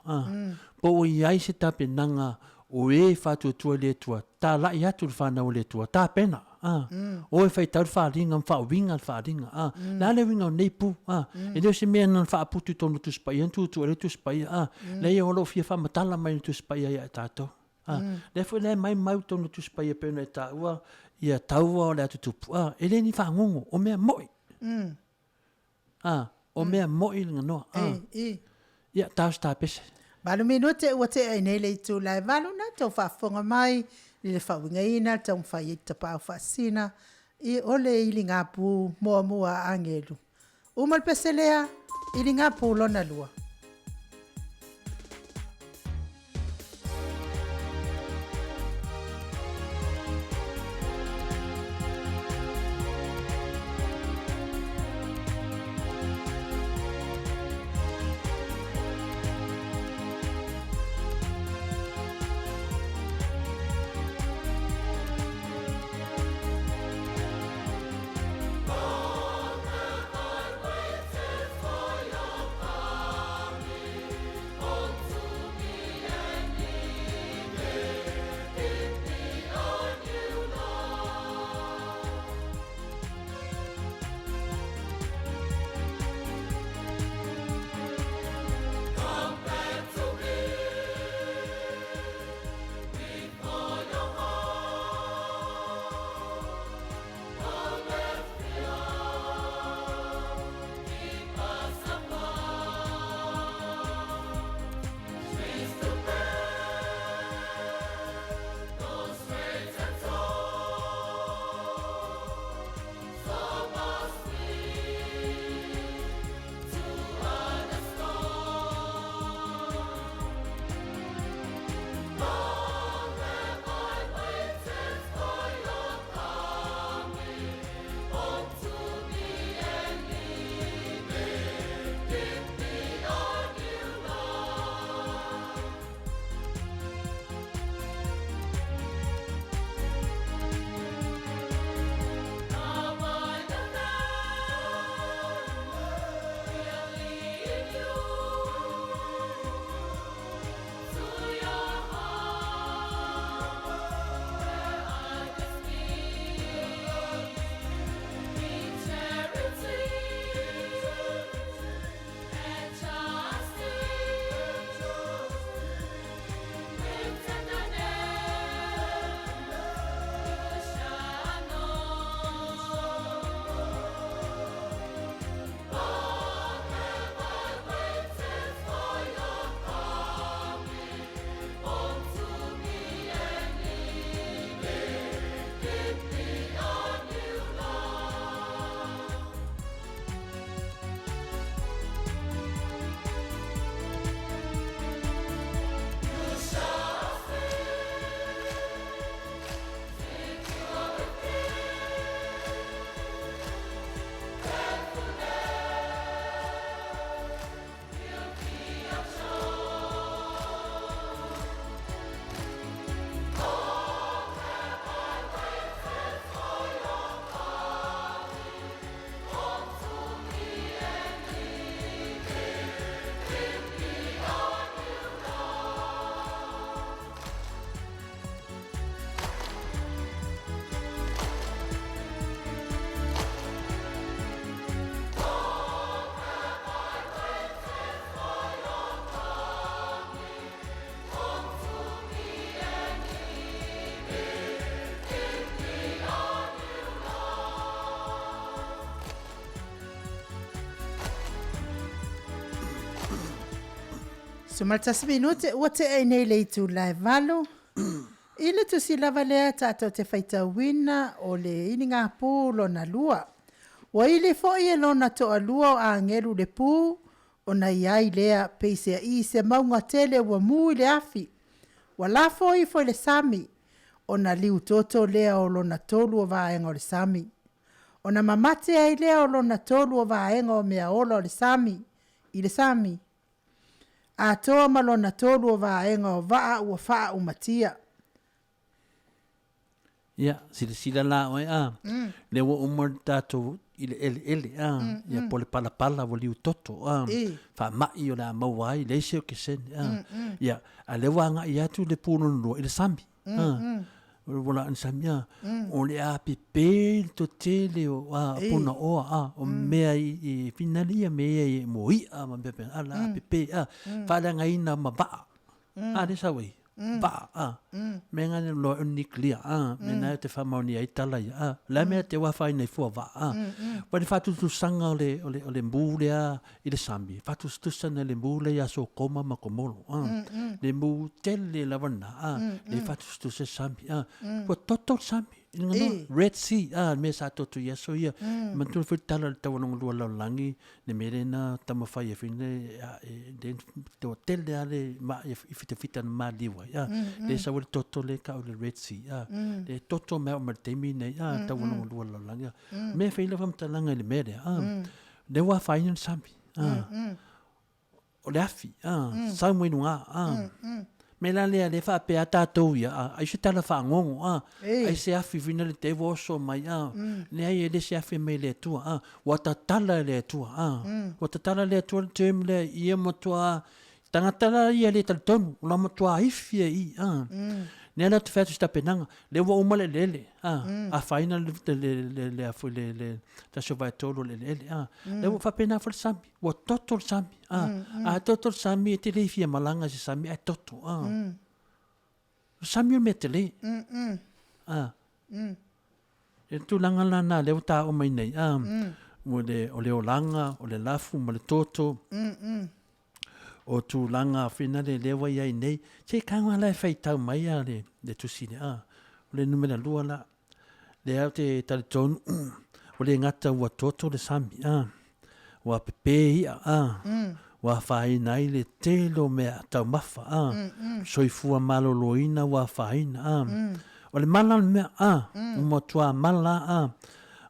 po o iai se tape nanga o e fatu tu le tu ta la ia tu fa na le tu ta pena o e fai tau wharinga fa winga wharinga la le winga nei pu e leo se mea nan wha putu tonu tu spai tu tu tu spai le e holo fia wha matala mai tu spai ia tato le fo le mai mau tonu tu spai pe no ta ua ia taua le atu tupu e le ni wha ngongo o mea moi o mea moi ngano ia tau sta pese Malu minute ua te ai nei le tu lai malu na tau whafonga mai i le whawinga ina tau mwhai ta pao whasina i ole i li ngā pū mua angelu. Umal peselea i li ngā pū lona lua. Sumaltas minute ua te ai nei le tu lai valo. Ile tu si lava lea tātou te whaita wina o le ini ngā pūlo na lua. Wa ile fo i lona to a lua o a ngeru le pū o na iai lea peisea i se maunga tele ua mui le afi. Wa la fo i fo le sami o na liu toto lea o lona tolu o vaenga o le sami. O na mamate ai lea o lona tolu o vaenga o mea ola o le sami. I le sami. A toa malona tolu o vaenga o vaa ua faa umatia. Ya, sila la oi le wo umar tato ile ele ya pole pala pala wo liu toto fa mai o la mawai le se ke sen ya ale wanga ya tu le puno no ile sambi wala an samia o le a pepe to tele o puna o mea i finalia mea i moi ma pepe ala pepe fa la ngai na ma ba de sa wei ba menga le lo nuclear mena te famoni ai tala ya la me te wa fa nei fo va pa fa tu sanga le mbule i le sambi fa tu sana le mbule ya so koma ma komolo le mbu tele la vana le fa tu se sambi po toto sambi no red sea me sa toto ya so ya man tu fa tala ta wona lo langi le merena tama fa ye fine den to tele ale ma fita ma liwa ya le sa wel toto le ka o le red sea le toto me o TAIMI nei ta wona lo langi me fa ile fam talanga le mere le wa final sambi o le afi sa mo inunga me la le fa pe TATOU ya ai se tala fa ngongo ai se afi vina le te voso mai le ai le se afi me le tua wa tala le tua wa tala le tua tem le ia mo tua tangata ia le tal tonu la mo tua ifia i ne la te fatu sta penanga le wa umale lele a final le afu le ta so vai tolo le le wa fa pena fa sambi wa totol sambi a totol sambi te le fia malanga se sambi a toto sambi me te le e tu langa lana le ta o mai nei mo le o le olanga o le lafu mo le toto o tu langa fina le lewa ia nei se kanga la fai tau mai le tu sine le numera lua la le au te talitonu o le ngata ua toto le sami ua pepe ia ua fai nai le telo mea tau mafa soifua maloloina ua faina o le mala mea mo tua mala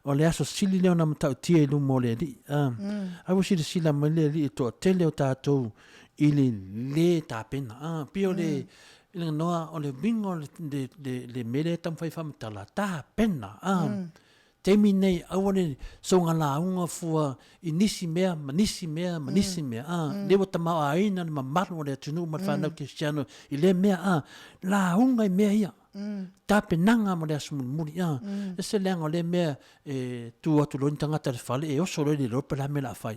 o le aso sili leo na matau tia ilu mo le li au sila mai le li to tele o tātou ili le tapena pio le ile noa o le bingo le mele tam fai famtala tapena TAIMI nei au le songa la unga fua inisi mea manisi mea le wata ma aina ma maru le tunu ma fana cristiano ile mea la unga mea ia tapenanga mo le asumuri ese lengo le mea tu atu lo tangata le fale e o solo le lo pela me la fai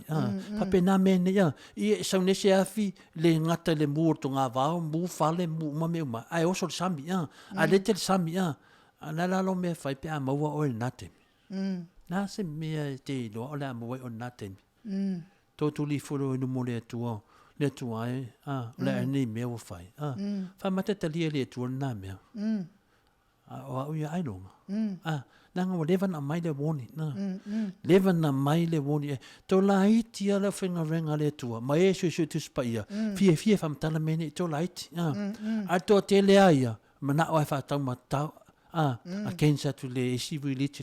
fa pena me ne ia i sa ne se afi le ngata le murto nga va mu fale mu ma me ma ai o solo sambi a le te sambi ala la lo me fai pe ma wa o nate na se me te lo ala mo o nate to tu li folo no mo le tu le tu ai le ni me o fai fa mate te le tu na me o ia ai longa nanga o levan a mai le woni levan a mai le woni to la iti ala fenga renga le tua mai e su tu spaia fie fam tala meni to la iti a to te le aia mana o fa tau mata a kensa tu le civility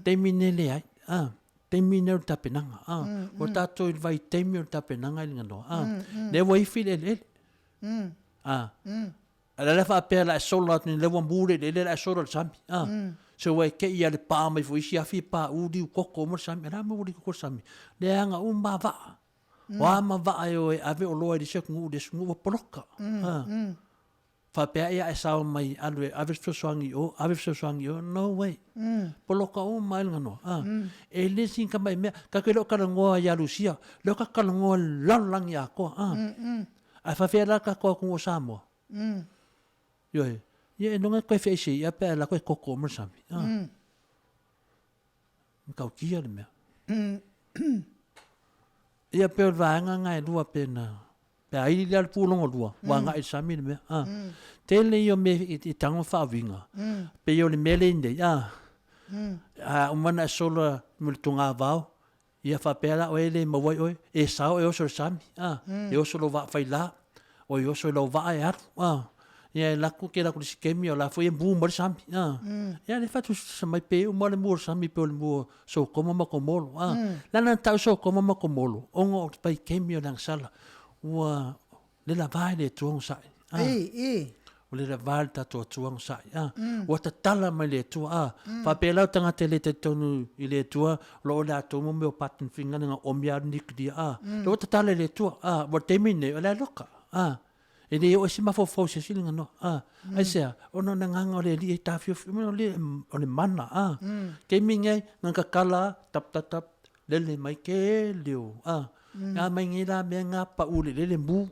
TAIMI ne le ai TAIMI ne ta penanga o tato il vai TAIMI o ta penanga i ngano le wai file le ala fa pela solo ni le wambure le solo sambi so wai ke ia le pa mai foi sia fi pa u di koko mo sambi ra mo di koko sambi le anga umba va wa ma va yo ave o lo di sek ngu de smu poloka fa pe ia sa mai alwe ave so no way poloka o mai ngano e le sin ka mai me ka ke lo ka ngo ya lucia lo ka ngo lang ya ko a fa fe la ka ko ku Samoa ye no nga fe si ya pe la ko koko mo sambi ka ki le me ia pe va nga ngai lua pena Pe ai le al pulongo lua. Wanga i sami me. Tele yo me i tango whaavinga. Pe yo le mele inde. Umana sola multunga vau. Ia whapela o ele mawai oi. E sao e oso sami. E oso lo wa whaila. O e oso lo wa e aru. Ia e laku ke laku lisi kemi o la fo e mbu mori sami. Ia le fatu samai pe uma le mua sami pe o le mua so koma mako molo. Lana tau so koma mako molo. Ongo o pai kemi o lang sala. Ua le la vai le tuong sai. O le la vai tato tuong sai. Ua ta tala mai le tua. Whapela o tangata le te tonu i le tua. Lo o le ato mo me o patin finga nga omia nik dia. Lo ta tala le tua. Wa temine o le loka. E le o si mafofo se silinga no. Ai sea, ono na nganga o le li e tawhiofi. O le mana. Ke mingai nganga kala tap tap tap. Lele mai ke leo. Nga mai ngira mea ngā paule lele mbu.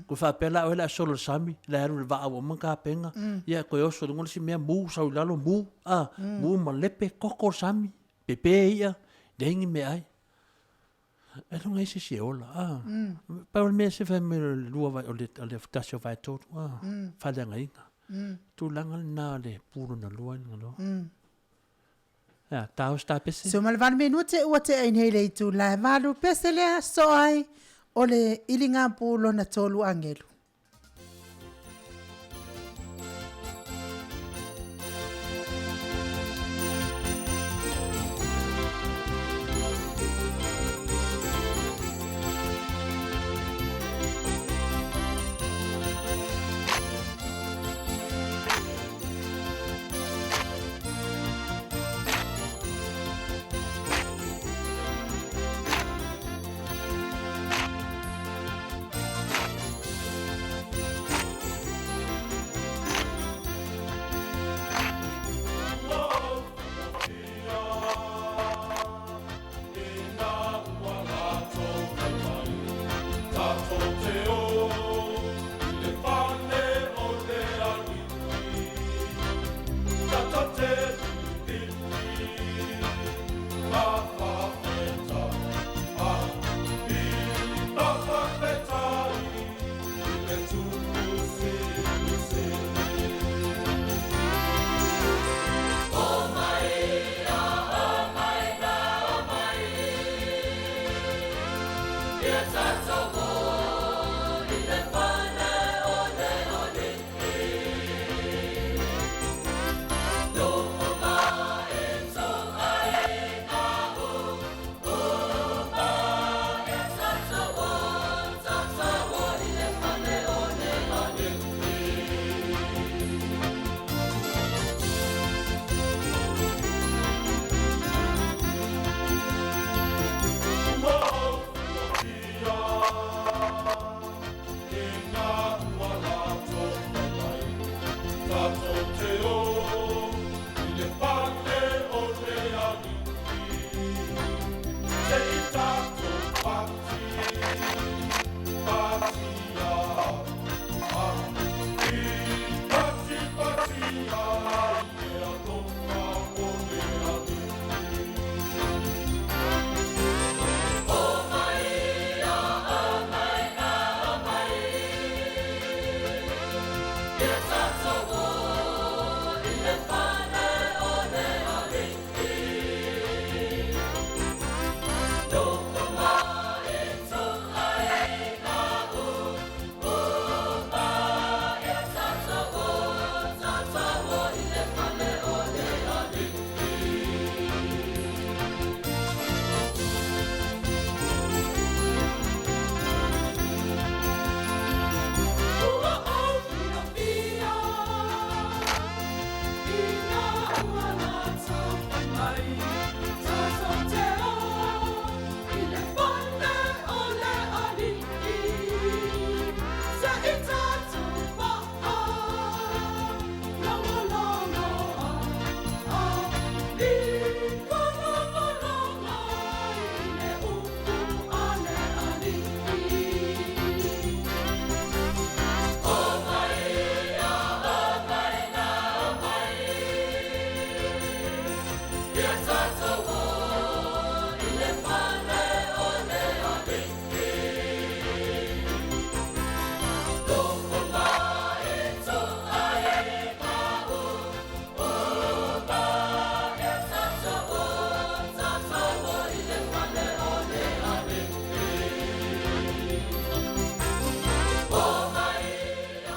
Ko whapela o le solo sami. Le haru le waa o manga penga. Ia koe oso ngole si mea mbu. Sau lalo mbu. Mbu ma lepe koko sami. Pepe ia. Dengi me ai. E lunga isi si ola. Paul mea se whai me lua vai o le futasio vai tōtu. Whaleanga inga. Tūlanga nā le pūro na lua inga no. Tau sta pese. So malvan menu te ua te ainhele i tū lai valu pese lea so ai o le ilinga pūlo na tolu angelu.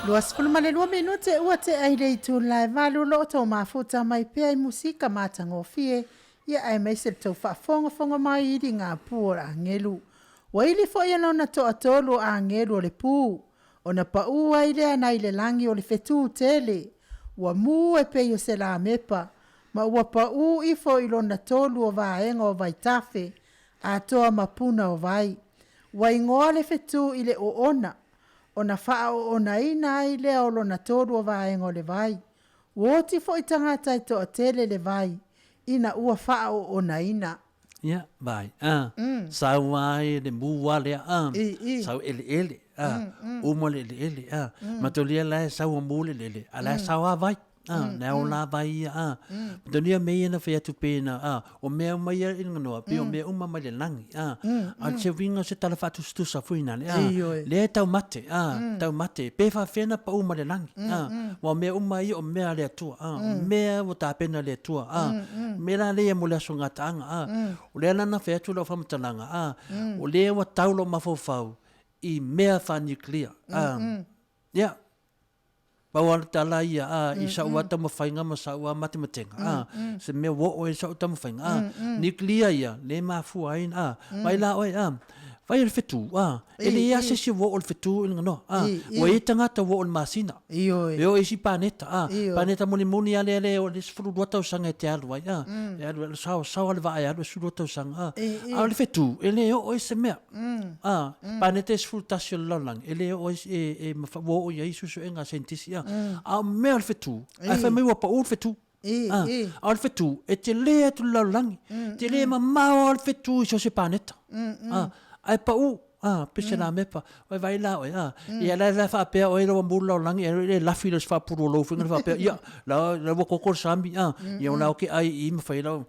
Luas fulmale 2 minute ua te ai rei tu lai valu lo to mafuta mai pe musika matangofie ia ai mai se to fa fonga mai i ngā pura ngelu. Waili fo ia no na to atolu a ngelu le pu. Ona pa ua i rea nai le langi o le fetu tele. Ua mu e pe yo se la mepa. Ma ua pa u i fo ilo na tolu o vaenga o vai tafe. A toa mapuna o vai. Wa ingoa le fetu i le o ona. Ona faa o ona ina ai lea o lona tolu o vaenga o le vai. Woti fo i tangata i to a tele le vai. Ina ua faa o ona ina. Ya, vai. Sau ai le mua le sau ele. Umo le ele. Matolia la sau o mule le. Ala sau a vai. Na o la vai Donia me na fe tu pena o me mai in no pe o me uma mai le langi al se vinga se tala fatu stu sa fuina le tau mate pe fa fena pa uma le langi o me uma i o me ale tu me o ta pena le tu me la le mo le songa tanga o le na fe tu lo fam tananga o le o taulo mafofau I me fa nuclear ya Bawa tala ia I sa wata mawhainga ma sa ua matematenga se me wo o sa uta mawhainga nuclear ia le mafu ain mai la oi vai el fetu ele ia se si wo o fetu no o I tangata wo o masina yo isi planeta planeta moni ale o le fulu dota sanga te alu ai ya sa le vai alu su dota sanga al fetu ele o se me planeta es fulu tasio lolang ele o wo o ia su enga sentisia me al fetu fa me wo pa o fetu al fetu e te le tu lolang te le ma al fetu so se planeta ai pa pese na mepa vai la ia la fa pe o ero mbulo langi e la filos fa puro lo finga fa pe ia la wo kokor sambi ia na oke ai I me fa ila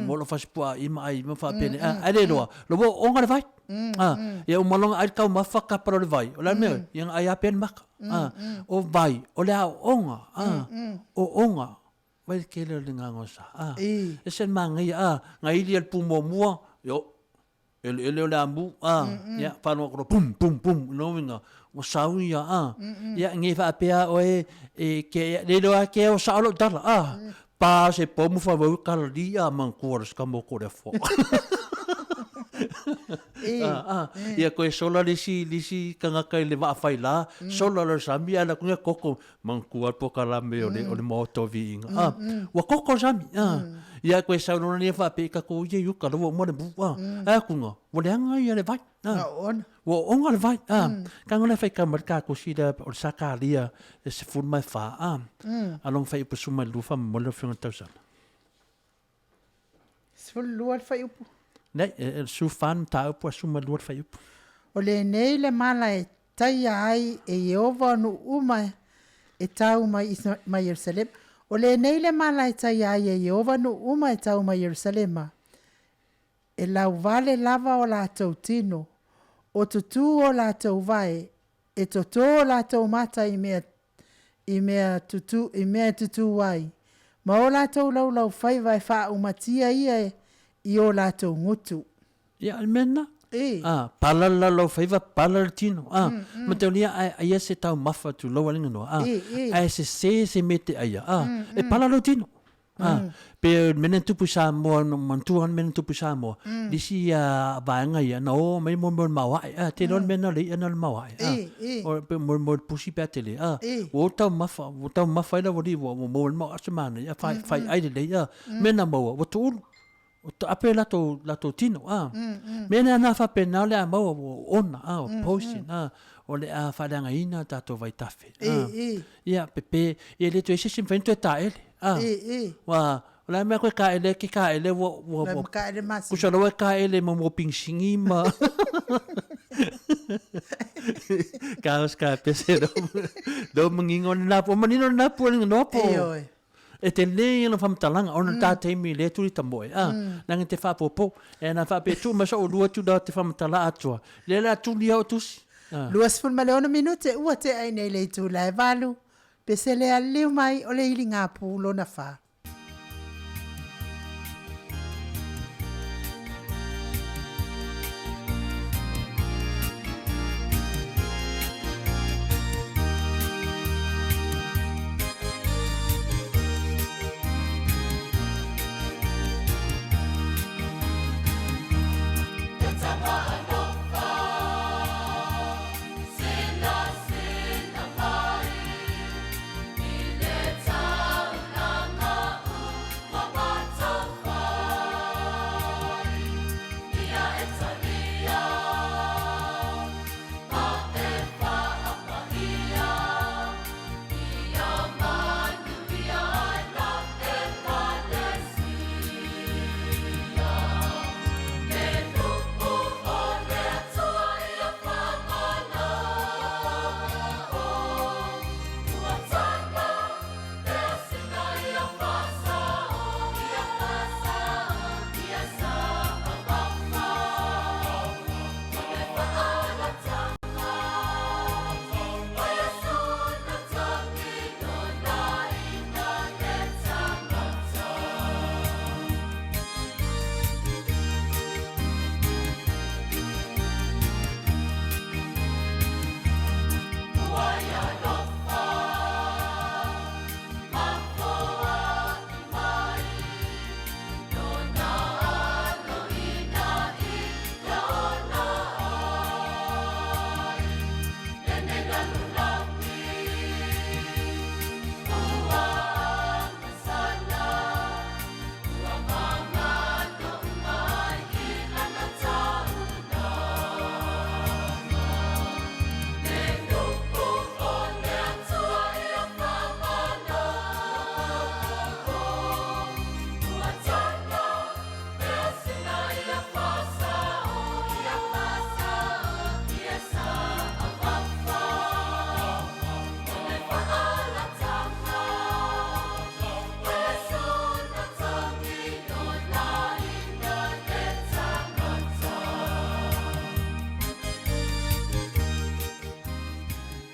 mo lo fa spa I ma fa pe ai lo wo onga vai ia o malonga ai ka ma fa ka pro le vai o la me ia ai apen mak o vai o le onga o onga vai ke le ngosa e sen mangi ngai li el pumo mua yo ele o lambu ya pa no ko pum no winga o sau ya ya ngi fa pea o ke le lo ke o sa lo dala pa se pomu fa vo kal dia man ko ska mo ko de fo ia ko sola lisi kanga kai le va fai la sola lo sami ala ku koko man ku po kalame o le Maota Viiga wa koko sami ia ko sa no ni fa pe ka ko ye yu ka lo mo le bu ku ngo wo le anga ia le vai wo onga le vai ka ngole fai ka mar ka ko si da o sa ka lia se fu mai fa along fai po suma lu fa mo le finga tausa Sul luar fai upu. Nei, su fan ta po suma luar fai upu. O LENEI le mala e tai ai e Yehova no uma e tau mai Jerusalem. O LENEI le mala e tai ai e Yehova no uma e tau mai Jerusalem. E lau vale lava o la tau tino. O tutu o la tau vai. E toto o la tau mata I mea tutu wai. Ma o la tau lau fai vai faa umatia ia I o la tau ngutu. Ia almena. Palala lo faiva palala tino. Ma te onia ai se tau mafa tu lo alinga no. Ai se mete ai e palala tino. Pe mena tupu Samoa no mantuan mena tupu Samoa. Disi vaanga ia no mai mo mawai te non mena le ana mawai. O pe mo pusi pe tele o tau mafa ila wodi mo asemana ia fai ai le mena mo o tu o ape la to tino mena na fa pena le mo ona o posting o le fa danga ina tato vai tafe ia pepe e le to ese sim fento ta ele wa la me ko ka ele wo ku so lo ka ele mo pingsingi ma kaos ka pese do mangingon na po manino na po no po e te le no fam talanga ona ta TAIMI le tuli tamboe nang te fa popo e na fa pe tu ma so lua tu da te fam tala Atua le la tu li o tus Luas fun maleona minute ua te ai nei le tu lai valu pese le aliu mai o le ili ngā pūlo na fa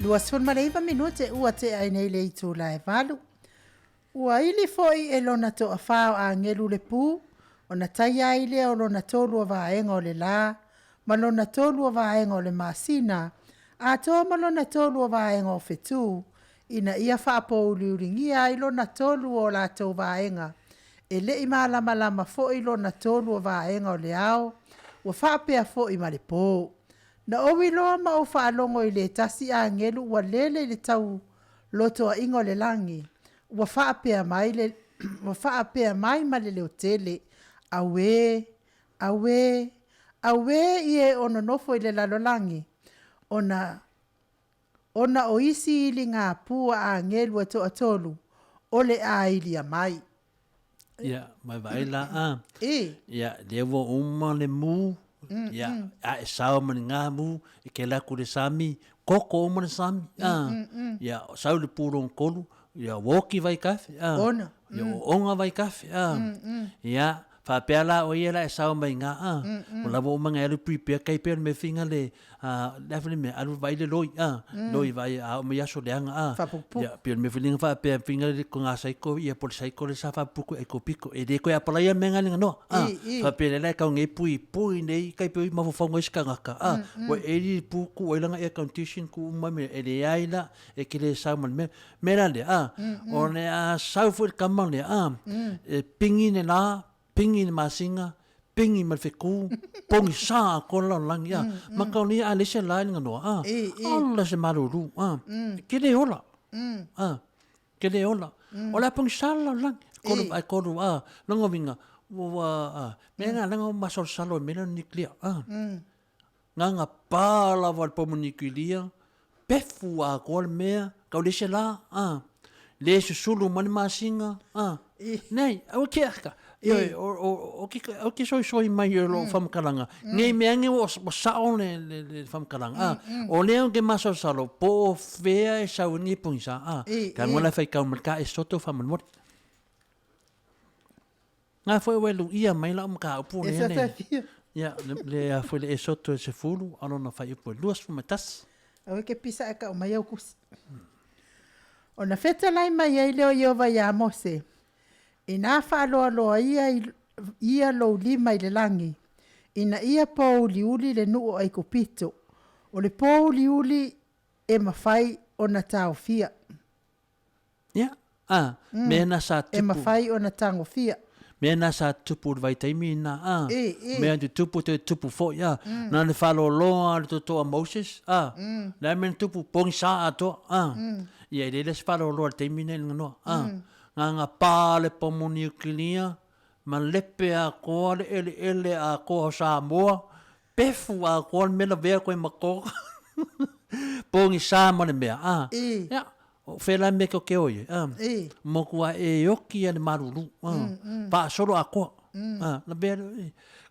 2 minute ua te ai nei le itu la e valu. Ua ili foi e lona to afao a ngelu le pu, o na tai ai le o lona tolu o vaenga o le la, ma lona tolu o vaenga o le masina, a to ma lona tolu o vaenga o fetu, ina ia whaapo uliuringi ai lona tolu o la tau vaenga, e le ima lama lama foi lona tolu o vaenga o le ao, ua whaapea foi ma le po. Na owi loa ma o whaalongo i le tasi a ngelu ua lele le tau loto a ingo le langi. Ua whaapea mai ma le leo tele. Awe ie ono nofo i le lalolangi. Ona o isi ili ngā pua a ngelu ato atolu. Ole a ili a mai. Ya, mai vaila a. Ya, lewo uma le mu. Ya, a e sao mani ngā mu, i ke laku le sami, koko o mani sami. Ya, sao le pūrong kolu, ya, woki vai kafe. Ona. Ya, onga vai kafe. Ya, whapea la o ia la e sao mai ngā. O lawa o manga elu prepare, kai pēr me whinga le, lefele me, alu vai le loi. Loi vai a o me aso le anga. Whapupu. Ya, pēr me whinga whapea whinga le ko ngā saiko, ia poli saiko le sa whapuku e ko piko. E re koe apalaia me ngā linga noa. Whapea le lai kau nge pui nei, kai pēr mafu whaunga iska ngaka. Wa e ri puku o ilanga air condition ku umame, e le aila, e ke le sao man me. Mera le, o ne a sao fu il kamang le, pingi ne la, pingi ni masinga, pingi malfeku, pongi sa ko la langi a. Makau ni a lese la nga noa. Alla se maruru. Kele ola. Kele ola. Ola pongi sa la langi. Koru ai koru a. Lango vinga. Menga lango masol salo mena niklia. Nga pala wal pomo niklia. Pefu a ko mea. Kau lese la. Lese sulu mani masinga. Nei, au kiaka. O ke soi mai lo whamkaranga. Nei mea nge o sao le whamkaranga. O leo ke maso salo, po whea e sau ni pungsa. Ka ngola whai kau marka e soto whamanwot. Ngā whai welu ia mai la mka upu ne hene. Ia, le a whai le e soto e se fulu, alo na whai upu. Luas fumatas. Au ke pisa e ka o mai au kusi. O na wheta lai mai ai leo iova ia mose. I nā whaaloaloa ia lo lima i le langi. Ina ia pō liuli le nuo ai ko pito. O le pō liuli e mawhai o na tau fia. Ia, mena sa tupu. E mawhai o na tango fia. Mena sa tupu vai taimi na mea tu tupu te tupu fo ya. Na le whaaloaloa le toto a Moses. Na mena tupu pongi sa ato. Ia le whaaloaloa le taimi na nganoa. Nga pāle pomoni ukilia, ma lepe a koa le ele a koa Samoa, pefu a koa mena vea koe makoka. Pongi sa mane mea. Ya, whela me ko ke oie. Mokua e oki ane maruru. Pa soro a koa. Na vea,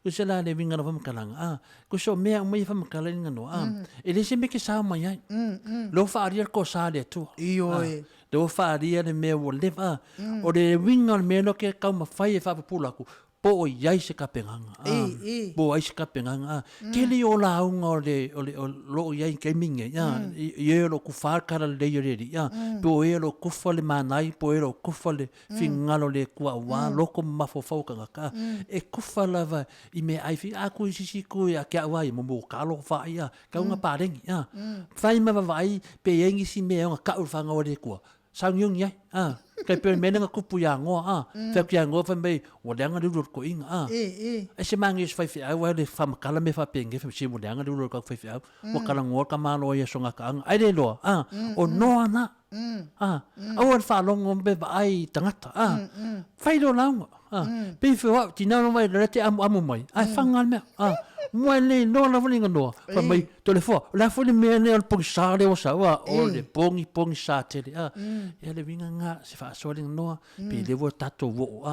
kusela le vinga na whamkalanga. Kuso mea umai whamkalanga no. E lese me ke sa mai ai. Lo whaaria ko sa le atua. Ioi. Lo whaaria le mea wo lewa. O le winga le mea no ke kau mawhai e whapapulaku. Po o iai se kapenganga. Po ai se kapenganga. Ke li o la unga o lo iai ke minge. Ie lo ku whākara le ioreri. Po e lo kufa le manai. Po e lo kufa le whingalo le kua wā. Loko mafo whaukanga. E kufa lava i me aifi. A kui sisi kui a kia wai. Mo kalo whai. Kaunga pārengi. Whai mawa wai. Pe engi si mea unga kau whanga o le kua. Saungyong iai. Kai pere mena nga kupu ya ngoa. Whau kia ngoa whamei. Wadeanga lulur ko inga. E se mangi is whai whiau. Wai le whamakala me whapenge. Se wadeanga lulur ko whai whiau. Wakala ngoa ka malo ia songa ka anga. Aire loa. O noa na. Awan whalongo me ai tangata. Whai lo launga. Pei whiau. Tina no mai rete amu mai. Ai whangal mea. Mua nei no la whalinga noa. Whamei tole fua. La whali mea nei al pongi sa leo sa. O le pongi sa tele. Ia le winga ngā se whaasoalinga noa. Pe lewa tato wo.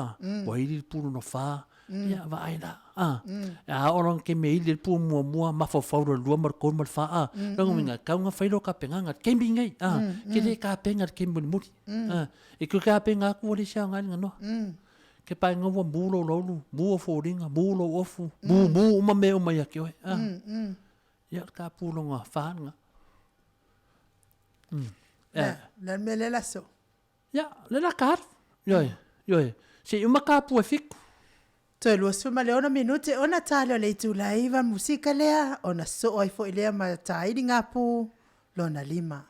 Wairi puru no wha. Ia wa aina. A orang ke me ili puru mua mawhawhaura lua markon mar wha. Rango winga kaunga whailo ka penganga. Kembi ngai. Ke le ka penga kembuni muri. E ku ka penga aku wali sia ngālinga noa. Ke pai ngawa mūlo laulu, mūo fōringa, mūlo ofu, mū uma me uma ia ke oe. Ia ka pūlonga whānga. La mele la so. Ya, le la kar. Yoi. Si umakapu e fiku. Toi lua suma le ona minute ona talo le tu laiva musika lea ona so ai fo ilea ma tairi ngapu lona lima.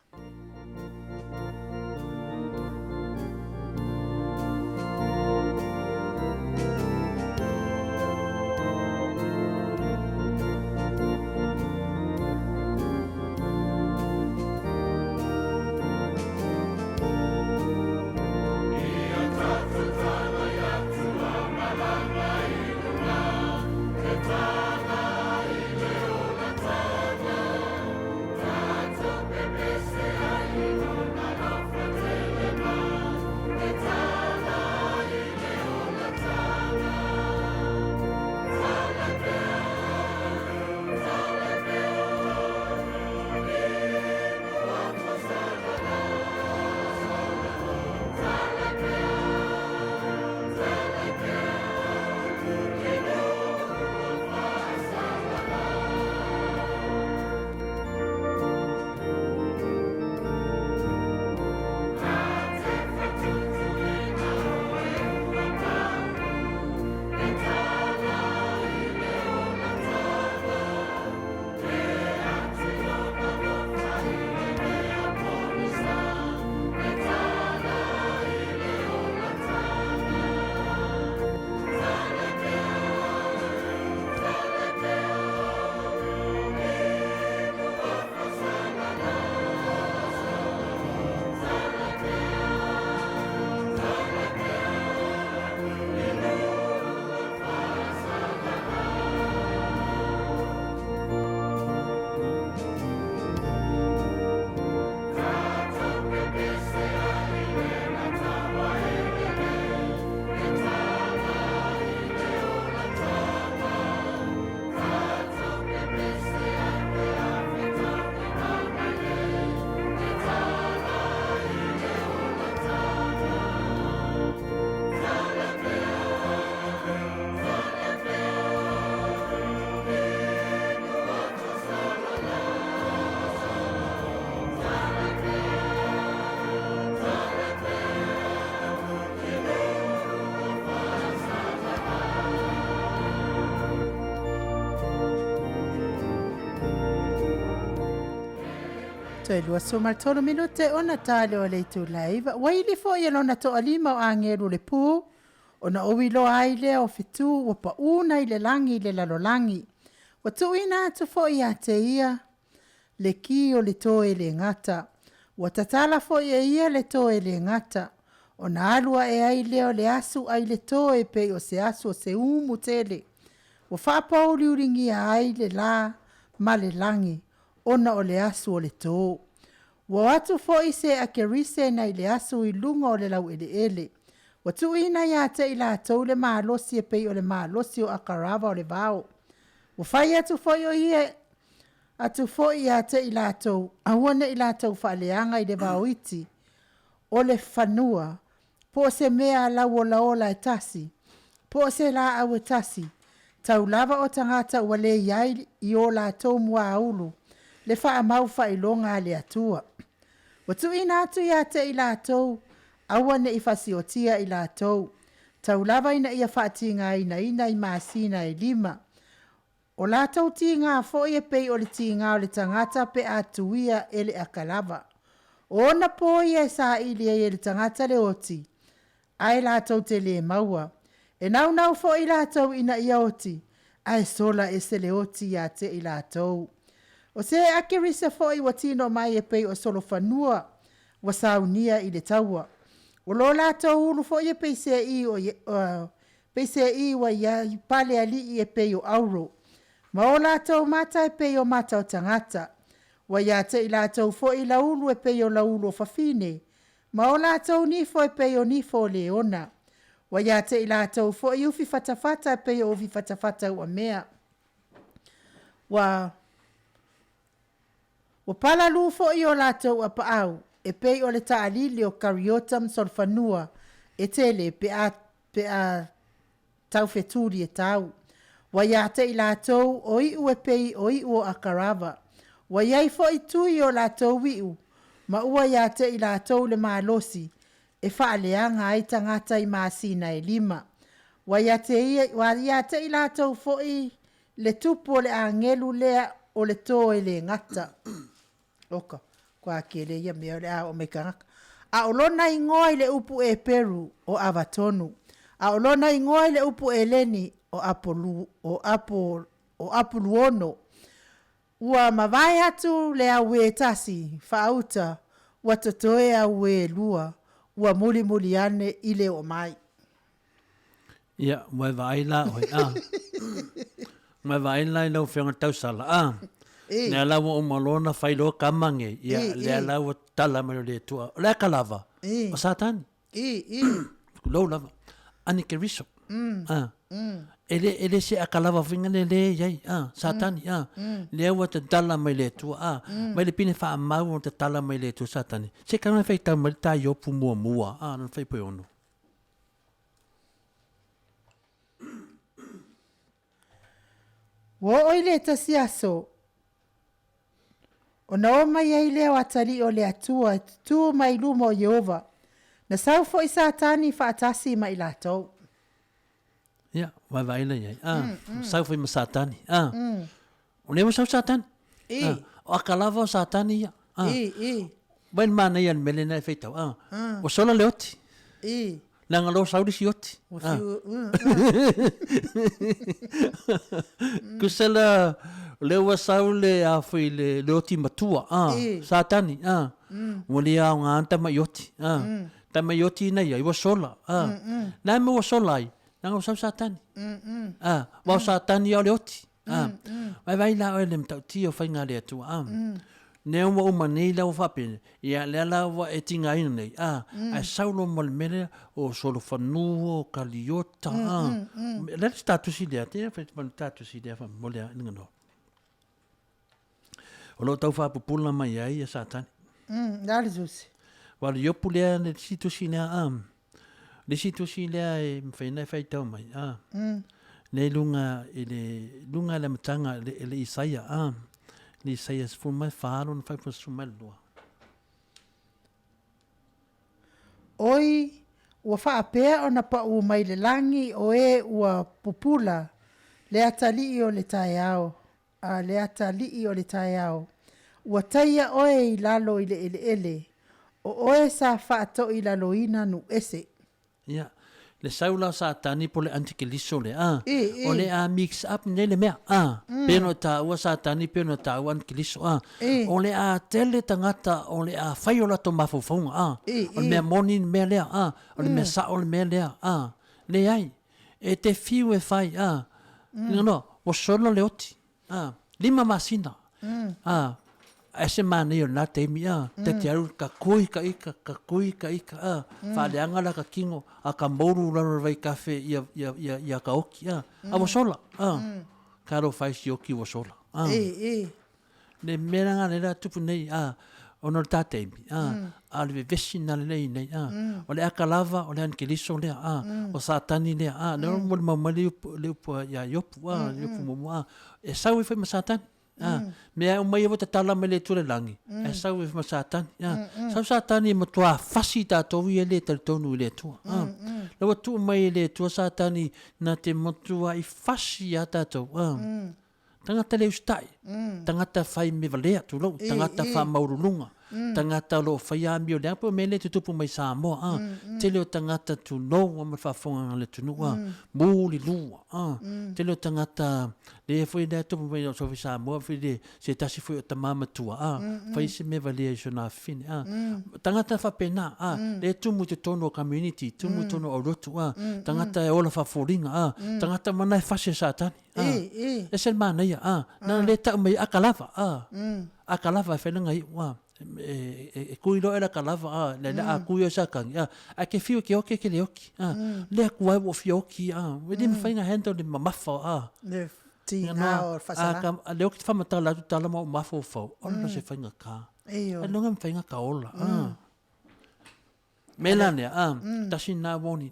Toi lua suma tolo minute ona tale o leitu laiva. Waili fo ia lona to alima o angeru le pu. Ona owilo aile o fitu wapa una ile langi le lalolangi. Watu ina atu fo ia te ia. Le ki o le toe le ngata. Watatala fo ia le toe le ngata. Ona alua e aile o le asu ai le toe pe o se asu o se umu tele. Wafapa uli uringi aile la male langi. Ona o le asu o le tō. Wa watu fo se akerise na ile asu i lunga o le lau ele. Watu ina ia te ila tau le maa losi e pei o le maa losi o akarava o le vao. Wafai atu fo o ie atu fo ia te ila tau. Awane ila tau faaleanga i le vao iti. O le fanua. Po se mea lau o laola e tasi. Po se la au e tasi. Tau lava o tangata wale iai i o la tau mua aulu. Le faa mau faa ilonga le atua. Watu ina atu ia te ila tau, awane i fasiotia ila tau. Tau lava ina ia faa tinga ina i maasina e lima. O la tau tinga fo ia pei o le tinga o le tangata pe atuia ele akalava. O na po ia sa ili e le tangata le oti. Ai la tau te le maua. E nau fo ila tau ina ia oti. Ai sola e se le oti ia te ila tau. O se ake risa foi watino mai e pei o solo fanua wa saunia i le taua. O lo la tau ulu foi e pei se i wa ia pale ali e pei o auro. Ma o la tau mata e pei o mata o tangata. Wa ia te i la tau foi la ulu e pei o la ulu o fafine. Ma o la tau nifo e pei o nifo o leona. Wa ia te i la tau foi ufi fatafata e pei o ufi fatafata ua mea. Wa pala lufo i o latou a paau, e pei o le taalili o kariotam solfanua, e tele pe a tau feturi e tau. Wa iate i latou o iu e pei o iu o akarava. Wa iai fo i tui o latou iu, Ma ua ia te i lātou le mālosi, e whaaleanga ai tangata i māsina e 5. Wa ia te i lātou foi le tupu o le angelu lea o le tō e le ngata. Oka, kwa ke le ia mea le a o me kangaka. A olona i ngoi le upu e Peru o Avatonu. A olona i ngoi le upu e Leni o Apuluono. Ua mawai atu le awe tasi, whauta, ua totoe awe lua, ua muli ane i le o mai. Ia, mai vaila hoi mai vaila i lau whianga tausala ne ala o malona whailo kamange, ia le ala o tala mai le tua, le kalava, o satani. Lau lava, ani ke riso. Ele se akalava vinga le yai satani le wa te tala mai le tu mai le pine fa mau te tala mai le tu satani se kana fai ta mai ta yo pu mua non fai po ono wo oile ta siaso ona mai ai le watali o le atua tu mai lumo Jehova na sau fo satani fa atasi mai lato. Ja, vai lá aí. Sai foi satani. O nem sai satani. O akalava o satani ia. Bem mana ia melena feito. O sola leoti. Langa lo saudi sioti. Kusela lewa saule a foi le leoti matua. Satani. Molia nga anta mayoti. Tamayoti na ia o sola. Na mo sola. Nang usap satani. Mau satani o leoti. Vai lá o lem tau tio fai ngā lea tua. Neo wa umani la o whapene. Ia lea la wa e tinga ina nei. Ai saulo malmere o solo whanua o kaliota. Lea statusi lea. Tea whai statusi lea wha molea inga no. O lo tau whapupula mai ai a satani. Dali zusi. Wale yopu lea ne situsi lea le situsi lea e mwhaina whai tau mai. Le lunga le matanga le Isaia. Le Isaia se fumai whaaro na whai sumai lua. Oi, ua whaapea o na pa ua mai le langi o e ua pupula le atali o le tae ao. Le atali o le tae ao. Ua taia oe i lalo i le ele. O oe sa whaato i lalo ina nu ese. Ja, le saula satani po le antikeliso le o le mix up ne le mea peno ta ua satani peno ta ua antikeliso o le tele tangata o le whaiola to mafufonga o le mea moni mea lea o le mea sa o le mea lea le ai e te fiu e whai no o solo le oti 5 masina ese mane o na TAIMI te te aru ka kui ka ika whaaleanga la ka kingo a ka moru raro vai kafe ia ka oki a wasola ka ro whai si oki wasola ne meranga le la tupu nei ono ta TAIMI a le vesi na le nei o le akalava o le ankeliso lea o satani lea le mo le mamali le upu ia yopu momoa e sau i whai ma satani mea umai ewa te tala me le ture langi. E sau e masatani. Sau satani e matua fasi tātou i e le talitonu i le tua. Lawa tu umai e le tua satani na te matua i fasi a tātou. Tangata le ustai. Tangata whai me valea tu lau. Tangata wha maurulunga. Tangata lo whai ami o le apu me le tutupu mai Samoa. Te leo tangata tu nou ama whafonga le tunua. Mūli lua. Te leo tangata le foi le tupu mai o sofi Samoa fi le se tasi foi o tamama tua. Whai se me valea i sona fine. Tangata whapena. Le tumu te tono community. Tumu tono o rotu. Tangata e ola whaforinga. Tangata manai fase satani. E se mana ia. Nana le tau mai akalava. Akalava e whenanga i e kuilo e la kalava le a kuio sakangi a ke fiu ke oke ke le oki le kuai wo fioki we dim fainga hendo de mamafa le tina o fasala le oki famata la tala mo mafo fo ona se fainga ka e longa fainga ka ola melania tasina woni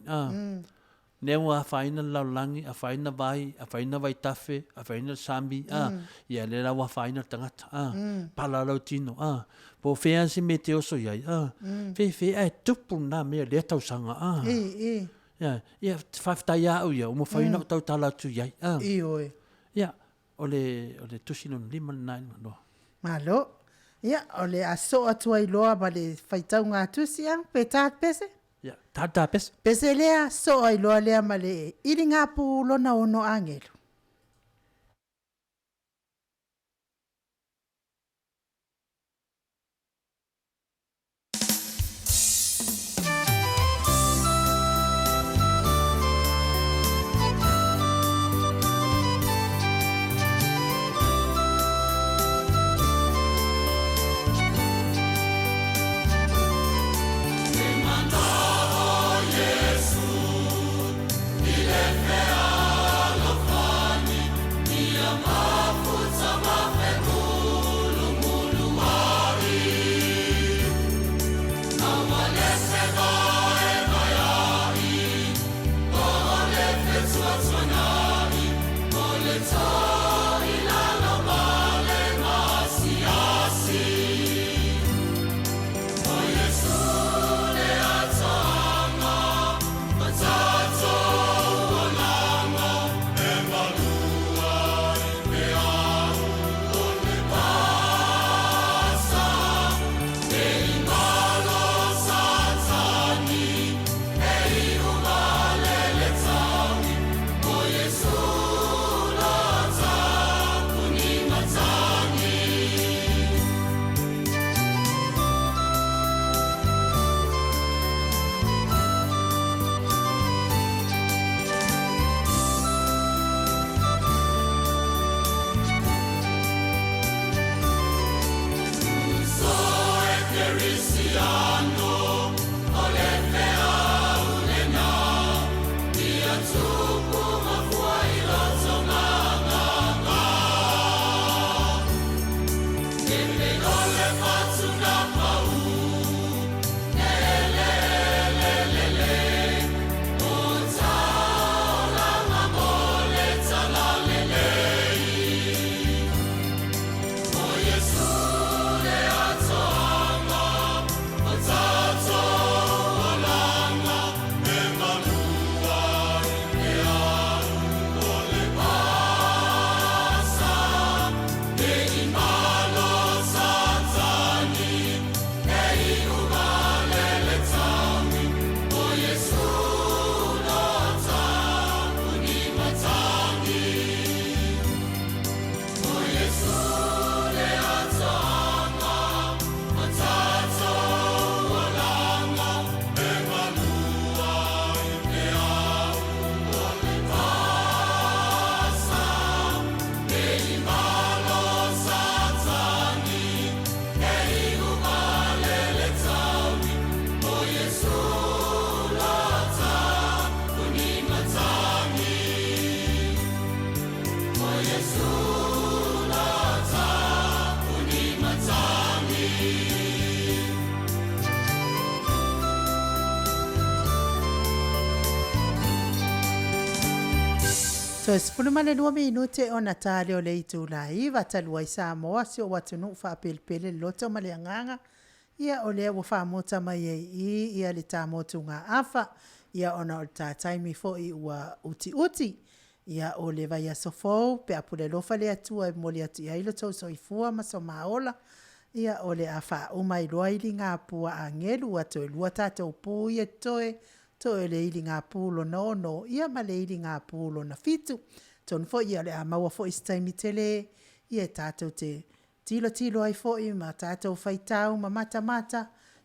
ne wa faina laulangi a faina vai tafe a faina sambi ia le la wa faina tangata pala lau tino po fea si me te oso iai fe ai tupu na me le tau sanga ia whaftai au ia o mo faina o tau tala tu iai ia ole tusino lima nai no malo ia ole aso atua iloa ma le faitau ngā tusi pe tat pese ia tata pese lea so iloa lea ma le ili ngā pulo na ono angelo So sifunu mane 2 minute ona tale o le itu la iva talua i Samoa si o ATUNU'U fa pele loto male nganga ia o le wo fa mota mai ia le ta motu nga afa ia ona o ta TAIMI fo i ua uti ia o le vai sofo pe apule lofa le atua mo le atu ia ilo to so ifua ma so maola ia o le afa o mai loaili nga pua angelu ato lua tatou pu ia toe to ele ili ngā pūlo no ia ma le ili ngā pūlo na fitu ton fo ia le a maua fo istaimi tele ia tātou te tilo ai fo i ma tātou whaitau ma mata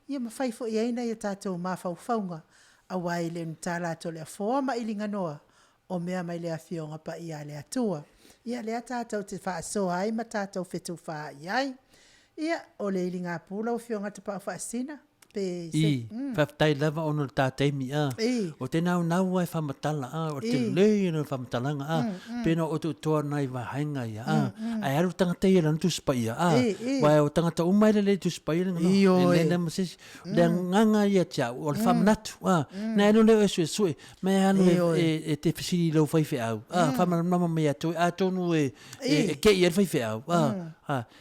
ia ma whai fo i aina ia tātou ma whauwhaunga a wai le ntala to le a foa ma ili nganoa o mea mai le a fionga pa ia le atua ia le a tātou te wha so ai ma tātou whetu wha iai ia o le ili ngā pūlo o fionga te pa wha sina pe I, whaftai lava ono le tātaimi a. O te nau ai whamatala a, o te lei no whamatalanga a. Pena o tu toa nai wahainga ia a. Ai aru tangata ia lana tu spai a. Wai o tangata umaile le tu spai lana. E lena masisi. Le nganga ia tia, o le whamanatu a. Nai anu leo e sue sue. Mai anu e te whisiri lau whaiwhi au. Whamanama mai atu. A tonu e kei e whaiwhi au.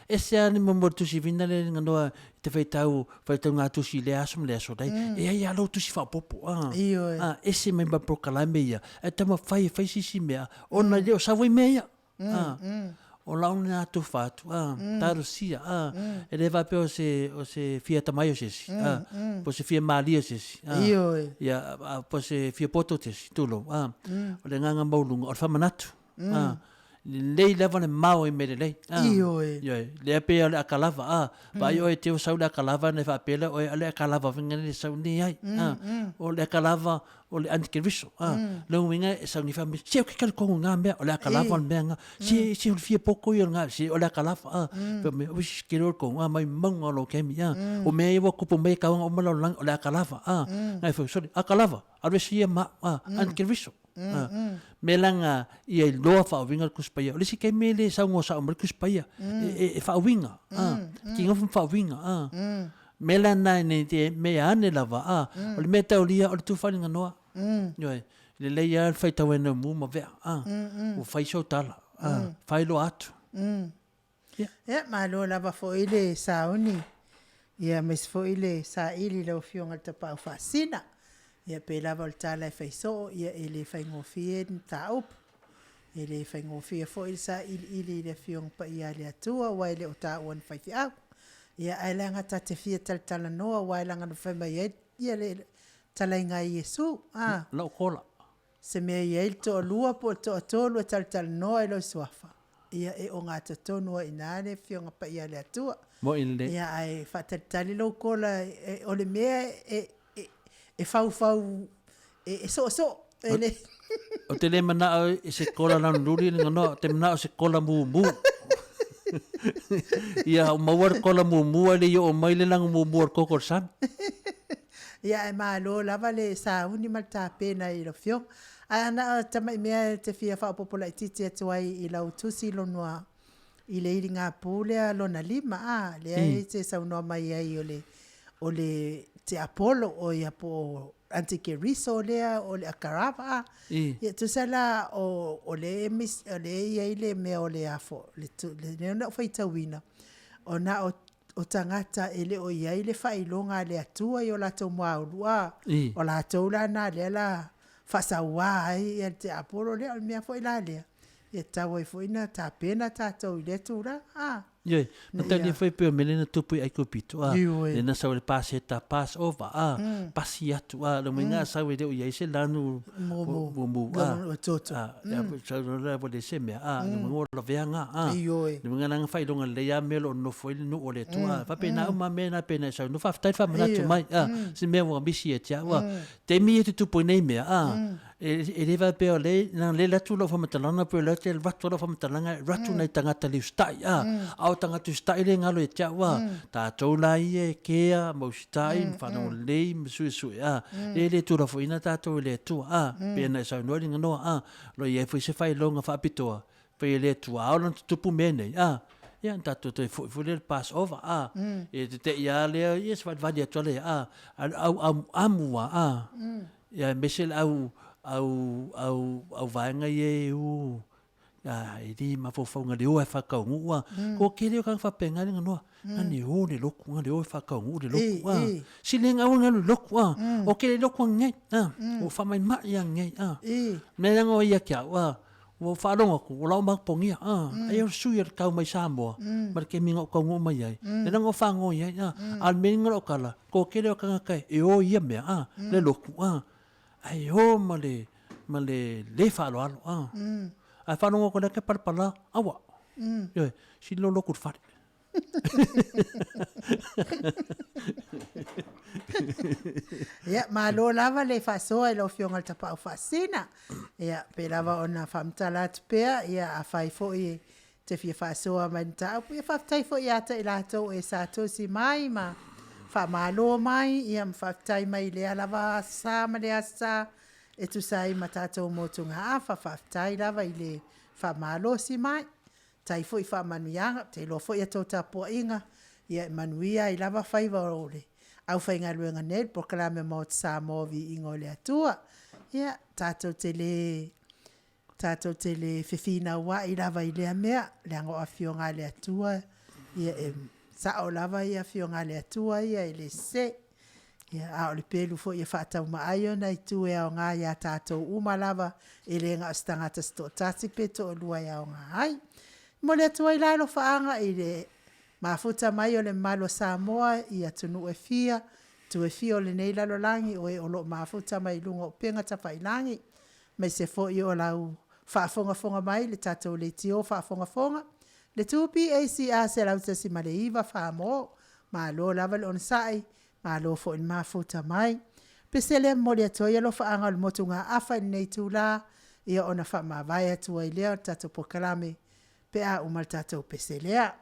E se ani mamor tusi vina le nganoa te whaitau ngā tusi le aso le aso dai. E ai alo tusi whapopo. E se mai ma POLOKALAME ia. E tama whai sisi mea. O na leo sawai mea ia. O launa ngā tu whātu. Tāru sia. E le wape o se fia tamai o sesi. Po se fia mali o sesi. Ia po se fia poto tesi. Tulo. O le nganga maulunga. O le whamanatu. Lei leva le mau I mele lei. Le ape ale akalava. Pa yo e te o sau le akalava ne whapele o ale akalava vinga le sau ni ai. O le akalava o le antikeriso. Le winga e sau ni whame. Se o ke kale kongu ngā mea o le akalava o le mea ngā. Se o le fia poko I o ngā. Se o le akalava. Pea me o isi kere o kongu. Mai maunga o lo kemi. O mea iwa kupo mea kaunga o mala o le akalava. Ngai whau sorry. Akalava. Arwe sia ma. Antikeriso. Me langa ia loa whaawinga kuspaia. O lesi kei mele sa ungo sa umar kuspaia. E whaawinga. Ki ngofu whaawinga. Me lana ne te mea ane lava. O le mea taulia o le tūwhaninga noa. Le leia whaitau ena mu ma vea. O whaisau tala. Whailo atu. Ma lo lava fo ile sa uni. Ia mes fo ile sa ili lau fionga tapau whaasina. Ia pe lava o le tala e whaiso, ia e le whaingofie ta upu. E le whaingofie fo il sa ili le fiong pa ia le atua, wai le o ta uan whaifi au. Ia ai langa ta te fia tala noa, wai langa no whaimai e, ia le tala inga I Yesu. Lau kola. Se mea ia il to lua po to atolu e tala noa I lo suafa. Ia e o ngā tatonua inane fionga pa ia le atua. Mo in le. Ia ai whatatali lo kola, o le mea e fau e so ele o te le mana e se kola na nuri ni no te mana o se kola mu ia o mawar kola mu ale yo o mai le lang mu kokor san ia e malo lava le sa uni malta pena I lo fio ana tama me te fia fa popola titi atuai I lau tusi lo noa I le iringa pule lo na lima le ai te sa no mai ai o le te Apollo o ia po antikeriso lea o le akarava ia tu sala o le mis o le ia ile me o le afo le no faitawina o na o tangata ele o ia ile failonga le atua I o la to maulua o la to la na le la fasawa ai ia te Apollo le o me foi la le ia tawa foi na ta pena ta to ile tura Ie, na tani foi pe mele na tupu ai kopito le na sa le paseta pass over pasi atu le menga sa we de o ia se lanu mo toto ya sa la po de se me le mo la veanga le menga nga fai longa le ya melo no foi no o le tu fa pena uma mena pena sa no fa tai fa mana tu mai se me mo bisi e tia te mi tu tupu nei me e le va pe le na le la tu lo fa matalana pe le te vatu lo fa matalanga ratu nei tangata li stai au tangata stai le ngalo e tia wa ta tola e kea mo stai fa no le su le tu lo fa ina ta to le tu pe na sa no ringa no lo ye foi se fai longa fa pitoa pe le tu au tupu mene ia tato te fu le pass over e te ia le yes va dia tole au amua ia mesel au vaenga ye e di ma fo fonga le o fa ka ngua ko ke le ka fa penga le no ani o le loku nga le o fa ka ngu le loku silenga o nga le loku o ke le loku ngai o fa mai ma ya ngai me nga o ia kia o fa longa ko la ma pongia ai o su ir ka mai Samoa mar ke mingo ka ngu mai ai le nga fa ngo ia al mingo o kala ko ke le ka kai e o ia me le loku ai ho le fa lo ai fa no ko le ke parpala awa yo si lo loku fa ia ma lo lava le fa so e lo fionga tapa fasina ia pe lava ona famtala tpea ia a fai fo i te fia fa so a manta ia fa tai fo ia te la to e sa to si mai ma whamalo mai, ia mwhaftai mai lea lava sa ma lea sa, e tu sai ma tātou motunga a whaftai lava i le whamalo si mai. Tai fo i whamanuianga, te lo fo i ato tapua inga, ia e manuia i lava whaiva ole. Au whainga luenga ned, POLOKALAME Maota Samoa VIVIIGA o le Atua. Ia, tātou te le whiwhina ua i lava i lea mea, le ango a whionga le Atua. Ia e sao lava i a whionga le Atua, ia e le se. Ia a o le pelu fo i a whaatau maaio na i tue ao ngā ia tātou uma lava, e le ngā stangata sto tati peto o lua i ao ngā hai. Mo le Atua i lailo whaanga i le mafuta mai o le malo Samoa i ATUNU'U FIA, tu e fia o LENEI lalo langi o e olo mafuta mai lunga o penga tawhai langi. Mai se fo i o lau whaafonga mai le tātou le tio whaafonga. Le tupi ACA se lau tasi ma le iwa whaamo, ma lo lava le onsai, ma lo fo i mafuta mai. Pesele mo le Atua i alo whaanga le motunga afa i nei tu la, ia ona wha ma vai atua i leo tātou POLOKALAME, pe a umal tātou peselea.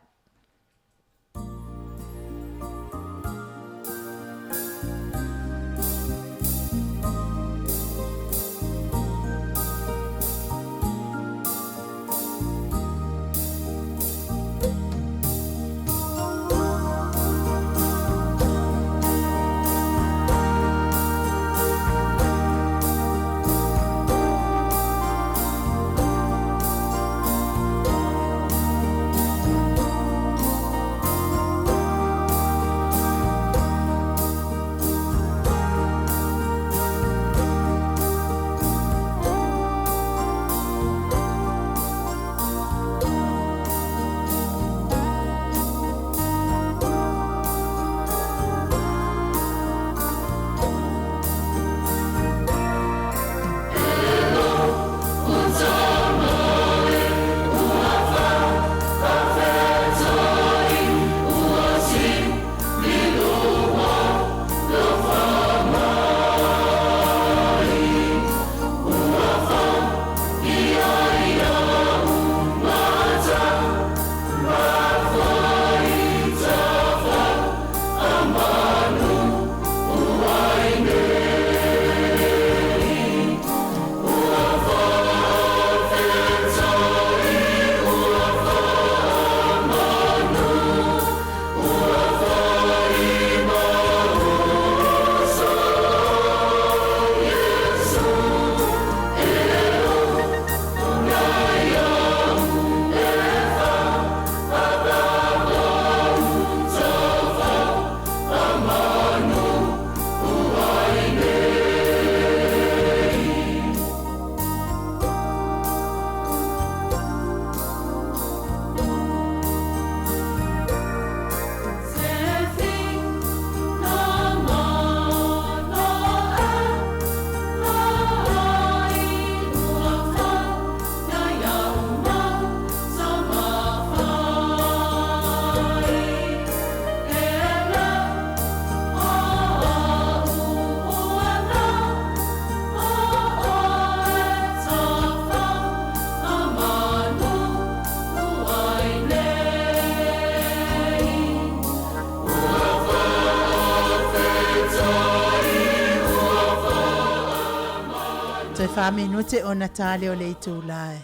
Te wha minute o Natale o le i tūlae.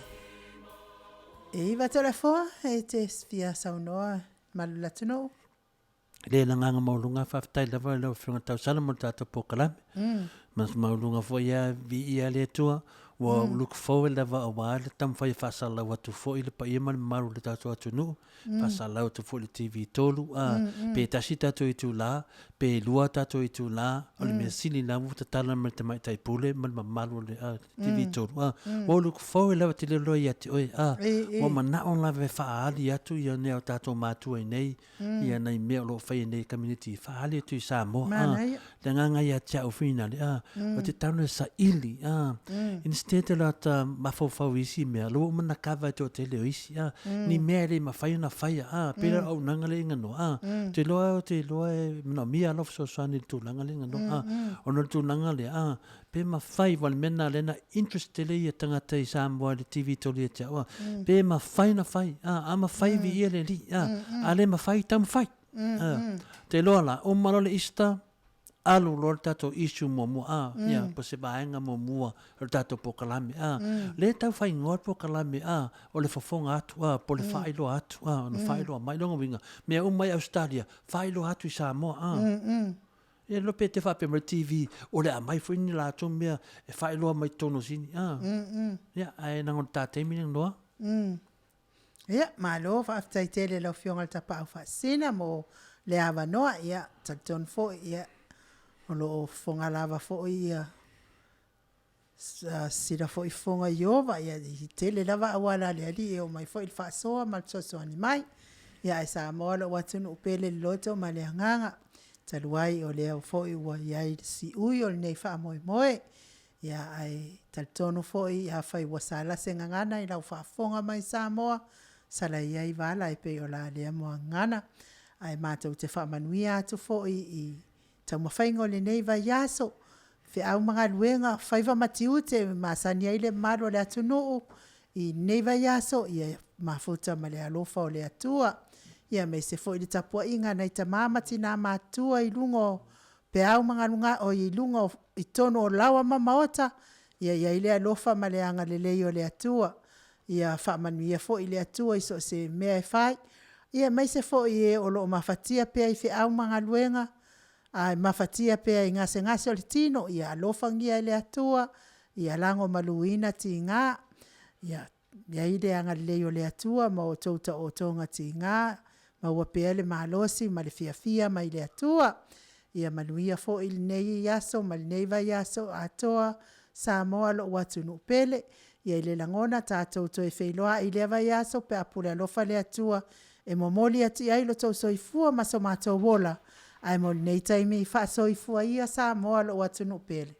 E iwa telefoa e te fia saunoa malula tunou. Le na nganga maulunga whaftai lawa lau whiunga tau salamo tātou POLOKALAME. Mas maulunga fo ia VIVIIGA le tua. Wa look forward lawa a wāle tam whai whasala watu fo i le pa iema le maru le tātou ATUNU'U. Whasala watu fo le TV tolu. Pe tasi tātou i tū la. Pe lua tātou i tū la. O le mea sili la wuta tala me te mai tai pule. Man ma malu le TV tolu. Wa look forward lawa te le loa i ati oi. Wa mana on lawa whaali atu i nea o tātou mātua i nei. Ia nei mea lo whai nei community. Whaali atu i Samoa. Le nganga i ati au whina le. Wa te taunu sa ili. Instead la ta mafau isi mea. Lo mana kawa i tō te leo isi. Ni mea le ma whai na whai. Pera au nanga le inga no. Te loa e mna mia alof so sani tūlanga le inga no. Ono tūlanga le. Pe ma whai wale mena lena interest te le i a tangata i Samoa le TV toli e te awa. Pe ma whai na whai. A ma whai vi ia le li. A le ma whai tam whai. Te loa la, o malole ista, alu lor tato isu momoa, ia, po se baenga momoa, o tato pokalame, le tau fai ngot pokalame, o le fofonga atu, po le whailo atu, o le whailo a mailonga winga, mea umai Australia, whailo atu i Samoa, e lope te whape mara TV, o le a mai fuini la ato mea, e whailo mai tono sini, ia, ai nangon tātemi nang noa. Ia, malo, whaaftai tele lau fionga tapa au whaasina, mo le awa noa, ia, takton fo, ia, o lo fonga lava fo, ia, sira fo i fonga iova, ia, i tele lava awala le ali, e o mai fo il whaasoa, mal soso ani mai, ia, e Samoa lo ATUNU'U pele loto, ma le hanganga, taluai o le au fo i ua, ia, i si ui o le nei wha moe moe, ia, ai, taltono fo i, ia, whai wasala se ngangana, i lau whaafonga mai Samoa, sala ia i wala e pe o la lea mua ngana ai mātou te whamanuia atu fo i tau mawhaingo le nei vai aso fe au mga luenga whaiva matiu te masani ai le maro le ATUNU'U i nei vai aso ia mafuta ma le alofa o le atua ia me se fo i le tapua inga nei ta mamati na matua i lungo pe au mga lunga o i lungo i tono o lawa ma Maota ia i le alofa ma le anga le lei o le atua ia whaamanuia fo i le atua iso se mea e whai. Ia mai se fo i e o lo mawhatia pia i whiau mga luenga. Ai mawhatia pia i ngase o le tino. Ia alofangia i le atua. Ia lango maluina ti ngā. Ia ide anga leo le atua ma o tauta o tonga ti ngā. Ma ua pia le mahalosi ma le fiafia ma i le atua. Ia maluia fo i le nei yaso ma le nei vai yaso atoa. Samoa lo ATUNU'U pele. Ia ile langona tātou to e wheiloa i lea vai aso pe apure alofa le atua e momoli ati ai lo tau soifua maso mātou wola ai mo nei taimi i wha soifua ia Samoa lo ATUNU'U pele.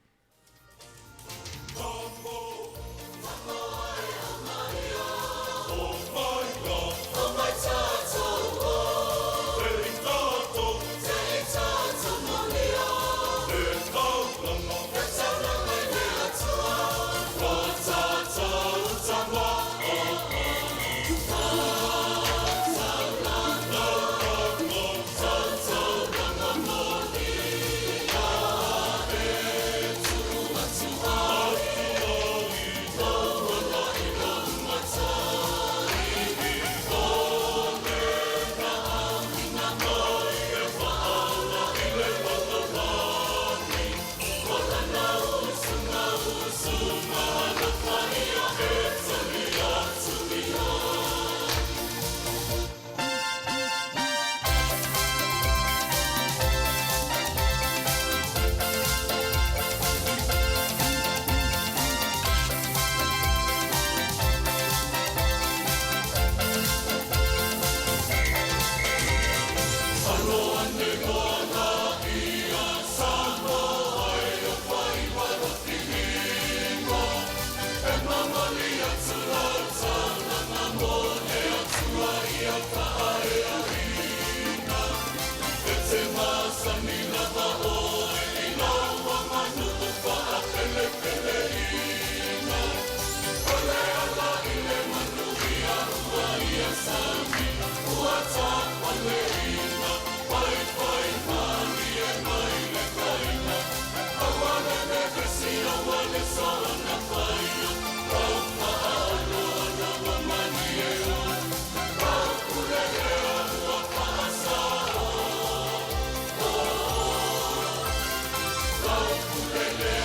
PELE